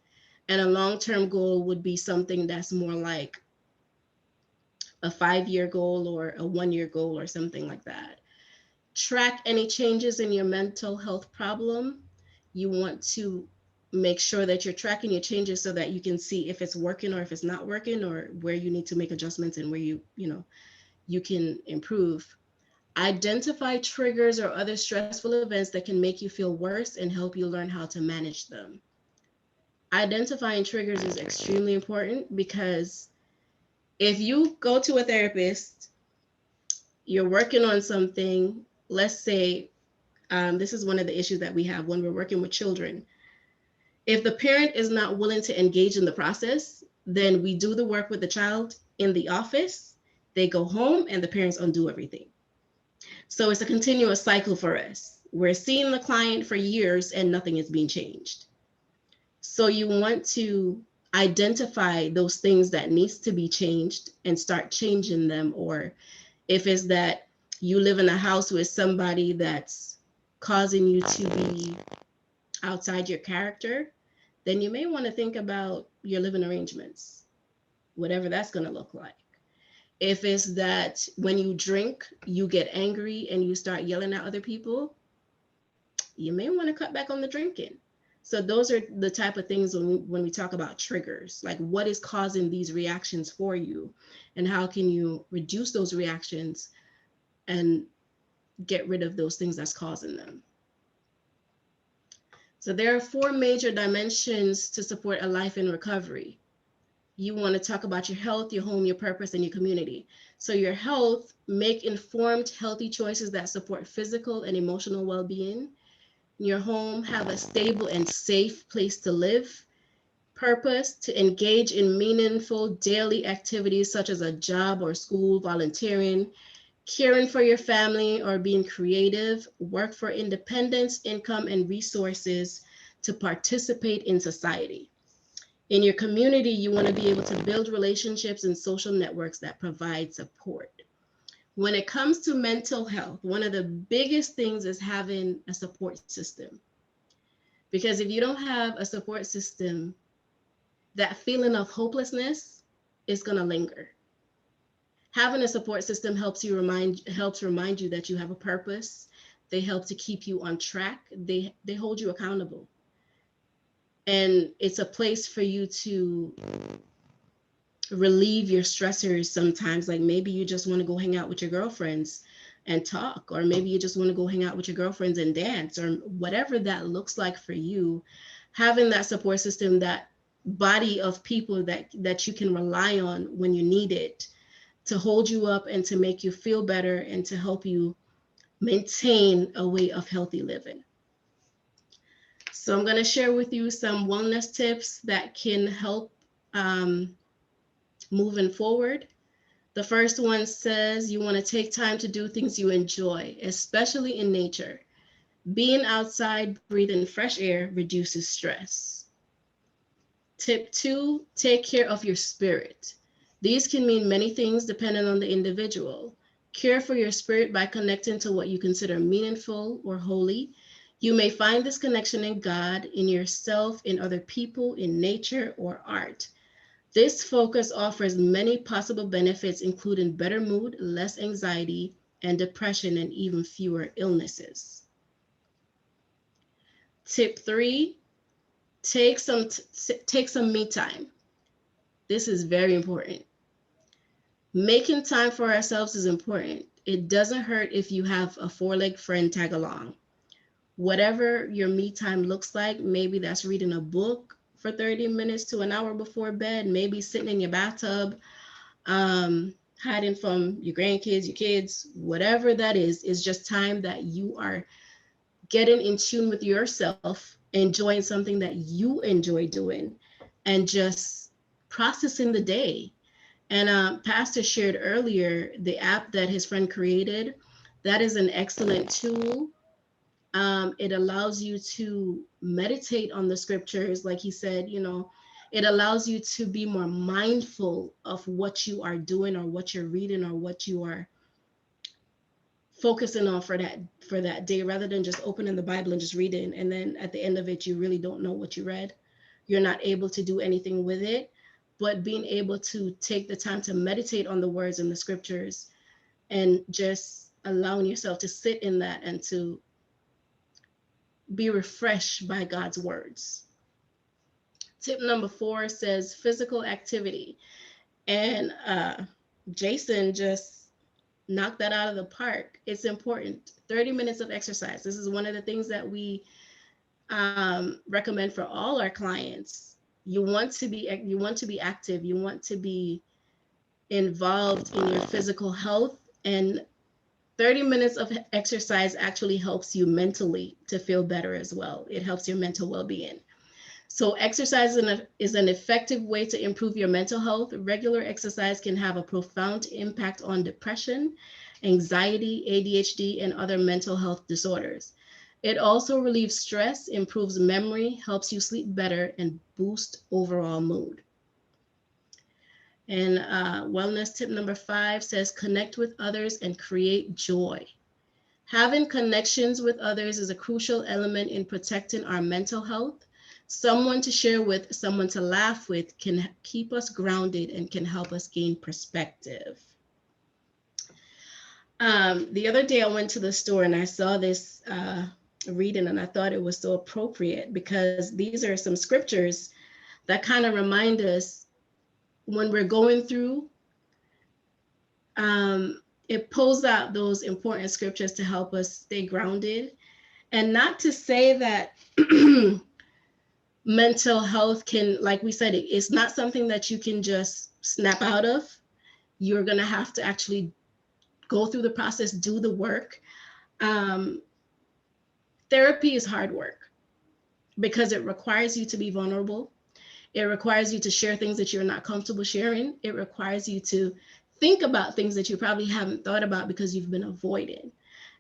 And a long-term goal would be something that's more like a 5-year goal or a 1-year goal or something like that. Track any changes in your mental health problem. You want to make sure that you're tracking your changes so that you can see if it's working or if it's not working, or where you need to make adjustments and where you can improve. Identify triggers or other stressful events that can make you feel worse and help you learn how to manage them. Identifying triggers is extremely important, because If you go to a therapist, you're working on something, let's say, this is one of the issues that we have when we're working with children. If the parent is not willing to engage in the process, then we do the work with the child in the office, they go home, and the parents undo everything. So it's a continuous cycle for us. We're seeing the client for years and nothing is being changed. So you want to identify those things that needs to be changed and start changing them. Or if it's that you live in a house with somebody that's causing you to be outside your character, then you may want to think about your living arrangements, whatever that's going to look like. If it's that when you drink, you get angry and you start yelling at other people, you may want to cut back on the drinking. So those are the type of things when we talk about triggers, like what is causing these reactions for you and how can you reduce those reactions and get rid of those things that's causing them. So there are 4 major dimensions to support a life in recovery. You want to talk about your health, your home, your purpose, and your community. So your health, make informed, healthy choices that support physical and emotional well-being. Your home, have a stable and safe place to live. Purpose, to engage in meaningful daily activities such as a job or school, volunteering, caring for your family, or being creative. Work for independence, income, and resources to participate in society. In your community, you want to be able to build relationships and social networks that provide support. When it comes to mental health, one of the biggest things is having a support system. Because if you don't have a support system, that feeling of hopelessness is going to linger. Having a support system helps remind you that you have a purpose. They help to keep you on track. They hold you accountable. And it's a place for you to relieve your stressors sometimes. Like maybe you just want to go hang out with your girlfriends and talk, or maybe you just want to go hang out with your girlfriends and dance, or whatever that looks like for you. Having that support system, that body of people that you can rely on when you need it, to hold you up and to make you feel better and to help you maintain a way of healthy living. So I'm going to share with you some wellness tips that can help moving forward. The first one says you want to take time to do things you enjoy, especially in nature. Being outside, breathing fresh air reduces stress. Tip 2, take care of your spirit. These can mean many things depending on the individual. Care for your spirit by connecting to what you consider meaningful or holy. You may find this connection in God, in yourself, in other people, in nature, or art. This focus offers many possible benefits, including better mood, less anxiety and depression, and even fewer illnesses. Tip 3, take some me time. This is very important. Making time for ourselves is important. It doesn't hurt if you have a 4-legged friend tag along. Whatever your me time looks like, maybe that's reading a book for 30 minutes to an hour before bed, maybe sitting in your bathtub, hiding from your grandkids, your kids, whatever that is just time that you are getting in tune with yourself, enjoying something that you enjoy doing, and just processing the day. And Pastor shared earlier the app that his friend created. That is an excellent tool. It allows you to meditate on the scriptures, like he said, it allows you to be more mindful of what you are doing or what you're reading or what you are focusing on for that day, rather than just opening the Bible and just reading. And then at the end of it, you really don't know what you read. You're not able to do anything with it. But being able to take the time to meditate on the words in the scriptures and just allowing yourself to sit in that and to be refreshed by God's words. Tip number 4 says physical activity. And Jason just knocked that out of the park. It's important. 30 minutes of exercise. This is one of the things that we recommend for all our clients. You want to be active. You want to be involved in your physical health, and 30 minutes of exercise actually helps you mentally to feel better as well. It helps your mental well-being. So exercise is an effective way to improve your mental health. Regular exercise can have a profound impact on depression, anxiety, ADHD, and other mental health disorders. It also relieves stress, improves memory, helps you sleep better, and boosts overall mood. And wellness tip number 5 says connect with others and create joy. Having connections with others is a crucial element in protecting our mental health. Someone to share with, someone to laugh with can keep us grounded and can help us gain perspective. The other day I went to the store and I saw this reading, and I thought it was so appropriate because these are some scriptures that kind of remind us when we're going through. It pulls out those important scriptures to help us stay grounded. And not to say that mental health can, like we said, it's not something that you can just snap out of. You're going to have to actually go through the process, do the work. Therapy is hard work because it requires you to be vulnerable. It requires you to share things that you're not comfortable sharing. It requires you to think about things that you probably haven't thought about because you've been avoiding.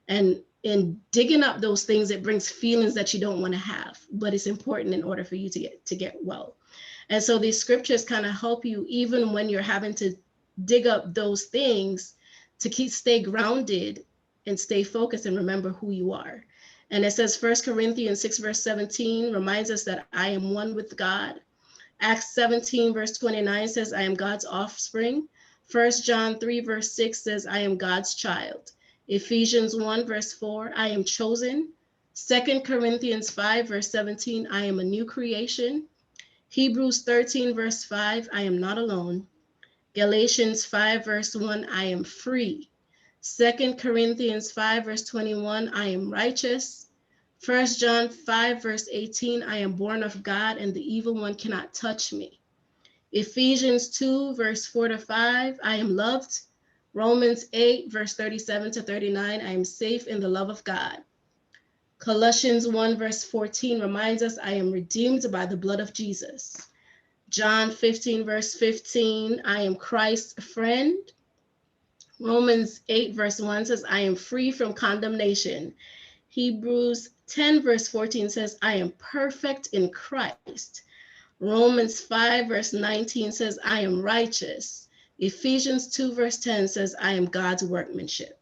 And in digging up those things, it brings feelings that you don't want to have, but it's important in order for you to get well. And so these scriptures kind of help you even when you're having to dig up those things to stay grounded and stay focused and remember who you are. And it says 1 Corinthians 6 verse 17 reminds us that I am one with God. Acts 17 verse 29 says I am God's offspring. 1 John 3 verse 6 says I am God's child. Ephesians 1 verse 4, I am chosen. 2 Corinthians 5 verse 17, I am a new creation. Hebrews 13 verse 5, I am not alone. Galatians 5 verse 1, I am free. 2 Corinthians 5 verse 21, I am righteous. 1 John 5 verse 18, I am born of God and the evil one cannot touch me. Ephesians 2 verse 4 to 5, I am loved. Romans 8 verse 37 to 39, I am safe in the love of God. Colossians 1 verse 14 reminds us I am redeemed by the blood of Jesus. John 15 verse 15, I am Christ's friend. Romans 8 verse 1 says, I am free from condemnation. Hebrews 10 verse 14 says, I am perfect in Christ. Romans 5 verse 19 says, I am righteous. Ephesians 2 verse 10 says, I am God's workmanship.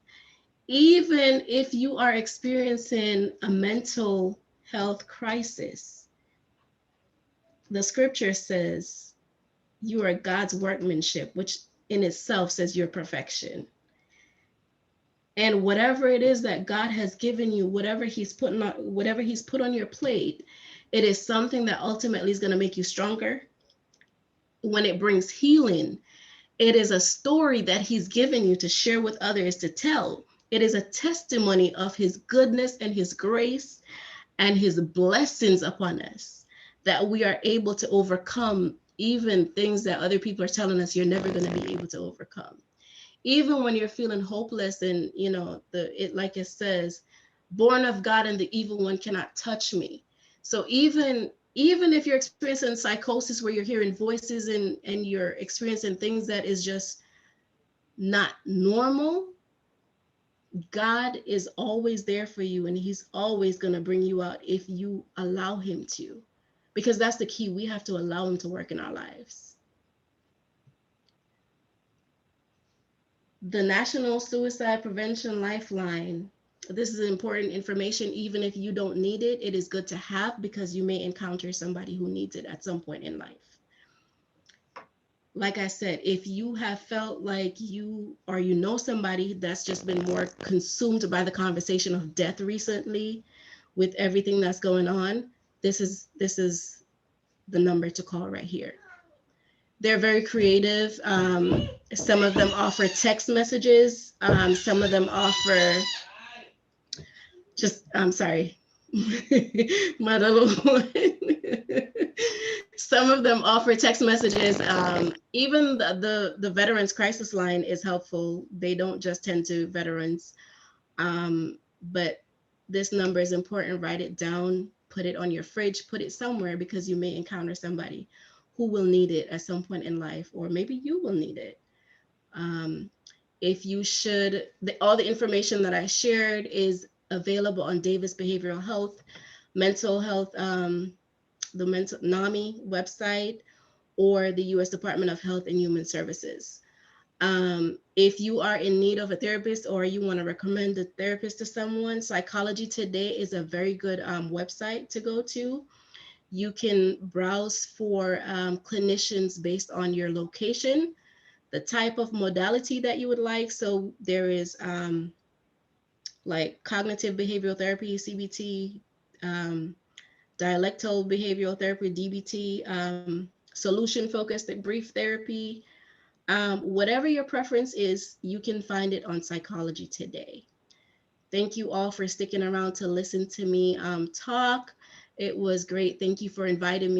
Even if you are experiencing a mental health crisis, the scripture says you are God's workmanship, which in itself says your perfection. And whatever it is that God has given you, whatever he's put on your plate, it is something that ultimately is going to make you stronger. When it brings healing, it is a story that he's given you to share with others, to tell. It is a testimony of his goodness and his grace and his blessings upon us, that we are able to overcome even things that other people are telling us you're never going to be able to overcome. Even when you're feeling hopeless and, like it says, born of God and the evil one cannot touch me. So even if you're experiencing psychosis where you're hearing voices and you're experiencing things that is just not normal, God is always there for you, and he's always going to bring you out if you allow him to, because that's the key. We have to allow him to work in our lives. The National Suicide Prevention Lifeline. This is important information. Even if you don't need it, it is good to have because you may encounter somebody who needs it at some point in life. Like I said, if you have felt like you know somebody that's just been more consumed by the conversation of death recently with everything that's going on, this is the number to call right here. They're very creative. Some of them offer text messages. Some of them offer I'm sorry, my little one. Some of them offer text messages. Even the Veterans Crisis Line is helpful. They don't just tend to veterans. But this number is important. Write it down, put it on your fridge, put it somewhere, because you may encounter somebody who will need it at some point in life, or maybe you will need it. If you should, all the information that I shared is available on Davis Behavioral Health, mental health, the mental NAMI website, or the U.S. Department of Health and Human Services. If you are in need of a therapist, or you want to recommend a therapist to someone, Psychology Today is a very good website to go to. You can browse for clinicians based on your location, the type of modality that you would like. So there is like cognitive behavioral therapy, CBT, dialectal behavioral therapy, DBT, solution focused brief therapy. Whatever your preference is, you can find it on Psychology Today. Thank you all for sticking around to listen to me talk. It was great. Thank you for inviting me